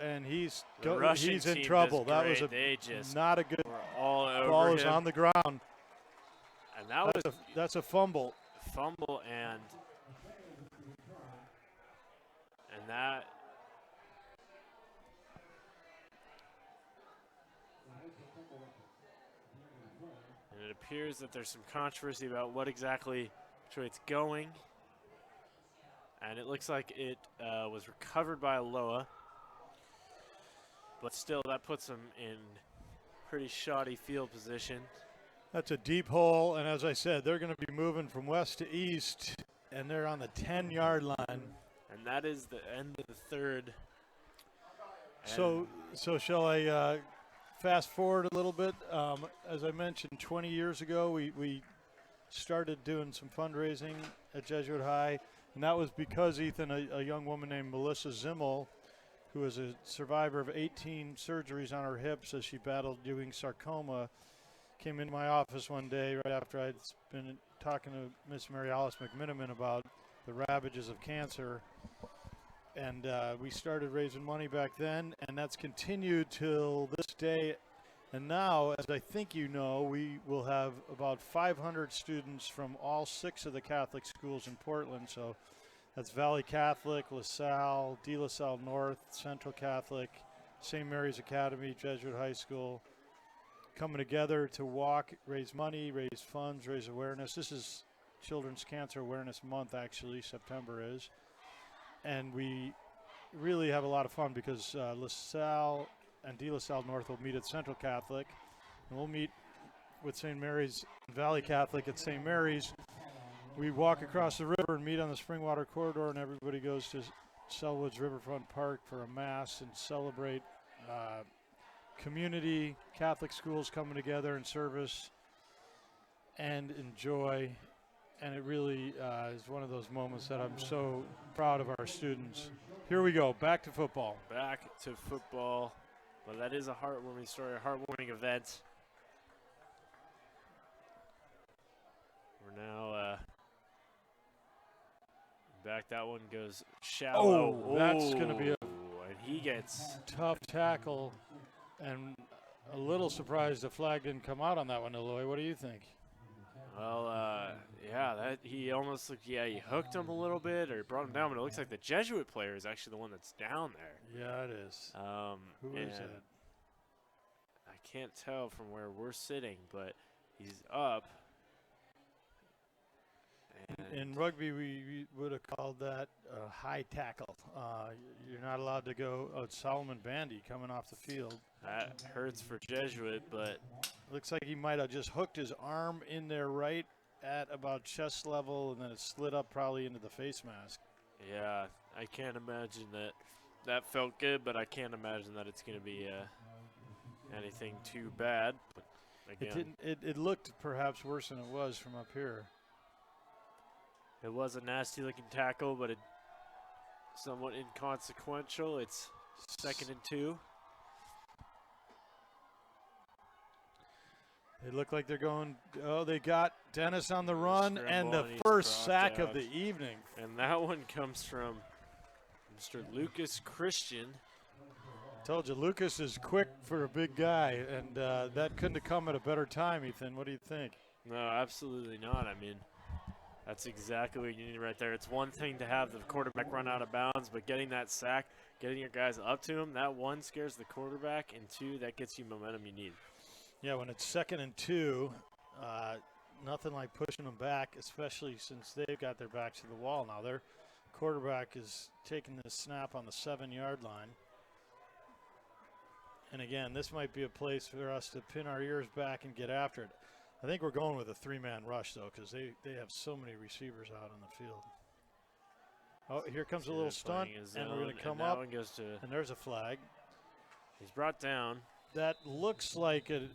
and he's in trouble. That was not a good all over ball. Him. Is on the ground, and that's a fumble. Fumble and that. And it appears that there's some controversy about what exactly which way it's going. And it looks like it was recovered by Aloha. But still, that puts them in pretty shoddy field position. That's a deep hole, and as I said, they're going to be moving from west to east, and they're on the 10-yard line. And that is the end of the third. So shall I fast forward a little bit? As I mentioned, 20 years ago, we started doing some fundraising at Jesuit High, and that was because, Ethan, a young woman named Melissa Zimmel, who was a survivor of 18 surgeries on her hips as she battled Ewing sarcoma, came into my office one day right after I'd been talking to Miss Mary Alice McMiniman about the ravages of cancer. And we started raising money back then, and that's continued till this day. And now, as I think you know, we will have about 500 students from all 6 of the Catholic schools in Portland. So that's Valley Catholic, LaSalle, De La Salle North, Central Catholic, St. Mary's Academy, Jesuit High School, coming together to walk, raise money, raise funds, raise awareness. This is Children's Cancer Awareness Month, actually, September is. And we really have a lot of fun because LaSalle and De La Salle North will meet at Central Catholic, and we'll meet with St. Mary's Valley Catholic at St. Mary's. We walk across the river and meet on the Springwater Corridor, and everybody goes to Selwood's Riverfront Park for a mass and celebrate community, Catholic schools coming together in service and enjoy. And it really is one of those moments that I'm so proud of our students. Here we go, back to football. Back to football. Well, that is a heartwarming story, a heartwarming event. We're now back. That one goes shallow. Oh, that's going to be a and he gets tough tackle. And a little surprised the flag didn't come out on that one, Eloy. What do you think? Well, yeah, that he almost looked, he hooked him a little bit or brought him down, but it looks like the Jesuit player is actually the one that's down there. Yeah, it is. Who is it? I can't tell from where we're sitting, but he's up. In rugby, we would have called that a high tackle. You're not allowed to go. Oh, it's Solomon Bandy coming off the field. That hurts for Jesuit, but looks like he might have just hooked his arm in there right at about chest level, and then it slid up probably into the face mask. Yeah, I can't imagine that felt good, but I can't imagine that it's going to be anything too bad. But again, it looked perhaps worse than it was from up here. It was a nasty-looking tackle, but it somewhat inconsequential. It's 2nd and 2. They look like they're going, they got Dennis on the run and the Scramble, first sack out. of the evening. And that one comes from Mr. Lucas Christian. Told you, Lucas is quick for a big guy, and that couldn't have come at a better time, Ethan. What do you think? No, absolutely not. I mean, that's exactly what you need right there. It's one thing to have the quarterback run out of bounds, but getting that sack, getting your guys up to him, that one scares the quarterback, and 2, that gets you momentum you need. Yeah, when it's 2nd and 2, nothing like pushing them back, especially since they've got their backs to the wall now. Their quarterback is taking the snap on the 7-yard line. And again, this might be a place for us to pin our ears back and get after it. I think we're going with a 3-man rush, though, because they have so many receivers out on the field. Oh, here comes a little stunt, and we're going to come up, and there's a flag. He's brought down. That looks like an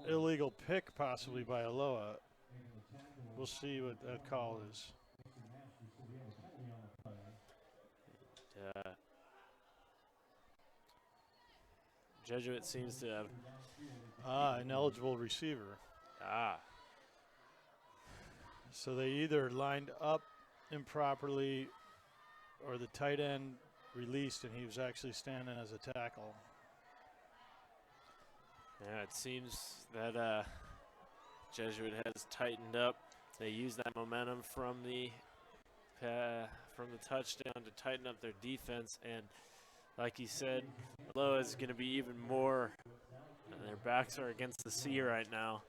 illegal pick possibly by Aloha. We'll see what that call is. Jesuit seems to have an eligible receiver. Ah. So they either lined up improperly or the tight end released and he was actually standing as a tackle. Yeah, it seems that Jesuit has tightened up. They use that momentum from the touchdown to tighten up their defense, and like he said, Aloha is going to be even more. Their backs are against the sea right now.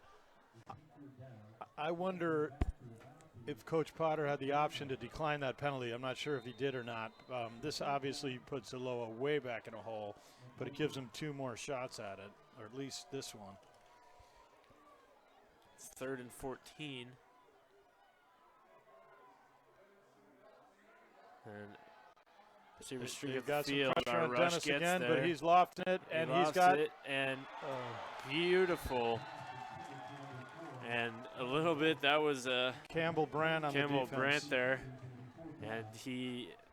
I wonder if Coach Potter had the option to decline that penalty. I'm not sure if he did or not. This obviously puts Aloha way back in a hole, but it gives them 2 more shots at it, or at least this one. It's 3rd and 14. And receiver streak of the got field. some pressure Our on rush Dennis gets again, there. but he's lofting it, and he's lofts got it, and beautiful. And a little bit, that was Campbell Brandt on the defense. Campbell Brandt there. And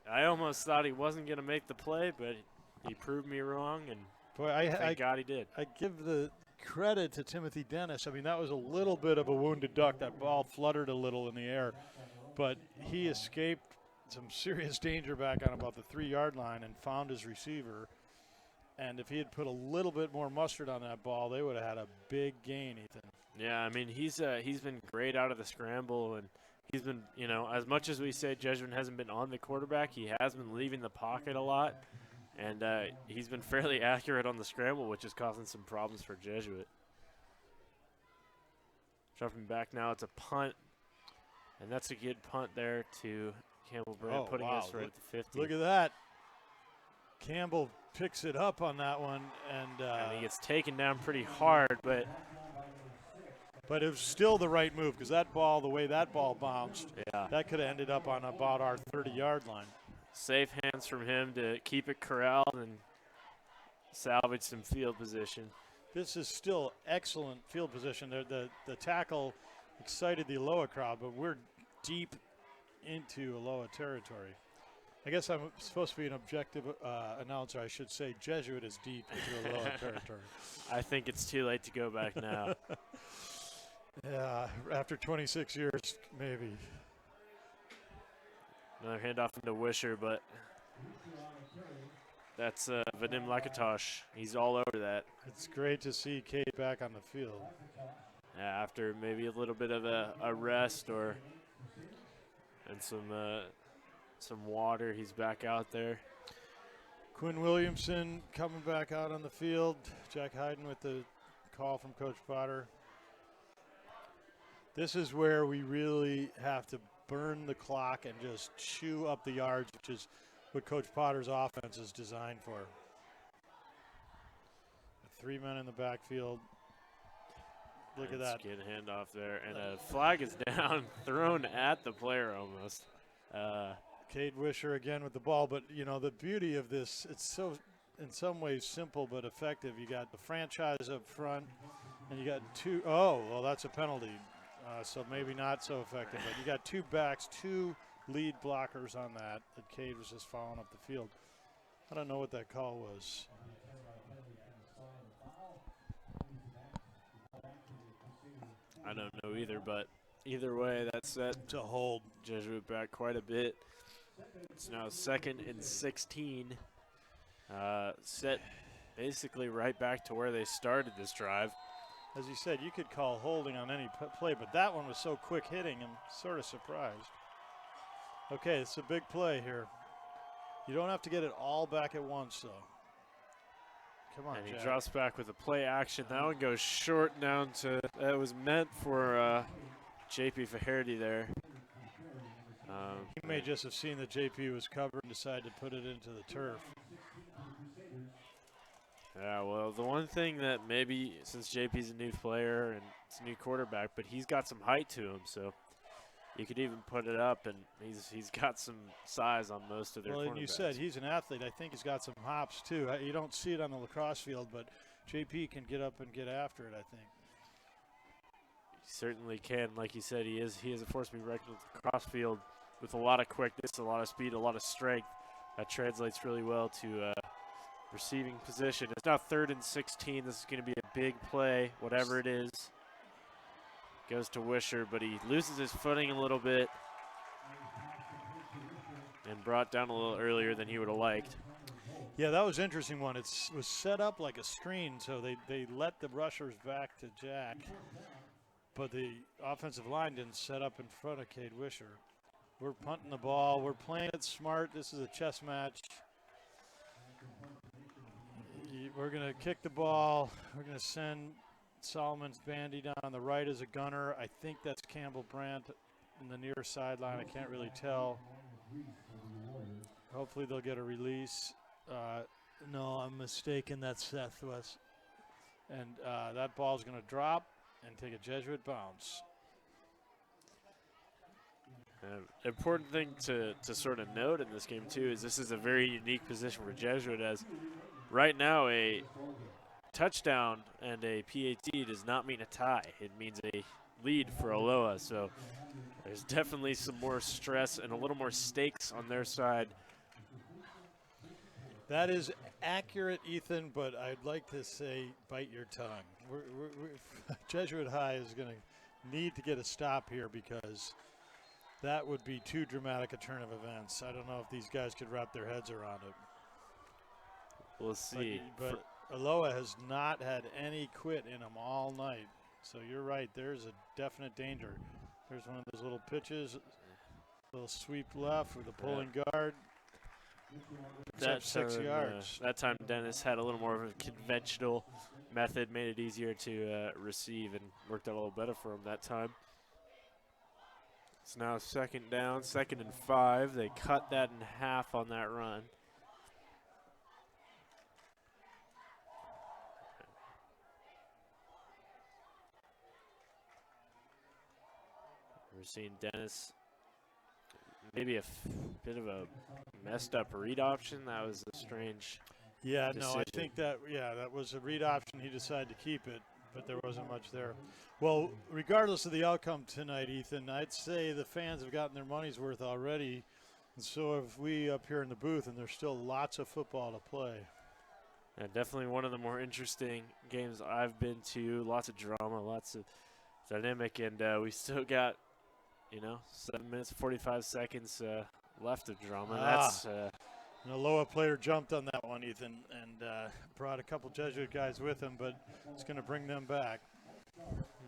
I almost thought he wasn't going to make the play, but he proved me wrong, and thank God he did. I give the credit to Timothy Dennis. I mean, that was a little bit of a wounded duck. That ball fluttered a little in the air, but he escaped some serious danger back on about the 3-yard line and found his receiver And if he had put a little bit more mustard on that ball, they would have had a big gain, Ethan. Yeah, I mean, he's been great out of the scramble, and he's been, you know, as much as we say Jesuit hasn't been on the quarterback, he has been leaving the pocket a lot, and he's been fairly accurate on the scramble, which is causing some problems for Jesuit. Jumping back now, it's a punt, and that's a good punt there to Campbell Brandt, putting us right at the 50. Look at that. Campbell picks it up on that one, and he gets taken down pretty hard, but it was still the right move because that ball, the way that ball bounced, that could have ended up on about our 30-yard line. Safe hands from him to keep it corralled and salvage some field position. This is still excellent field position. The tackle excited the Aloha crowd, but we're deep into Aloha territory. I guess I'm supposed to be an objective announcer. I should say Jesuit is deep into Aloha territory. I think it's too late to go back now. Yeah, after 26 years, maybe. Another handoff into Wisher, but that's Vadim Lakatosh. He's all over that. It's great to see Kate back on the field. Yeah, after maybe a little bit of a rest and some water, he's back out there. Quinn Williamson coming back out on the field. Jack Hayden with the call from Coach Potter. This is where we really have to burn the clock and just chew up the yards, which is what Coach Potter's offense is designed for. 3 men in the backfield. Look at that. Good handoff there, and a flag is down, thrown at the player almost. Cade Wisher again with the ball, but you know the beauty of this, it's so in some ways simple but effective. You got the franchise up front, and you got two. Oh, well, that's a penalty. So maybe not so effective, but you got two backs, two lead blockers on that. That Cade was just following up the field. I don't know what that call was. I don't know either, but either way, that's set to hold Jesuit back quite a bit. It's now 2nd and 16. Set basically right back to where they started this drive. As you said, you could call holding on any play, but that one was so quick hitting, I'm sort of surprised. Okay, it's a big play here. You don't have to get it all back at once, though. Come on, and he Jack. drops back with a play action. That one goes short down to, that was meant for JP Faherty there. He may just have seen that JP was covered and decided to put it into the turf. Yeah, well, the one thing that maybe, since JP's a new player and it's a new quarterback, but he's got some height to him, so you could even put it up, and he's got some size on most of their cornerbacks. Well, and you said he's an athlete. I think he's got some hops, too. You don't see it on the lacrosse field, but JP can get up and get after it, I think. He certainly can. Like you said, he is a force to be reckoned with the cross field with a lot of quickness, a lot of speed, a lot of strength. That translates really well to receiving position. It's now 3rd and 16. This is going to be a big play, whatever it is. Goes to Wisher, but he loses his footing a little bit and brought down a little earlier than he would have liked. Yeah, that was an interesting one. It was set up like a screen, so they let the rushers back to Jack, but the offensive line didn't set up in front of Cade Wisher. We're punting the ball. We're playing it smart. This is a chess match. We're going to kick the ball. We're going to send Solomon's bandy down on the right as a gunner. I think that's Campbell Brandt in the near sideline. I can't really tell. Hopefully they'll get a release. No, I'm mistaken. That's Seth West. And that ball's going to drop and take a Jesuit bounce. Important thing to sort of note in this game, too, is this is a very unique position for Jesuit, as right now a touchdown and a PAT does not mean a tie. It means a lead for Aloha, so there's definitely some more stress and a little more stakes on their side. That is accurate, Ethan, but I'd like to say bite your tongue. Jesuit High is going to need to get a stop here because that would be too dramatic a turn of events. I don't know if these guys could wrap their heads around it. we'll see. But Aloha has not had any quit in them all night. So you're right. There's a definite danger. There's one of those little pitches, little sweep left with a pulling guard. That 6 yards. That time Dennis had a little more of a conventional method, made it easier to receive, and worked out a little better for him that time. It's now 2nd down, 2nd and 5. They cut that in half on that run. We're seeing Dennis maybe a bit of a messed up read option. That was a strange decision. No, I think that was a read option. He decided to keep it, but there wasn't much there. Well, regardless of the outcome tonight, Ethan, I'd say the fans have gotten their money's worth already, and so have we up here in the booth, and there's still lots of football to play. Yeah, definitely one of the more interesting games I've been to. Lots of drama, lots of dynamic, and we still got 7 minutes, 45 seconds left of drama. That's an Aloha player jumped on that one, Ethan, and brought a couple Jesuit guys with him, but it's going to bring them back.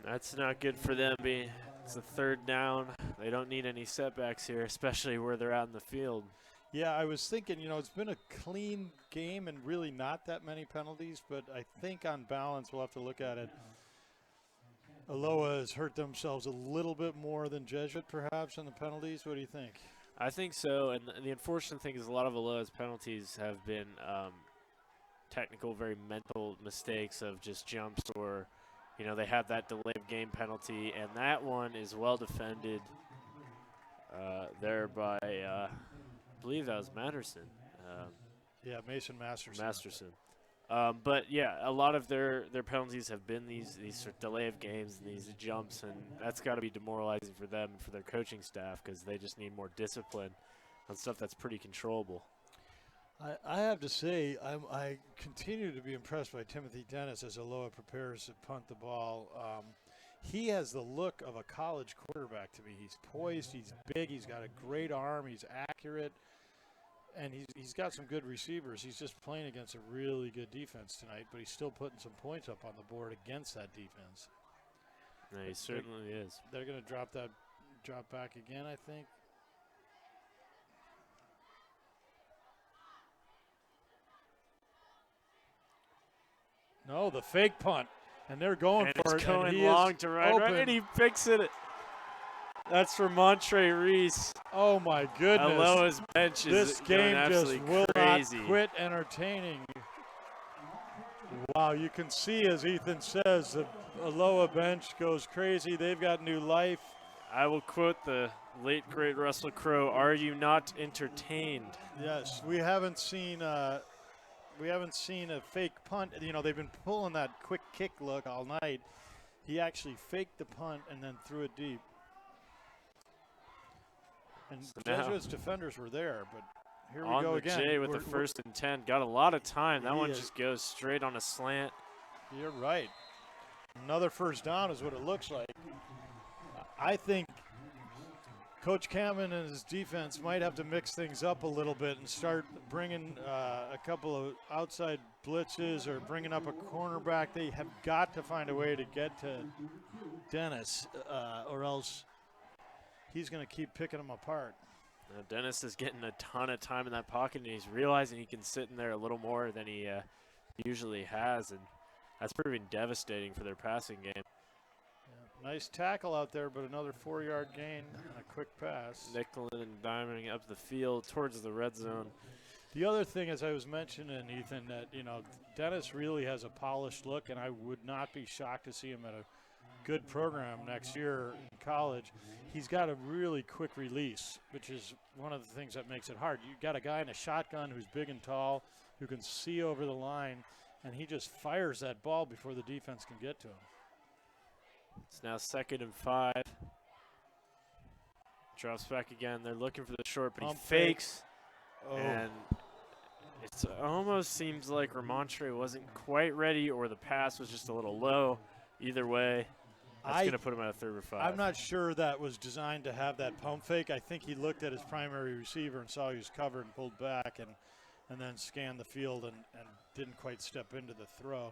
That's not good for them. It's a 3rd down. They don't need any setbacks here, especially where they're out in the field. Yeah, I was thinking, it's been a clean game and really not that many penalties, but I think on balance we'll have to look at it. Aloha has hurt themselves a little bit more than Jesuit, perhaps, in the penalties. What do you think? I think so, and the unfortunate thing is a lot of Aloha's penalties have been technical, very mental mistakes of just jumps, or, they have that delay of game penalty, and that one is well defended there by, I believe that was Matterson. Mason Masterson. But a lot of their penalties have been these sort of delay of games and these jumps, and that's got to be demoralizing for them and for their coaching staff, because they just need more discipline on stuff that's pretty controllable. I have to say, I continue to be impressed by Timothy Dennis as Aloha prepares to punt the ball. He has the look of a college quarterback to me. He's poised, he's big, he's got a great arm, he's accurate. And he's got some good receivers. He's just playing against a really good defense tonight, but he's still putting some points up on the board against that defense. Yeah, he certainly is. They're going to drop back again, I think. No, the fake punt, and they're going for it. It's going long to right, and he picks it. That's for Montre Reese. Oh, my goodness. Aloha's bench is this game just will crazy. Not quit entertaining. Wow, you can see, as Ethan says, the Aloha bench goes crazy. They've got new life. I will quote the late, great Russell Crowe, "Are you not entertained?" Yes, we haven't seen a fake punt. They've been pulling that quick kick look all night. He actually faked the punt and then threw it deep. And so Jesuit's defenders were there, but here we go again. On the J with the 1st and 10. Got a lot of time. That one just goes straight on a slant. You're right. Another 1st down is what it looks like. I think Coach Cameron and his defense might have to mix things up a little bit and start bringing a couple of outside blitzes or bringing up a cornerback. They have got to find a way to get to Dennis, or else he's going to keep picking them apart. Now Dennis is getting a ton of time in that pocket, and he's realizing he can sit in there a little more than he usually has, and that's proving devastating for their passing game. Yeah, nice tackle out there, but another 4-yard gain and a quick pass. Nickeling and diming up the field towards the red zone. The other thing, as I was mentioning, Ethan, that Dennis really has a polished look, and I would not be shocked to see him at a good program next year in college. He's got a really quick release, which is one of the things that makes it hard. You've got a guy in a shotgun who's big and tall, who can see over the line, and he just fires that ball before the defense can get to him. It's now 2nd and 5. Drops back again. They're looking for the short, but he fakes. And it almost seems like Ramontre wasn't quite ready, or the pass was just a little low. Either way, that's going to put him at a 3rd or 5. I'm not sure that was designed to have that pump fake. I think he looked at his primary receiver and saw he was covered and pulled back, and and then scanned the field and didn't quite step into the throw.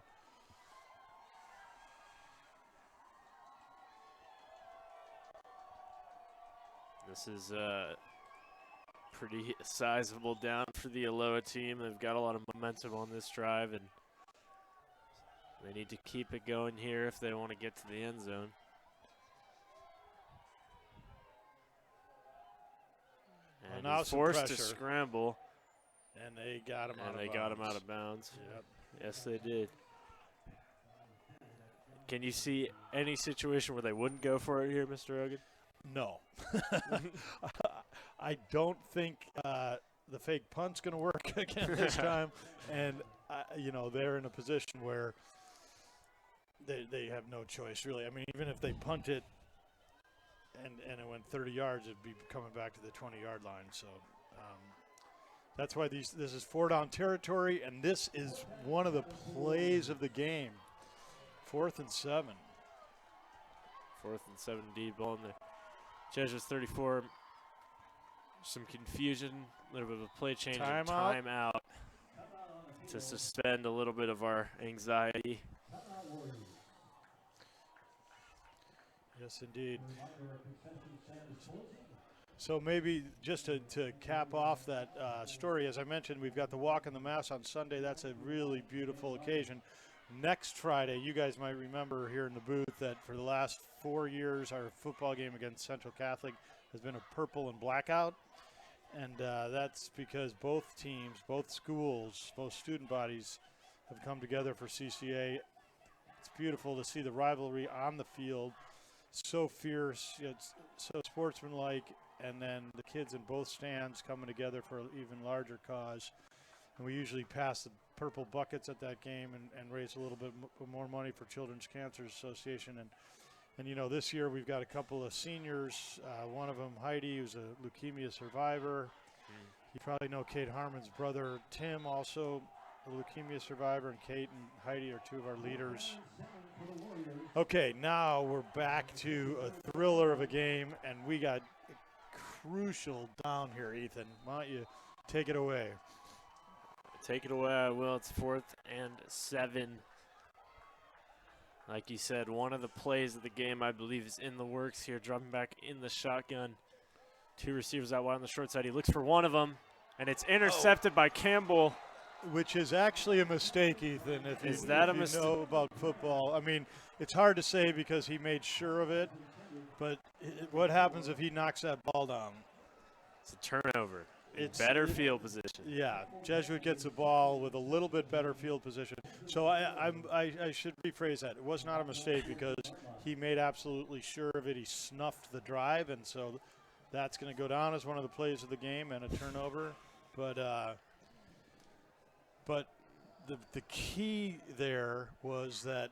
This is pretty sizable down for the Aloha team. They've got a lot of momentum on this drive, and they need to keep it going here if they want to get to the end zone. And now he's forced to pressure. Scramble. And they got him out of bounds. And they got him out of bounds. Yep. Yes, they did. Can you see any situation where they wouldn't go for it here, Mr. Hogan? No. I don't think the fake punt's going to work again this time. And, they're in a position where they have no choice, really. I mean, even if they punt it and it went 30 yards, it'd be coming back to the 20-yard line. So that's why this is 4-down territory, and this is one of the plays of the game. 4th and 7. 4th and 7 deep ball in the Jesuits 34. Some confusion, a little bit of a play change and timeout to suspend a little bit of our anxiety. Yes, indeed. So maybe just to cap off that story, as I mentioned, we've got the Walk in the Mass on Sunday. That's a really beautiful occasion. Next Friday, you guys might remember here in the booth that for the last 4 years, our football game against Central Catholic has been a purple and blackout. And that's because both teams, both schools, both student bodies have come together for CCA. It's beautiful to see the rivalry on the field. So fierce, it's so sportsmanlike, and then the kids in both stands coming together for an even larger cause. And we usually pass the purple buckets at that game and raise a little bit more money for Children's Cancer Association. And this year we've got a couple of seniors. One of them, Heidi, who's a leukemia survivor. You probably know Kate Harmon's brother, Tim, also a leukemia survivor, and Kate and Heidi are two of our leaders. Okay, now we're back to a thriller of a game, and we got crucial down here, Ethan. Why don't you take it away? Take it away, I will. It's 4th and 7. Like you said, one of the plays of the game, I believe, is in the works here. Dropping back in the shotgun. 2 receivers out wide on the short side. He looks for one of them, and it's intercepted by Campbell. Which is actually a mistake, Ethan, if you know about football. I mean, it's hard to say because he made sure of it, but what happens if he knocks that ball down? It's a turnover. It's better field position. Yeah, Jesuit gets the ball with a little bit better field position. So I should rephrase that. It was not a mistake because he made absolutely sure of it. He snuffed the drive, and so that's going to go down as one of the plays of the game and a turnover. But the key there was that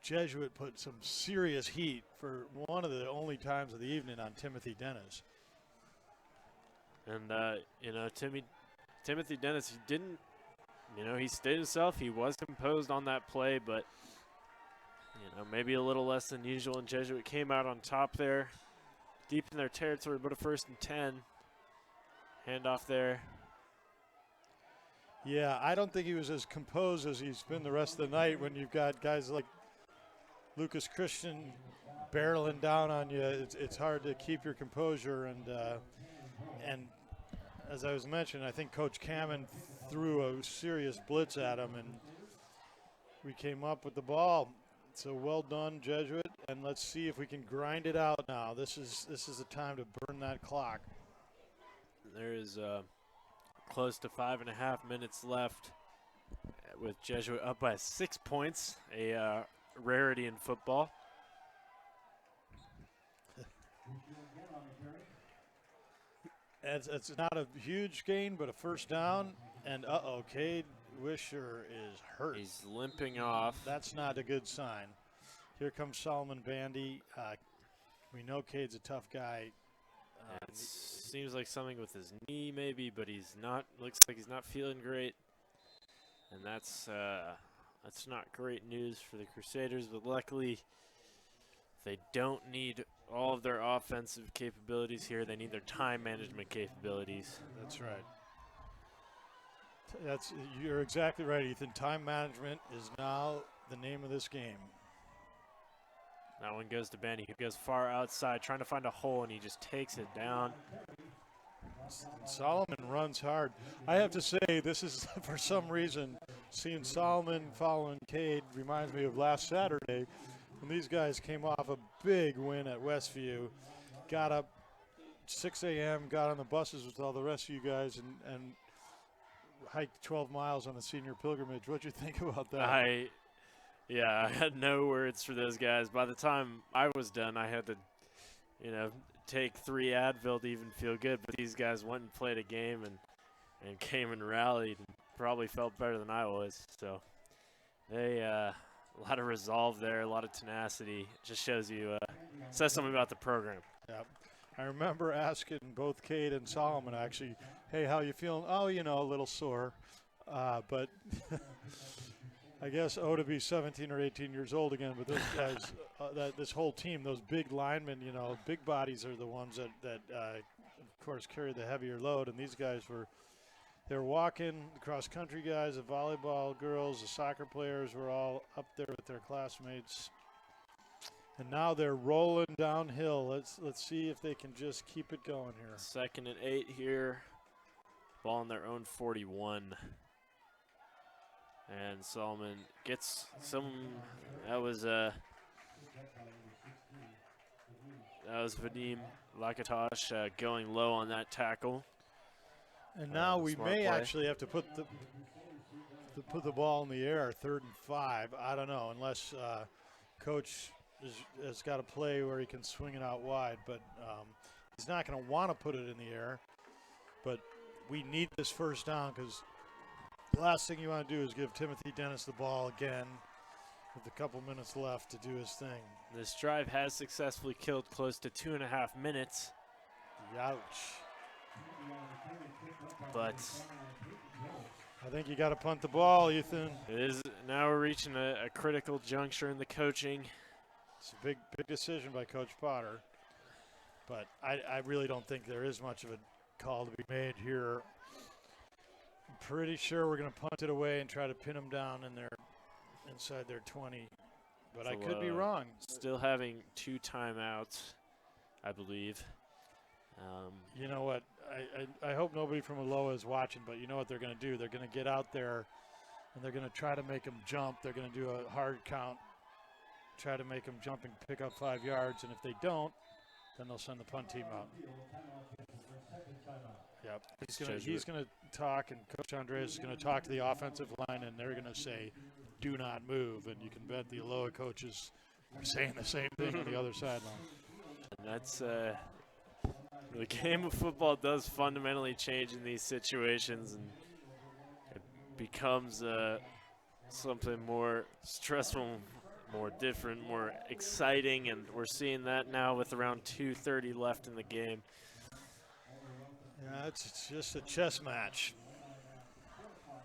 Jesuit put some serious heat for one of the only times of the evening on Timothy Dennis. And, Timothy Dennis, he didn't, he stayed himself. He was composed on that play, but, maybe a little less than usual. And Jesuit came out on top there, deep in their territory, but a 1st and 10. Handoff there. Yeah, I don't think he was as composed as he's been the rest of the night when you've got guys like Lucas Christian barreling down on you. It's hard to keep your composure. And as I was mentioning, I think Coach Cammon threw a serious blitz at him, and we came up with the ball. So well done, Jesuit, and let's see if we can grind it out now. This is the time to burn that clock. There is close to 5.5 minutes left with Jesuit up by 6 points, a rarity in football. It's not a huge gain, but a 1st down. And, Cade Wisher is hurt. He's limping off. That's not a good sign. Here comes Solomon Bandy. We know Cade's a tough guy. It seems like something with his knee maybe, but he's not. Looks like he's not feeling great. And that's not great news for the Crusaders, but luckily they don't need all of their offensive capabilities here. They need their time management capabilities. That's right. You're exactly right, Ethan. Time management is now the name of this game. That one goes to Benny, who goes far outside, trying to find a hole, and he just takes it down. Solomon runs hard. I have to say, this is, for some reason, seeing Solomon following Cade reminds me of last Saturday when these guys came off a big win at Westview, got up 6 a.m., got on the buses with all the rest of you guys, and hiked 12 miles on the senior pilgrimage. What'd you think about that? I had no words for those guys. By the time I was done, I had to, take 3 Advil to even feel good. But these guys went and played a game and came and rallied and probably felt better than I was. So they a lot of resolve there, a lot of tenacity. It just shows you, says something about the program. Yeah. I remember asking both Cade and Solomon, actually, hey, how you feeling? Oh, a little sore. But I guess to be 17 or 18 years old again. But those guys, this whole team, those big linemen, big bodies are the ones that of course, carry the heavier load. And these guys they were walking, the cross-country guys, the volleyball girls, the soccer players were all up there with their classmates. And now they're rolling downhill. Let's see if they can just keep it going here. 2nd and 8 here. Ball on their own 41. And Solomon gets some. That was Vadim Lakatosh going low on that tackle. And now we may play. actually have to put the ball in the air, 3rd and 5. I don't know, unless Coach has got a play where he can swing it out wide. But he's not going to want to put it in the air. But we need this first down because the last thing you want to do is give Timothy Dennis the ball again with a couple minutes left to do his thing. This drive has successfully killed close to 2.5 minutes. Ouch. But I think you got to punt the ball, Ethan. it is now we're reaching a critical juncture in the coaching. It's a big decision by Coach Potter. But I really don't think there is much of a call to be made here. I'm pretty sure we're going to punt it away and try to pin them down inside their 20. But So, I could be wrong. Still having 2 timeouts, I believe. You know what? I hope nobody from Aloha is watching, but you know what they're going to do? They're going to get out there, and they're going to try to make them jump. They're going to do a hard count, try to make them jump and pick up 5 yards. And if they don't, then they'll send the punt team out. Yep. He's going to talk, and Coach Andres is going to talk to the offensive line, and they're going to say, do not move. And you can bet the Aloha coaches are saying the same thing on the other sideline. And that's the game of football does fundamentally change in these situations, and it becomes something more stressful, more different, more exciting, and we're seeing that now with around 2:30 left in the game. Yeah, it's just a chess match.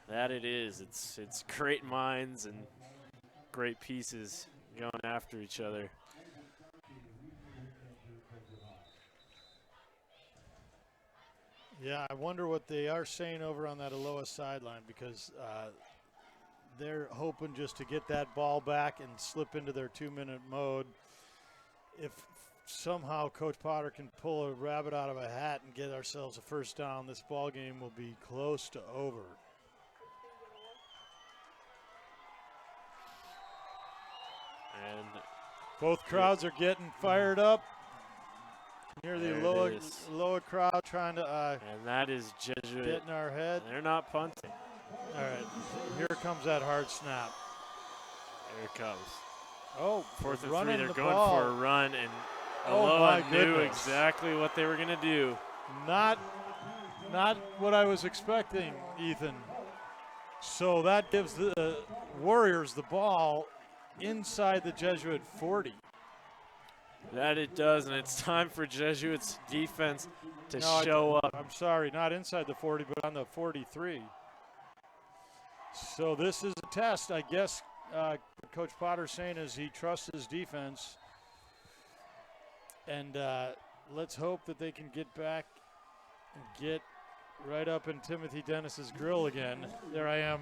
That it is. It's great minds and great pieces going after each other. Yeah, I wonder what they are saying over on that Aloha sideline, because they're hoping just to get that ball back and slip into their 2-minute mode. If somehow Coach Potter can pull a rabbit out of a hat and get ourselves a first down, this ball game will be close to over. And both crowds are getting fired up. Hear the Aloha crowd trying to and that is Jesuit get in our head. They're not punting. All right, here comes that hard snap. Here it comes. Oh, 4th and 3, running they're the going ball. for a run, and Oh, Aloha my knew goodness. exactly what they were going to do. Not what I was expecting, Ethan. So that gives the Warriors the ball inside the Jesuit 40. That it does, and it's time for Jesuit's defense to No, show up. I'm sorry, not inside the 40, but on the 43. So this is a test, I guess. Coach Potter's saying is he trusts his defense. And let's hope that they can get back and get right up in Timothy Dennis's grill again. There I am,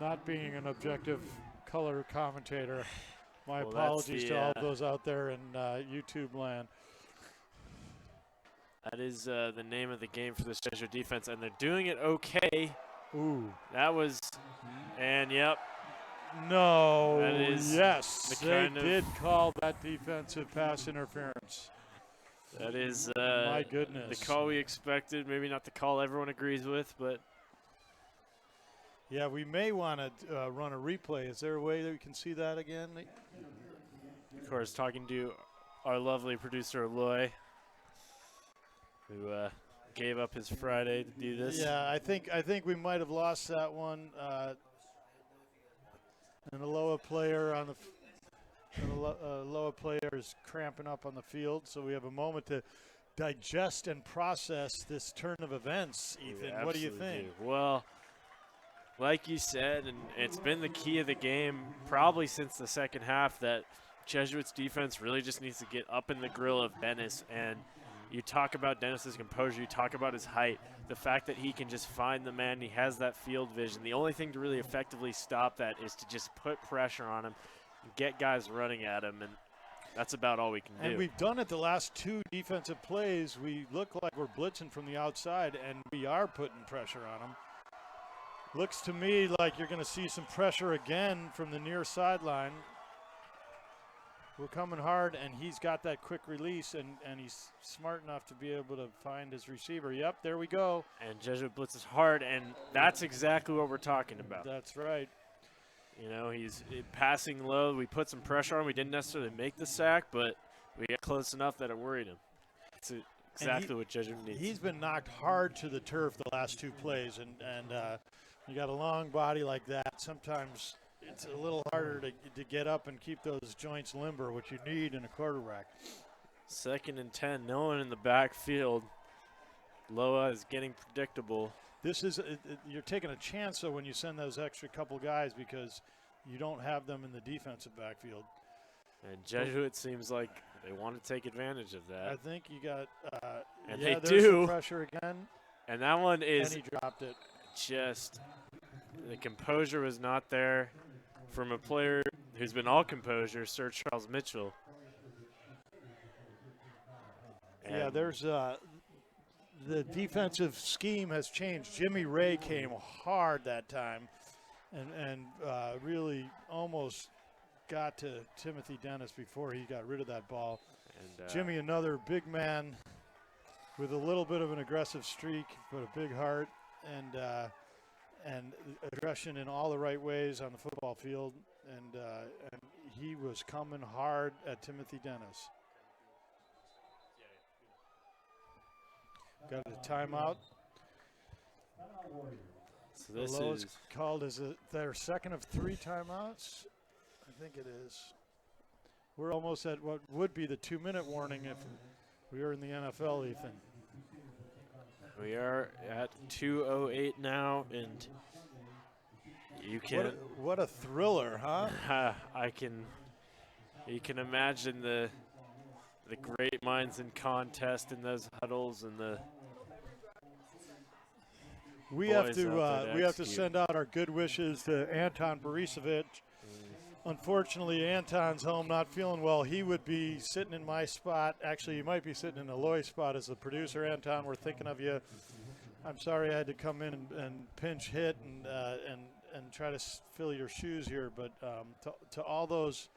not being an objective color commentator. My Well, apologies to all those out there in YouTube land. That is the name of the game for this Jesuit defense, and they're doing it okay. Ooh. That was, and yep. No, That is yes, the they kind of did call that defensive pass interference. That is my goodness. The call we expected. Maybe not the call everyone agrees with, but yeah, we may want to run a replay. Is there a way that we can see that again? Of course, talking to our lovely producer Aloha, who gave up his Friday to do this. Yeah, I think we might have lost that one. An Aloha player on Aloha player is cramping up on the field, so we have a moment to digest and process this turn of events. Ethan, what do you think? Well, like you said, and it's been the key of the game probably since the second half, that Jesuits defense really just needs to get up in the grill of Dennis. And you talk about Dennis's composure, you talk about his height, the fact that he can just find the man, he has that field vision. The only thing to really effectively stop that is to just put pressure on him, get guys running at him, and that's about all we can do. And we've done it the last two defensive plays. We look like we're blitzing from the outside, and we are putting pressure on them. Looks to me like you're going to see some pressure again from the near sideline. We're coming hard, and he's got that quick release, and he's smart enough to be able to find his receiver. Yep, there we go. And Jesuit blitzes hard, and that's exactly what we're talking about. That's right. You know, he's passing low. We put some pressure on him. We didn't necessarily make the sack, but we got close enough that it worried him. That's exactly what Jesuit needs. He's been knocked hard to the turf the last two plays, and you got a long body like that. Sometimes it's a little harder to get up and keep those joints limber, which you need in a quarterback. 2nd and 10, no one in the backfield. Loa is getting predictable. This is you're taking a chance though when you send those extra couple guys, because you don't have them in the defensive backfield. And Jesuit seems like they want to take advantage of that. I think you got and yeah, they there's do some pressure again. And that one is and he dropped it. Just the composure was not there from a player who's been all composure, Sir Charles Mitchell. Yeah, there's the defensive scheme has changed. Jimmy Ray came hard that time and really almost got to Timothy Dennis before he got rid of that ball. And Jimmy, another big man with a little bit of an aggressive streak, but a big heart, and aggression in all the right ways on the football field. And he was coming hard at Timothy Dennis. Got a timeout. So this is called as their second of 3 timeouts. I think it is. We're almost at what would be the 2-minute warning if we were in the NFL, Ethan. We are at 2:08 now, and you can. What a thriller, huh? You can imagine the great minds in contest in those huddles and the. We have to send out our good wishes to Anton Borisevic. Unfortunately, Anton's home, not feeling well. He would be sitting in my spot. Actually, he might be sitting in Aloha's spot as the producer. Anton, we're thinking of you. I'm sorry I had to come in and pinch hit and try to fill your shoes here. But to all those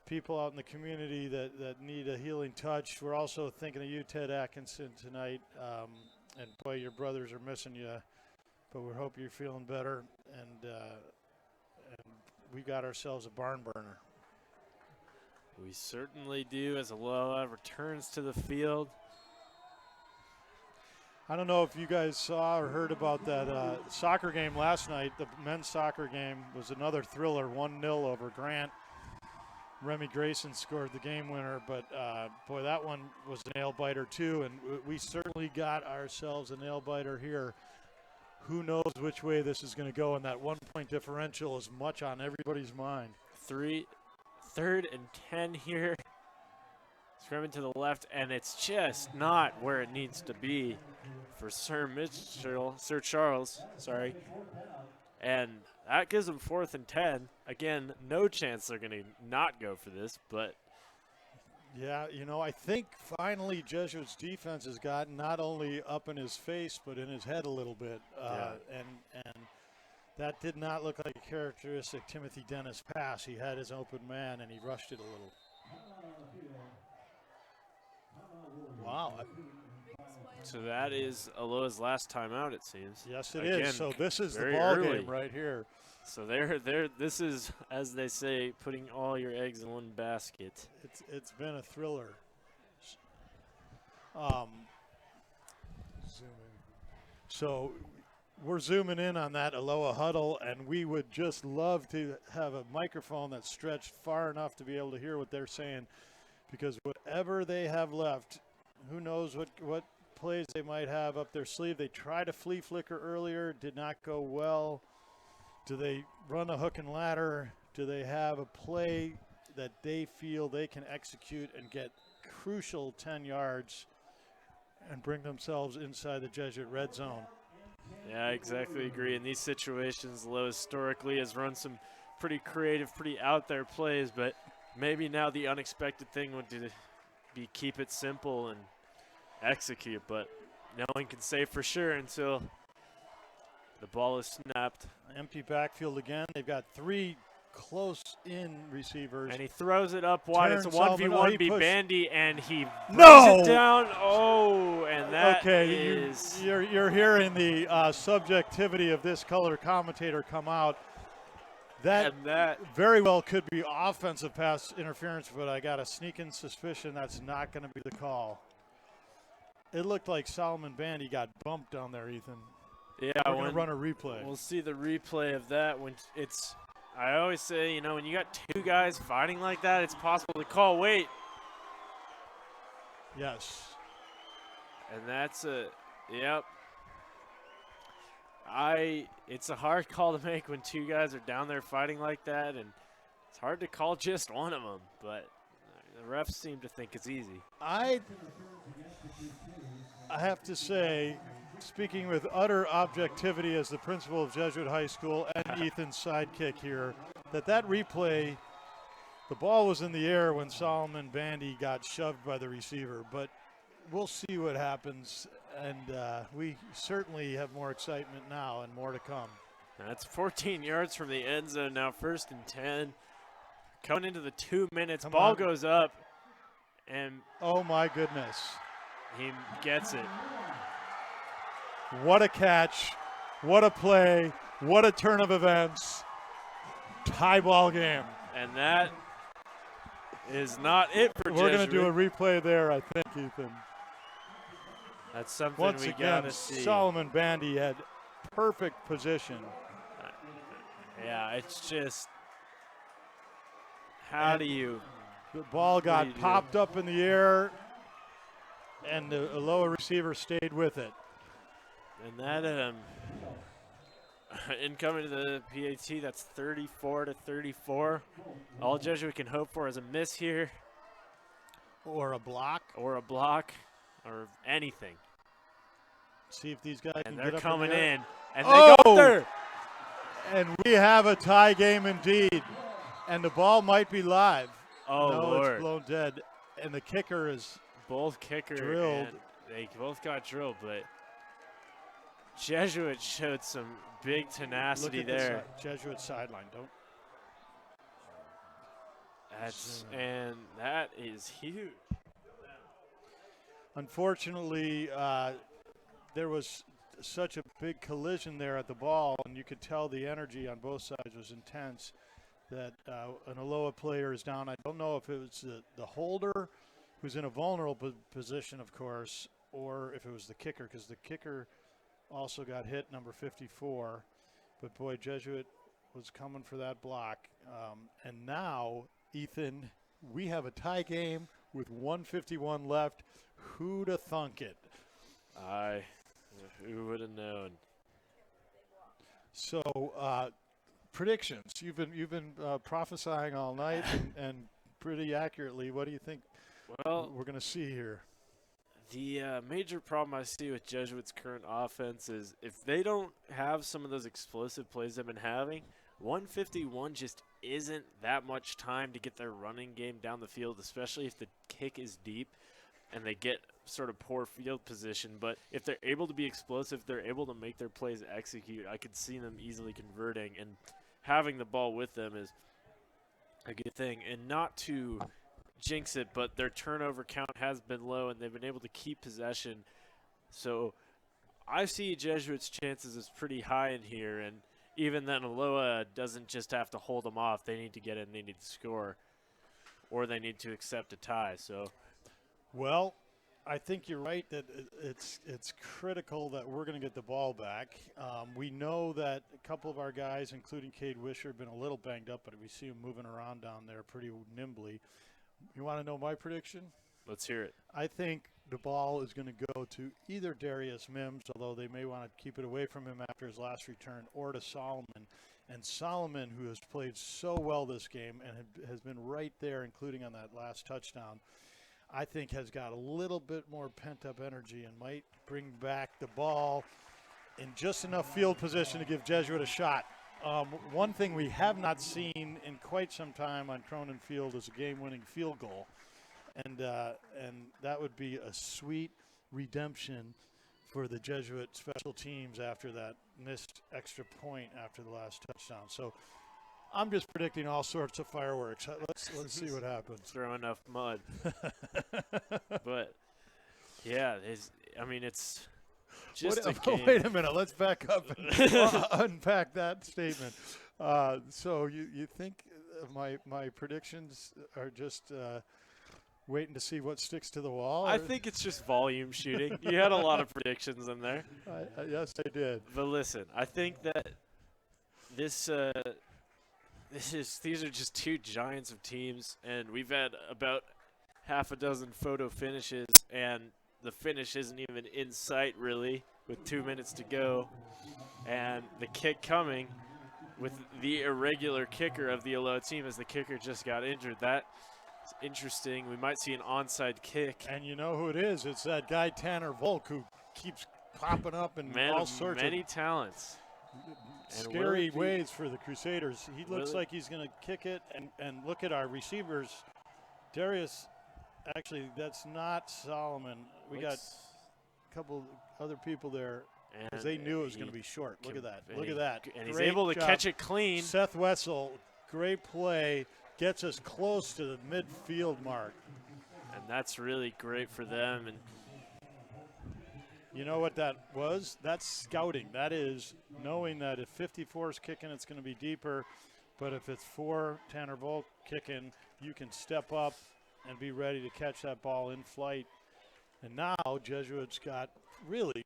people out in the community that need a healing touch, we're also thinking of you, Ted Atkinson, tonight. And, boy, your brothers are missing you. But we hope you're feeling better. And we got ourselves a barn burner. We certainly do, as Aloha returns to the field. I don't know if you guys saw or heard about that soccer game last night. The men's soccer game was another thriller, 1-0 over Grant. Remy Grayson scored the game winner, but boy, that one was a nail-biter too, and we certainly got ourselves a nail-biter here. Who knows which way this is going to go, and that 1-point differential is much on everybody's mind. 3rd and 10 here. Scrumming to the left, and it's just not where it needs to be. for Sir Charles, sorry. And that gives them 4th and 10. Again, no chance they're going to not go for this, but. Yeah, I think finally Jesuit's defense has gotten not only up in his face but in his head a little bit. And that did not look like a characteristic Timothy Dennis pass. He had his open man and he rushed it a little. Wow. So that is Aloha's last time out, it seems. Yes, it is. So this is the ball game right here. So this is, as they say, putting all your eggs in one basket. It's been a thriller. So we're zooming in on that Aloha huddle, and we would just love to have a microphone that's stretched far enough to be able to hear what they're saying, because whatever they have left, who knows what plays they might have up their sleeve. They tried a flea flicker earlier, did not go well. Do they run a hook and ladder? Do they have a play that they feel they can execute and get crucial 10 yards and bring themselves inside the Jesuit red zone? Yeah, I exactly agree. In these situations, Lowe historically has run some pretty creative, pretty out there plays, but maybe now the unexpected thing would be keep it simple and execute, but no one can say for sure until the ball is snapped. Empty backfield again. They've got 3 close-in receivers. And he throws it up wide. It's a 1v1 B Bandy, and he brings it down. Oh, and that is. You're hearing the subjectivity of this color commentator come out. That very well could be offensive pass interference, but I got a sneaking suspicion that's not going to be the call. It looked like Solomon Bandy got bumped down there, Ethan. Yeah, we're going to run a replay. We'll see the replay of that when it's. I always say, when you got 2 guys fighting like that, it's possible to call. Wait. Yes. And that's yep. It's a hard call to make when 2 guys are down there fighting like that, and it's hard to call just one of them, but the refs seem to think it's easy. I have to say, speaking with utter objectivity as the principal of Jesuit High School and Ethan's sidekick here, that replay, the ball was in the air when Solomon Bandy got shoved by the receiver, but we'll see what happens, and we certainly have more excitement now and more to come. That's 14 yards from the end zone now, 1st and 10. Coming into the 2 minutes, ball goes up, and oh my goodness. He gets it. What a catch, what a play, what a turn of events. Tie ball game. And that is not it for Jesuit. We're going to do a replay there, I think, Ethan. That's something once we again, got to see. Solomon Bandy had perfect position. Yeah, it's just, how do you? The ball got popped up in the air, and the Aloha receiver stayed with it. And that, incoming to the PAT, that's 34-34. All Jesuit can hope for is a miss here. Or a block. Or anything. See if these guys and can they're get up coming in. And they go up there. And we have a tie game indeed. And the ball might be live. Oh, no, Lord. It's blown dead. And the kicker is both kicker drilled. And they both got drilled, but Jesuit showed some big tenacity there. Jesuit sideline, don't. And that is huge. Unfortunately, there was such a big collision there at the ball, and you could tell the energy on both sides was intense, that an Aloha player is down. I don't know if it was the holder, who's in a vulnerable position, of course, or if it was the kicker, because the kicker also got hit, number 54. But, boy, Jesuit was coming for that block. And now, Ethan, we have a tie game with 1:51 left. Who'd have thunk it? Who would have known? So, predictions. You've been prophesying all night and pretty accurately. What do you think we're going to see here? The major problem I see with Jesuit's current offense is if they don't have some of those explosive plays they've been having, 151 just isn't that much time to get their running game down the field, especially if the kick is deep and they get sort of poor field position. But if they're able to be explosive, they're able to make their plays execute, I could see them easily converting, and having the ball with them is a good thing. And not to jinx it, but their turnover count has been low, and they've been able to keep possession. So I see Jesuits' chances as pretty high in here, and even then Aloha doesn't just have to hold them off. They need to get in, they need to score, or they need to accept a tie. So, well, I think you're right that it's critical that we're going to get the ball back. We know that a couple of our guys, including Cade Wisher, have been a little banged up, but we see them moving around down there pretty nimbly. You want to know my prediction? Let's hear it. I think the ball is going to go to either Darius Mims, although they may want to keep it away from him after his last return, or to Solomon. And Solomon, who has played so well this game and has been right there, including on that last touchdown, I think has got a little bit more pent-up energy and might bring back the ball in just enough field position to give Jesuit a shot. One thing we have not seen in quite some time on Cronin Field is a game-winning field goal, and that would be a sweet redemption for the Jesuit special teams after that missed extra point after the last touchdown. So I'm just predicting all sorts of fireworks. Let's see what happens. Throw enough mud. But yeah, it's just a game. Wait a minute. Let's back up and unpack that statement. So you think my predictions are just waiting to see what sticks to the wall? I think it's just volume shooting. You had a lot of predictions in there. Yes, I did. But listen, I think that these are just two giants of teams, and we've had about half a dozen photo finishes, and the finish isn't even in sight, really, with 2 minutes to go. And the kick coming with the irregular kicker of the Aloha team, as the kicker just got injured. That's interesting. We might see an onside kick. And you know who it is? It's that guy Tanner Volk, who keeps popping up in all sorts of many talents. Scary ways for the Crusaders. He looks like he's going to kick it, and look at our receivers. Darius, actually, that's not Solomon. We got a couple other people there because they knew it was going to be short. Look at that. Look at that. And he's able to catch it clean. Seth Wessel, great play, gets us close to the midfield mark. And that's really great for them. And you know what that was? That's scouting. That is knowing that if 54 is kicking, it's going to be deeper. But if it's 4, Tanner Volk kicking, you can step up and be ready to catch that ball in flight. And now Jesuit's got really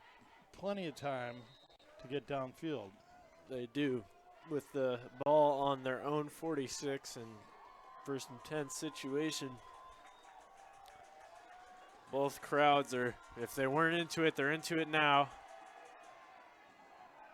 plenty of time to get downfield. They do. With the ball on their own 46 and first and 10 situation. Both crowds are, if they weren't into it, they're into it now.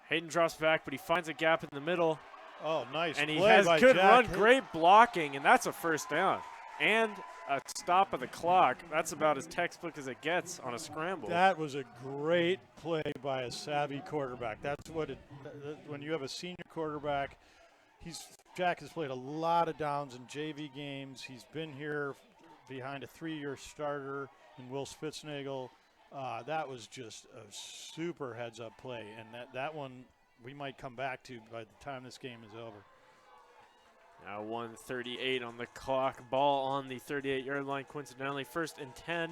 Hayden drops back, but he finds a gap in the middle. Oh, nice. And he play has by good Jack. run, great blocking, and that's a first down. And a stop of the clock. That's about as textbook as it gets on a scramble. That was a great play by a savvy quarterback. That's what when you have a senior quarterback, Jack has played a lot of downs in JV games. He's been here behind a 3-year starter in Will Spitznagel. That was just a super heads-up play, and that one we might come back to by the time this game is over. Now 1:38 on the clock. Ball on the 38-yard line, coincidentally. First and 10.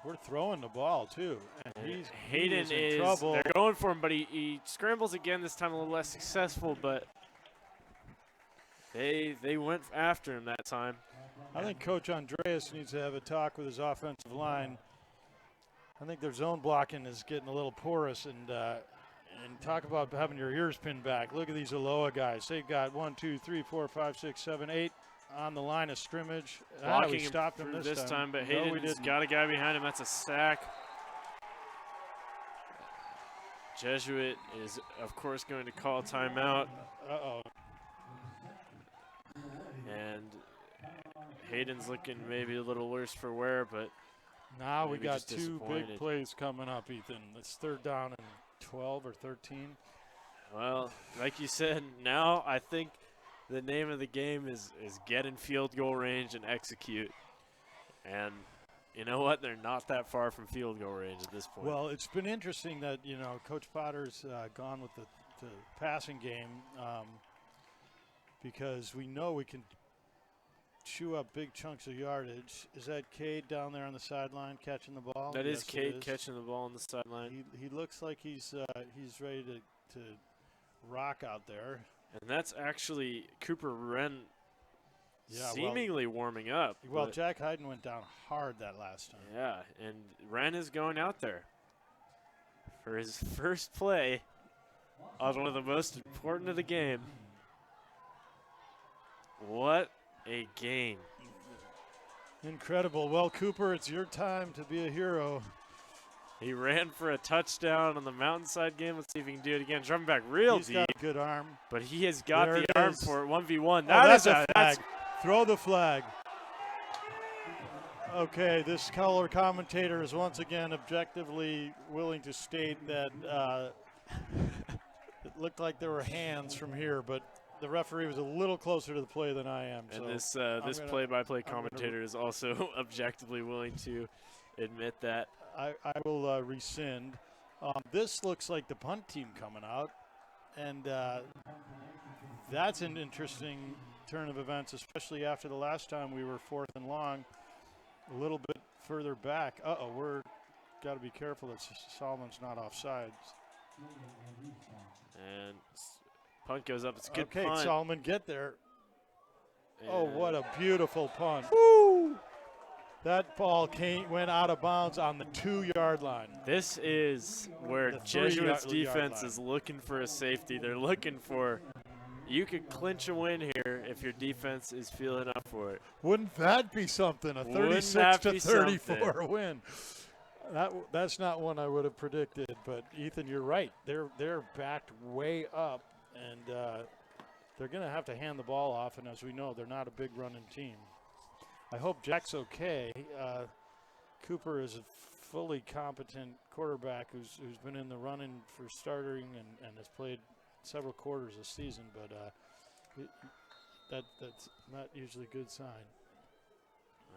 We're throwing the ball, too. And Hayden is in trouble. They're going for him, but he scrambles again, this time a little less successful, but they went after him that time. I think Coach Andreas needs to have a talk with his offensive line. I think their zone blocking is getting a little porous, and talk about having your ears pinned back. Look at these Aloha guys. They've got 1, 2, 3, 4, 5, 6, 7, 8 on the line of scrimmage. Blocking we stopped him this time, but no, Hayden's got a guy behind him. That's a sack. Jesuit is, of course, going to call timeout. Uh-oh. And Hayden's looking maybe a little worse for wear, but Now we Maybe got just 2 disappointed. big plays coming up, Ethan. It's 3rd down and 12 or 13. Well, like you said, now I think the name of the game is get in field goal range and execute. And you know what? They're not that far from field goal range at this point. Well, it's been interesting that, Coach Potter's gone with the passing game because we know we can chew up big chunks of yardage. Is that Cade down there on the sideline catching the ball? That is Yes, it Cade is. catching the ball on the sideline. He looks like he's ready to rock out there. And that's actually Cooper Wren Yeah, seemingly warming up. Well, but Jack Hyden went down hard that last time. yeah, and Wren is going out there for his first play on one of the most important of the game. What a game. Incredible. Well, Cooper, it's your time to be a hero. He ran for a touchdown on the Mountainside game. Let's see if he can do it again. Dropping back real He's deep. got a good arm. But he has got There the it arm is. for it. 1v1. Oh, That's that's a that's flag. Throw the flag. Okay, this color commentator is once again objectively willing to state that it looked like there were hands from here, but the referee was a little closer to the play than I am. And so this play-by-play commentator is also objectively willing to admit that. I will rescind. This looks like the punt team coming out, and that's an interesting turn of events, especially after the last time we were 4th and long, a little bit further back. We're got to be careful that Solomon's not offsides. And punt goes up. It's a good Okay, punt. Solomon, get there. Oh, And what a beautiful punt. Woo! That ball went out of bounds on the 2-yard line. This is where The Jesuit's 3-yard defense line. is looking for a safety. They're looking for, you could clinch a win here if your defense is feeling up for it. Wouldn't that be something? A Wouldn't that 36 to be 34 something? win. That's not one I would have predicted. But Ethan, you're right. They're backed way up, and they're going to have to hand the ball off. And as we know, they're not a big running team. I hope Jack's okay. Cooper is a fully competent quarterback who's been in the running for starting and has played several quarters this season, but that's not usually a good sign.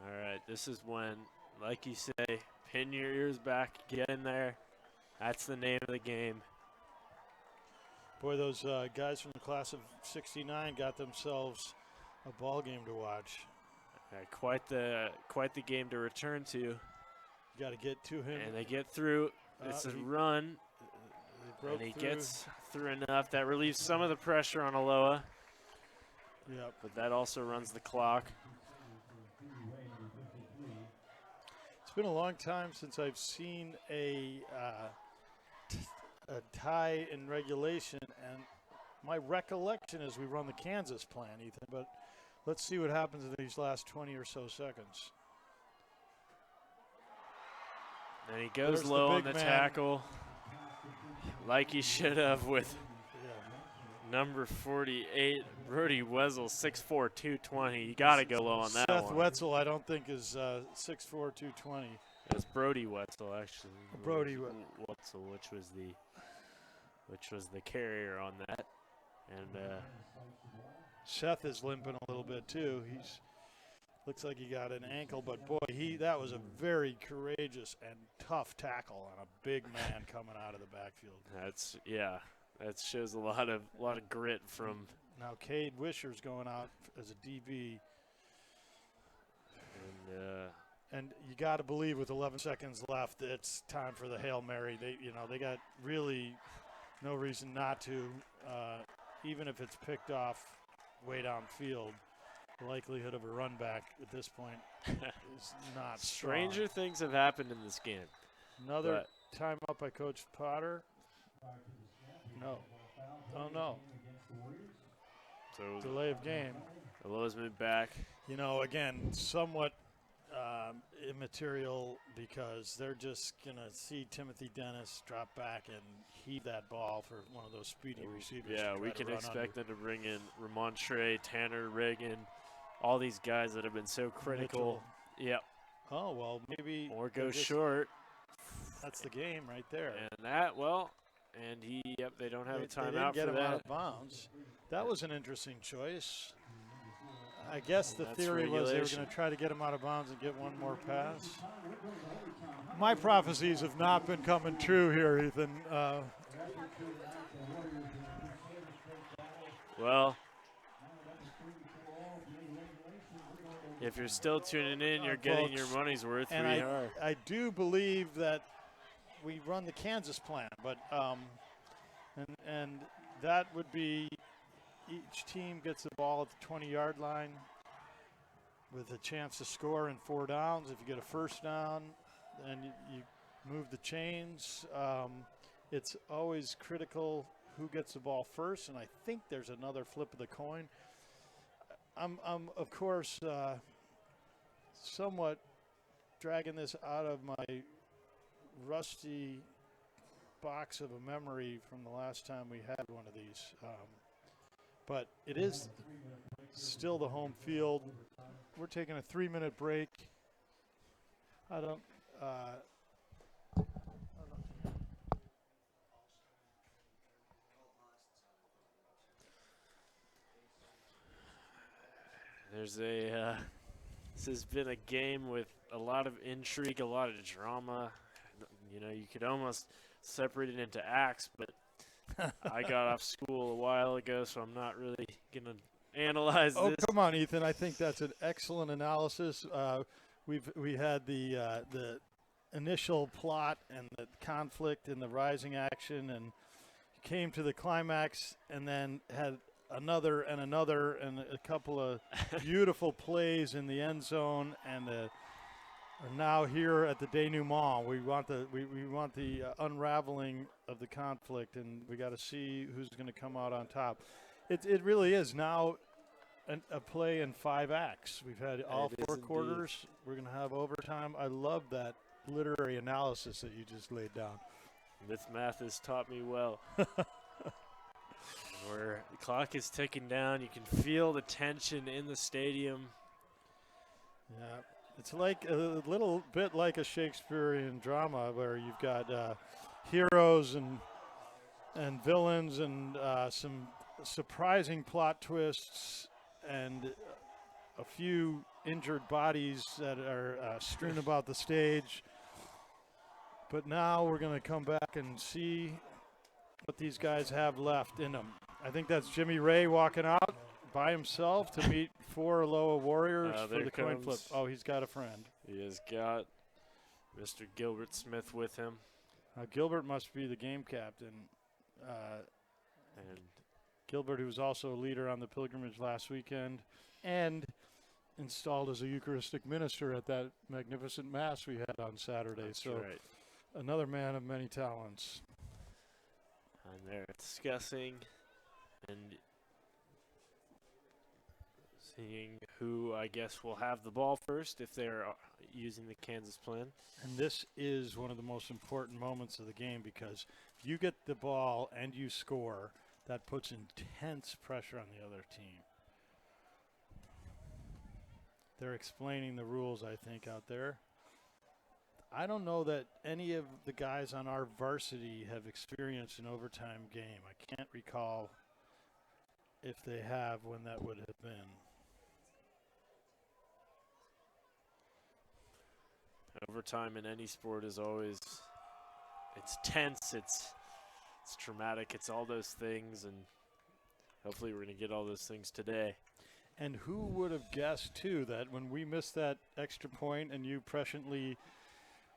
All right, this is when, like you say, pin your ears back, get in there. That's the name of the game. Boy, those guys from the class of '69 got themselves a ball game to watch. All right, quite the game to return to. You got to get to him. And they get through. It's a run, and he gets through enough. That relieves some of the pressure on Aloha. Yep. But that also runs the clock. It's been a long time since I've seen a tie in regulation, and my recollection is we run the Kansas plan, Ethan, but let's see what happens in these last 20 or so seconds. And he goes There's low the on the big man. tackle, like he should have with number 48, Brody Wetzel, 6'4", 220. You got to go low on that Seth one. Wetzel, I don't think, is 6'4", 220. It's Brody Wetzel, actually. Brody Wetzel, which was the carrier on that. And Seth is limping a little bit too. Looks like he got an ankle, but boy, that was a very courageous and tough tackle on a big man coming out of the backfield. that shows a lot of grit from. Now Cade Wisher's going out as a DB. And you got to believe with 11 seconds left, it's time for the Hail Mary. They got really no reason not to, even if it's picked off way downfield. The likelihood of a run back at this point is not strong. Stranger things have happened in this game. Another time up by Coach Potter. No. Oh, no. So delay of game. Aloha's moved back. Again, somewhat immaterial because they're just going to see Timothy Dennis drop back and heave that ball for one of those speedy receivers. Yeah, we can expect them to bring in Ramon Trey, Tanner Reagan, all these guys that have been so critical. Mitchell. Yep. Oh, well, maybe. Or go short. That's the game right there. And that, well, and they don't have a They timeout didn't get for him that. out of bounds. That was an interesting choice. I guess the That's theory was they were regulation. going to try to get him out of bounds and get one more pass. My prophecies have not been coming true here, Ethan. Well, if you're still tuning in, you're getting your folks, money's worth. And We are. I do believe that we run the Kansas plan, but and that would be each team gets the ball at the 20-yard line with a chance to score in 4 downs. If you get a first down, then you move the chains. It's always critical who gets the ball first, and I think there's another flip of the coin. I'm of course somewhat dragging this out of my rusty box of a memory from the last time we had one of these. But it is still the home field. We're taking a 3-minute break. I don't There's this has been a game with a lot of intrigue, a lot of drama. You know, you could almost separate it into acts, but I got off school a while ago, so I'm not really going to analyze this. Oh, come on, Ethan. I think that's an excellent analysis. We had the initial plot and the conflict and the rising action, and came to the climax, and then had another and a couple of beautiful plays in the end zone, and are now here at the denouement. We want the unraveling of the conflict, and we got to see who's going to come out on top. It really is now a play in 5 acts. We've had all 4 quarters. We're going to have overtime. I love that literary analysis that you just laid down. This math has taught me well. Where the clock is ticking down, you can feel the tension in the stadium. Yeah, it's like a little bit like a Shakespearean drama where you've got heroes and villains and some surprising plot twists and a few injured bodies that are strewn about the stage. But now we're going to come back and see what these guys have left in them. I think that's Jimmy Ray walking out by himself to meet 4 Aloha Warriors for the coin flip. Oh, he's got a friend. He has got Mr. Gilbert Smith with him. Gilbert must be the game captain. And Gilbert, who was also a leader on the pilgrimage last weekend and installed as a Eucharistic minister at that magnificent Mass we had on Saturday. That's so right. Another man of many talents. And they're discussing and seeing who, I guess, will have the ball first if they're using the Kansas plan. And this is one of the most important moments of the game, because if you get the ball and you score, that puts intense pressure on the other team. They're explaining the rules, I think, out there. I don't know that any of the guys on our varsity have experienced an overtime game. I can't recall if they have, when that would have been. Overtime in any sport is always, it's tense, it's traumatic, it's all those things, and hopefully we're going to get all those things today. And who would have guessed, too, that when we missed that extra point and you presciently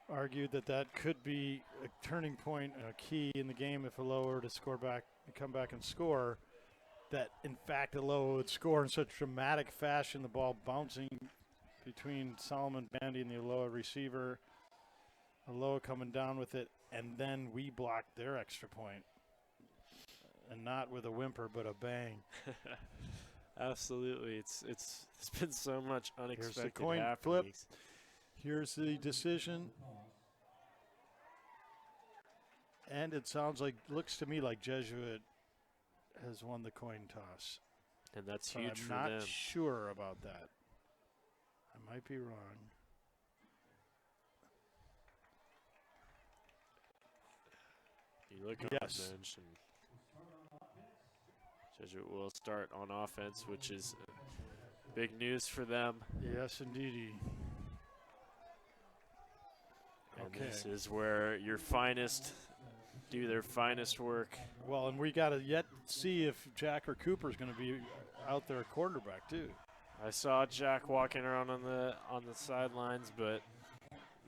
argued that that could be a turning point, a key in the game if Aloha were to score back and come back and score, that in fact Aloha would score in such dramatic fashion, the ball bouncing between Solomon Bandy and the Aloha receiver, Aloha coming down with it, and then we blocked their extra point. And not with a whimper, but a bang. Absolutely. It's been so much unexpected. Here's the coin flip. Here's the decision. And it looks to me like Jesuit has won the coin toss. And that's but huge for I'm them. not sure about that. I might be wrong. You look on Yes. the bench, and Jesuit will start on offense, which is big news for them. Yes, indeedy. And Okay. this is where your finest do their finest work. Well, and we got to yet see if Jack or Cooper is going to be out there at quarterback too. I saw Jack walking around on the sidelines, but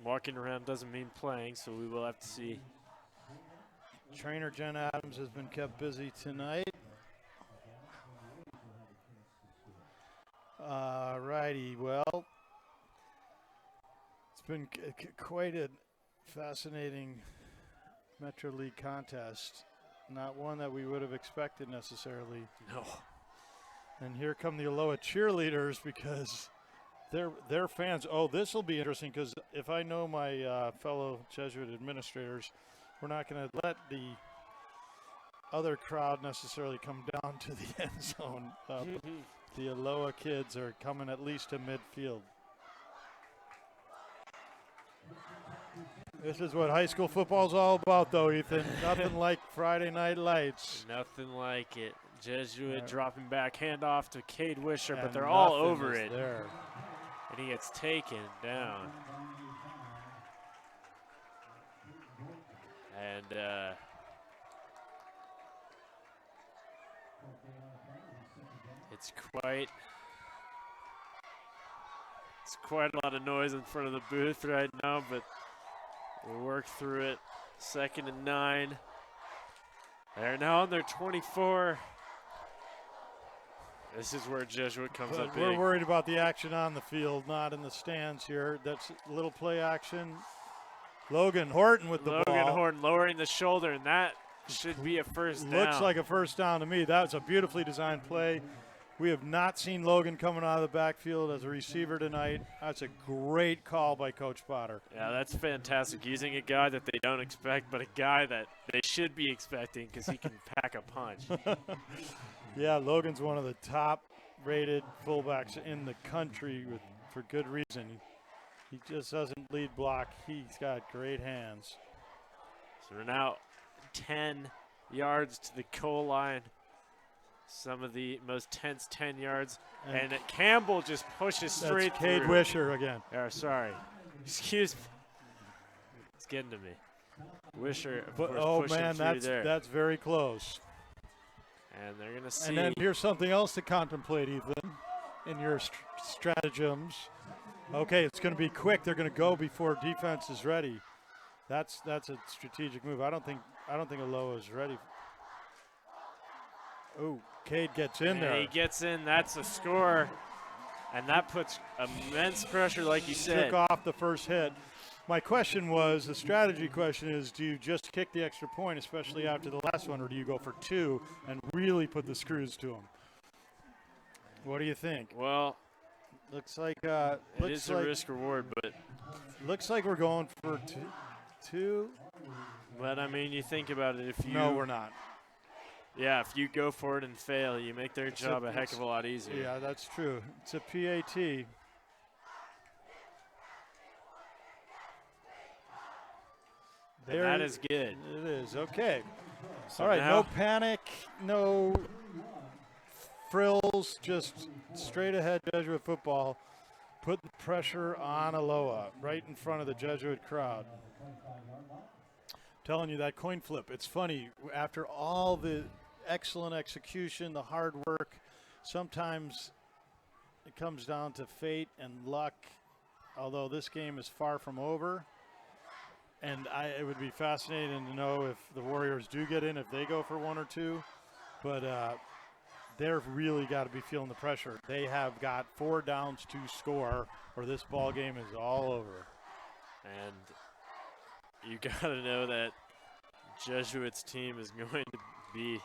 walking around doesn't mean playing, so we will have to see. Trainer Jen Adams has been kept busy tonight. Righty, well, it's been quite a fascinating Metro League contest. Not one that we would have expected necessarily. No. And here come the Aloha cheerleaders because they're fans. Oh, this will be interesting because if I know my fellow Jesuit administrators, we're not going to let the other crowd necessarily come down to the end zone. The Aloha kids are coming at least to midfield. This is what high school football's all about, though, Ethan. Nothing like Friday Night Lights. Nothing like it. Jesuit dropping back, handoff to Cade Wisher, but And they're all nothing over is it. there. And he gets taken down. And it's quite a lot of noise in front of the booth right now, but we'll work through it. 2nd and 9. They're now on their 24. This is where Jesuit comes up big. We're worried about the action on the field, not in the stands here. That's a little play action. Logan Horton with the ball. Logan Horton lowering the shoulder, and that should be a first down. Looks like a first down to me. That was a beautifully designed play. We have not seen Logan coming out of the backfield as a receiver tonight. That's a great call by Coach Potter. Yeah, that's fantastic. Using a guy that they don't expect, but a guy that they should be expecting because he can pack a punch. Yeah, Logan's one of the top-rated fullbacks in the country for good reason. He just doesn't lead block. He's got great hands. So we're now 10 yards to the goal line. Some of the most tense 10 yards. And Campbell just pushes straight through. Cade Wisher again. Sorry. Excuse me. It's getting to me. Wisher, of course, Oh, pushing man, through there. that's very close. And they're going to see. And then here's something else to contemplate, Ethan, in your stratagems. Okay, it's going to be quick. They're going to go before defense is ready. That's a strategic move. I don't think Aloha is ready. Oh, Cade gets in there. He gets in. That's a score. And that puts immense pressure, like you said. Took off the first hit. My question was, the strategy question is, do you just kick the extra point, especially after the last one, or do you go for 2 and really put the screws to them? What do you think? Well, looks like it is a risk reward, but looks like we're going for two. But I mean, you think about it. If you no, we're not. Yeah, if you go for it and fail, you make their job a heck of a lot easier. Yeah, that's true. It's a PAT. There, that is good. It is. Okay. So all right, now, no panic, no frills, just straight ahead Jesuit football. Put the pressure on Aloha right in front of the Jesuit crowd. Telling you that coin flip. It's funny, after all the excellent execution, the hard work, sometimes it comes down to fate and luck, although this game is far from over. And it would be fascinating to know if the Warriors do get in, if they go for 1 or 2. But they've really got to be feeling the pressure. They have got 4 downs to score, or this ball game is all over. And you got to know that Jesuits' team is going to be,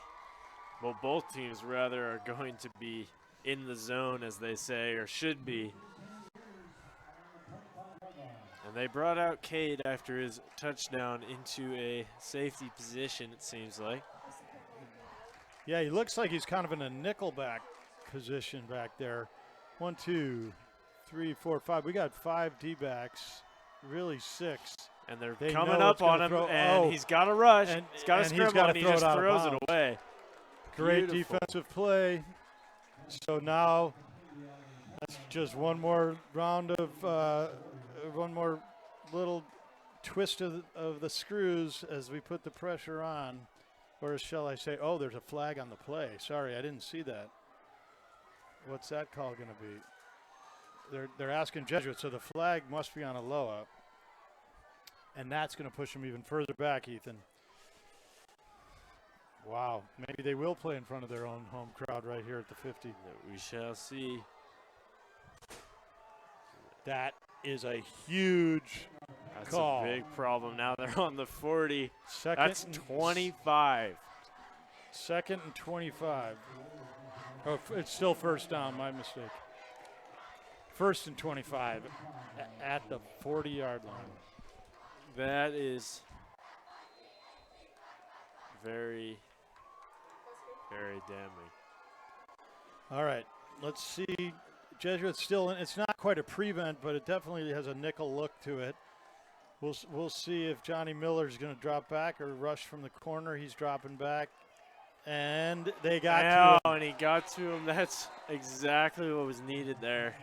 well, both teams rather are going to be in the zone, as they say, or should be. And they brought out Cade after his touchdown into a safety position, it seems like. Yeah, he looks like he's kind of in a nickelback position back there. 1, 2, 3, 4, 5. We got 5 D-backs, really 6. And they're They coming know up it's gonna on him, throw- and oh. he's got to rush. And- He's got to and he's scramble, gotta and he throw it just out of throws it bounds. away. Great Beautiful. defensive play. So now that's just one more round of one more little twist of the screws as we put the pressure on. Or shall I say, oh, there's a flag on the play. Sorry, I didn't see that. What's that call going to be? They're asking Jesuit, so the flag must be on Aloha. And that's going to push them even further back, Ethan. Wow, maybe they will play in front of their own home crowd right here at the 50. We shall see. That is a huge That's call. a big problem. Now they're on the 40. Second That's 25. Second and 25. Oh, it's still first down, my mistake. First and 25 at the 40-yard line. That is very, very damning. All right, let's see. Jesuit's still in. It's not quite a prevent, but it definitely has a nickel look to it. We'll see if Johnny Miller's going to drop back or rush from the corner. He's dropping back. And they got to him. And he got to him. That's exactly what was needed there.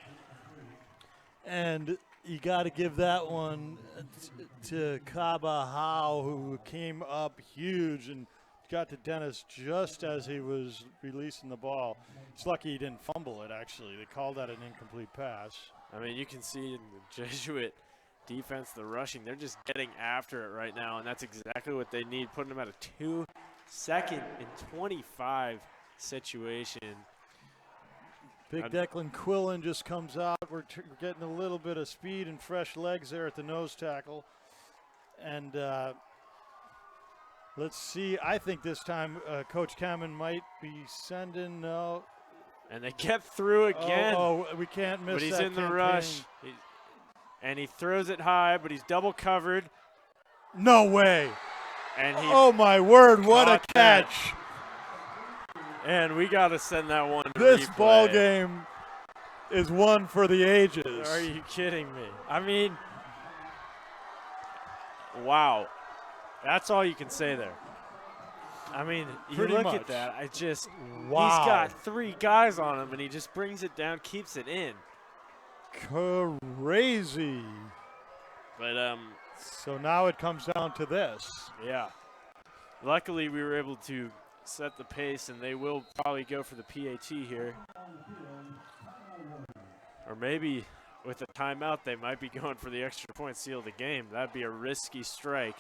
And you got to give that one to Kaba Howe, who came up huge and got to Dennis just as he was releasing the ball. It's lucky he didn't fumble it, actually. They called that an incomplete pass. I mean, you can see in the Jesuit defense, the rushing, they're just getting after it right now, and that's exactly what they need, putting them at a 2-second and 25 situation. Big Declan Quillen just comes out. We're getting a little bit of speed and fresh legs there at the nose tackle. And let's see. I think this time Coach Kamen might be sending. No. And they get through again. Oh, we can't miss that. But he's in the campaign. rush. And he throws it high, but he's double covered. No way. And he oh, my word. What a catch. And we got to send that one to This replay. ball game is one for the ages. Are you kidding me? I mean, wow. That's all you can say there. I mean, you Pretty look much. at that. Wow. He's got 3 guys on him, and he just brings it down, keeps it in. Crazy. But, so now it comes down to this. yeah. Luckily, we were able to set the pace, and they will probably go for the PAT here. Or maybe with a timeout, they might be going for the extra point, seal the game. That'd be a risky strike.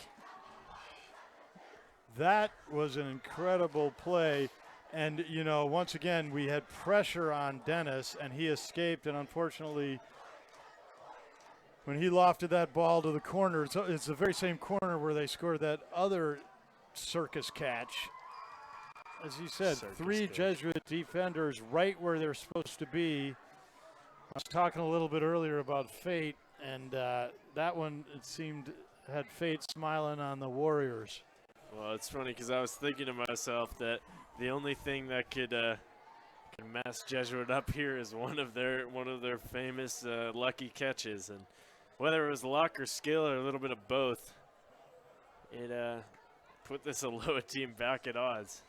That was an incredible play. And, you know, once again, we had pressure on Dennis, and he escaped. And unfortunately, when he lofted that ball to the corner, it's the very same corner where they scored that other circus catch. As you said, Circus 3 catch. Jesuit defenders right where they're supposed to be. I was talking a little bit earlier about fate, and that one, it seemed, had fate smiling on the Warriors. Well, it's funny because I was thinking to myself that the only thing that could mess Jesuit up here is one of their famous lucky catches, and whether it was luck or skill or a little bit of both, it put this Aloha team back at odds.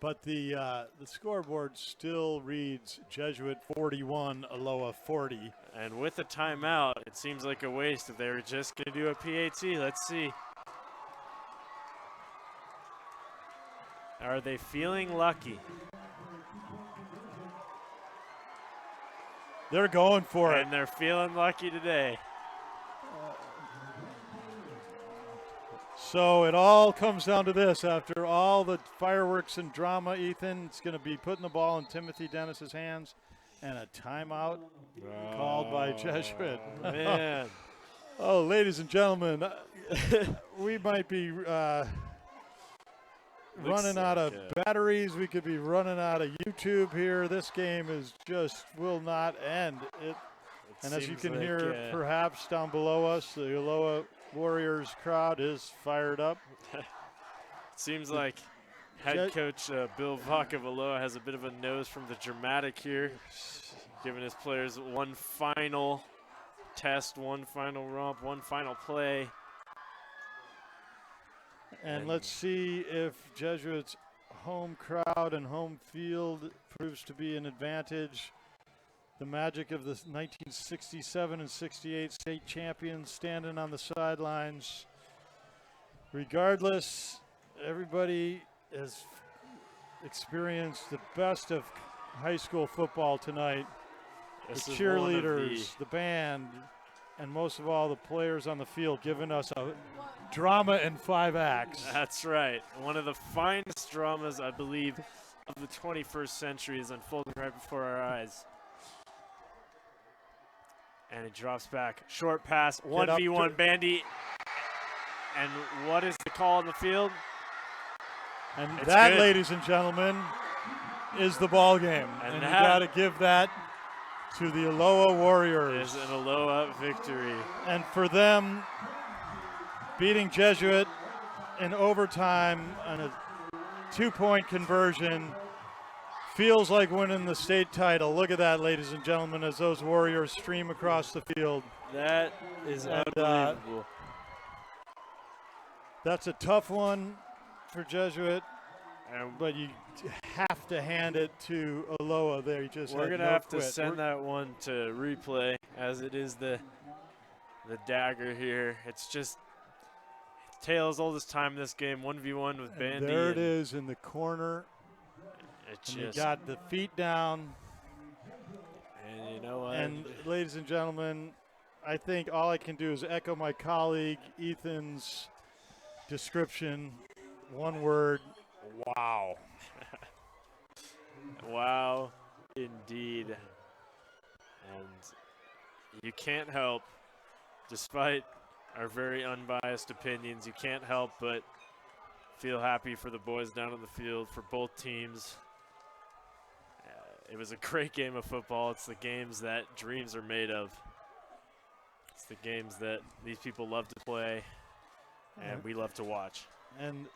But the scoreboard still reads Jesuit 41, Aloha 40. And with the timeout, it seems like a waste if they were just going to do a PAT. Let's see. Are they feeling lucky? They're going for it. And they're feeling lucky today. So it all comes down to this. After all the fireworks and drama, Ethan, it's going to be putting the ball in Timothy Dennis's hands and a timeout called by Jesuit. Man. Oh, ladies and gentlemen, we might be running out of batteries. We could be running out of YouTube here. This game is just will not end. And as you can hear, perhaps down below us, the Aloha Warriors crowd is fired up. Seems like head coach Bill Vach of Aloha has a bit of a nose from the dramatic here, giving his players one final test, one final romp, one final play. And let's see if Jesuit's home crowd and home field proves to be an advantage. The magic of the 1967 and 68 state champions standing on the sidelines. Regardless, everybody has experienced the best of high school football tonight. The cheerleaders, the band, and most of all the players on the field giving us a drama in 5 acts. That's right. One of the finest dramas, I believe, of the 21st century is unfolding right before our eyes. And it drops back. Short pass, 1v1 Bandy. And what is the call on the field? And it's that, good. ladies and gentlemen, is the ball game. And you got to give that to the Aloha Warriors. It is an Aloha victory. And for them, beating Jesuit in overtime on a 2-point conversion feels like winning the state title. Look at that, ladies and gentlemen, as those Warriors stream across the field. That is unbelievable. That's a tough one for Jesuit, but you have to hand it to Aloha there. You just We're going to have to send that one to replay, as it is the dagger here. It's just tale as old as time in this game, 1v1 with Bandy. There it is in the corner. You got the feet down. And you know what? And ladies and gentlemen, I think all I can do is echo my colleague Ethan's description. One word, wow. Wow, indeed. And you can't help, despite our very unbiased opinions, you can't help but feel happy for the boys down on the field, for both teams. It was a great game of football. It's the games that dreams are made of. It's the games that these people love to play, and we love to watch. And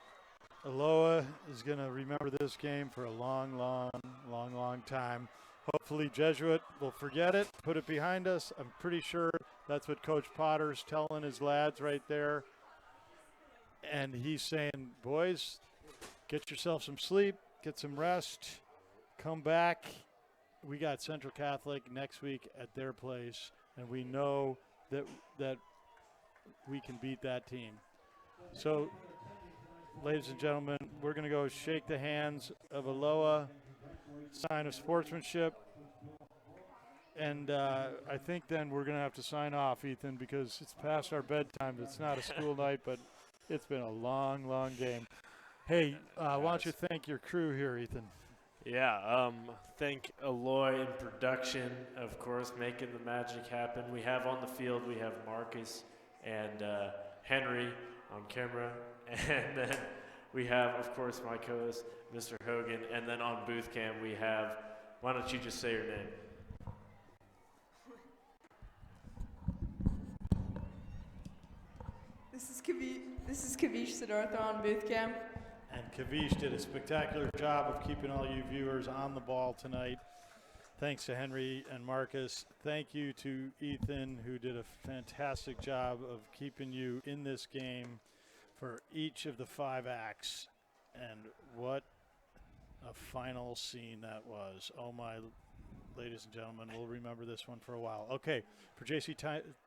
Aloha is going to remember this game for a long, long, long, long time. Hopefully Jesuit will forget it, put it behind us. I'm pretty sure that's what Coach Potter's telling his lads right there. And he's saying, boys, get yourself some sleep, get some rest, come back. We got Central Catholic next week at their place, and we know that we can beat that team. So, ladies and gentlemen, we're going to go shake the hands of Aloha, sign of sportsmanship, and I think then we're going to have to sign off, Ethan, because it's past our bedtime. It's not a school night, but it's been a long, long game. Hey, why don't you thank your crew here, Ethan? Yeah, thank Aloy in production, of course, making the magic happen. We have on the field, we have Marcus and Henry on camera, and then we have, of course, my co-host, Mr. Hogan, and then on booth cam we have, why don't you just say your name? This is Kavish Siddhartha on booth cam. And Kavish did a spectacular job of keeping all you viewers on the ball tonight. Thanks to Henry and Marcus. Thank you to Ethan, who did a fantastic job of keeping you in this game for each of the 5 acts. And what a final scene that was. Oh my, ladies and gentlemen, we'll remember this one for a while. Okay, for JC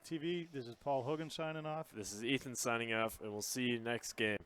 TV, this is Paul Hogan signing off. This is Ethan signing off, and we'll see you next game.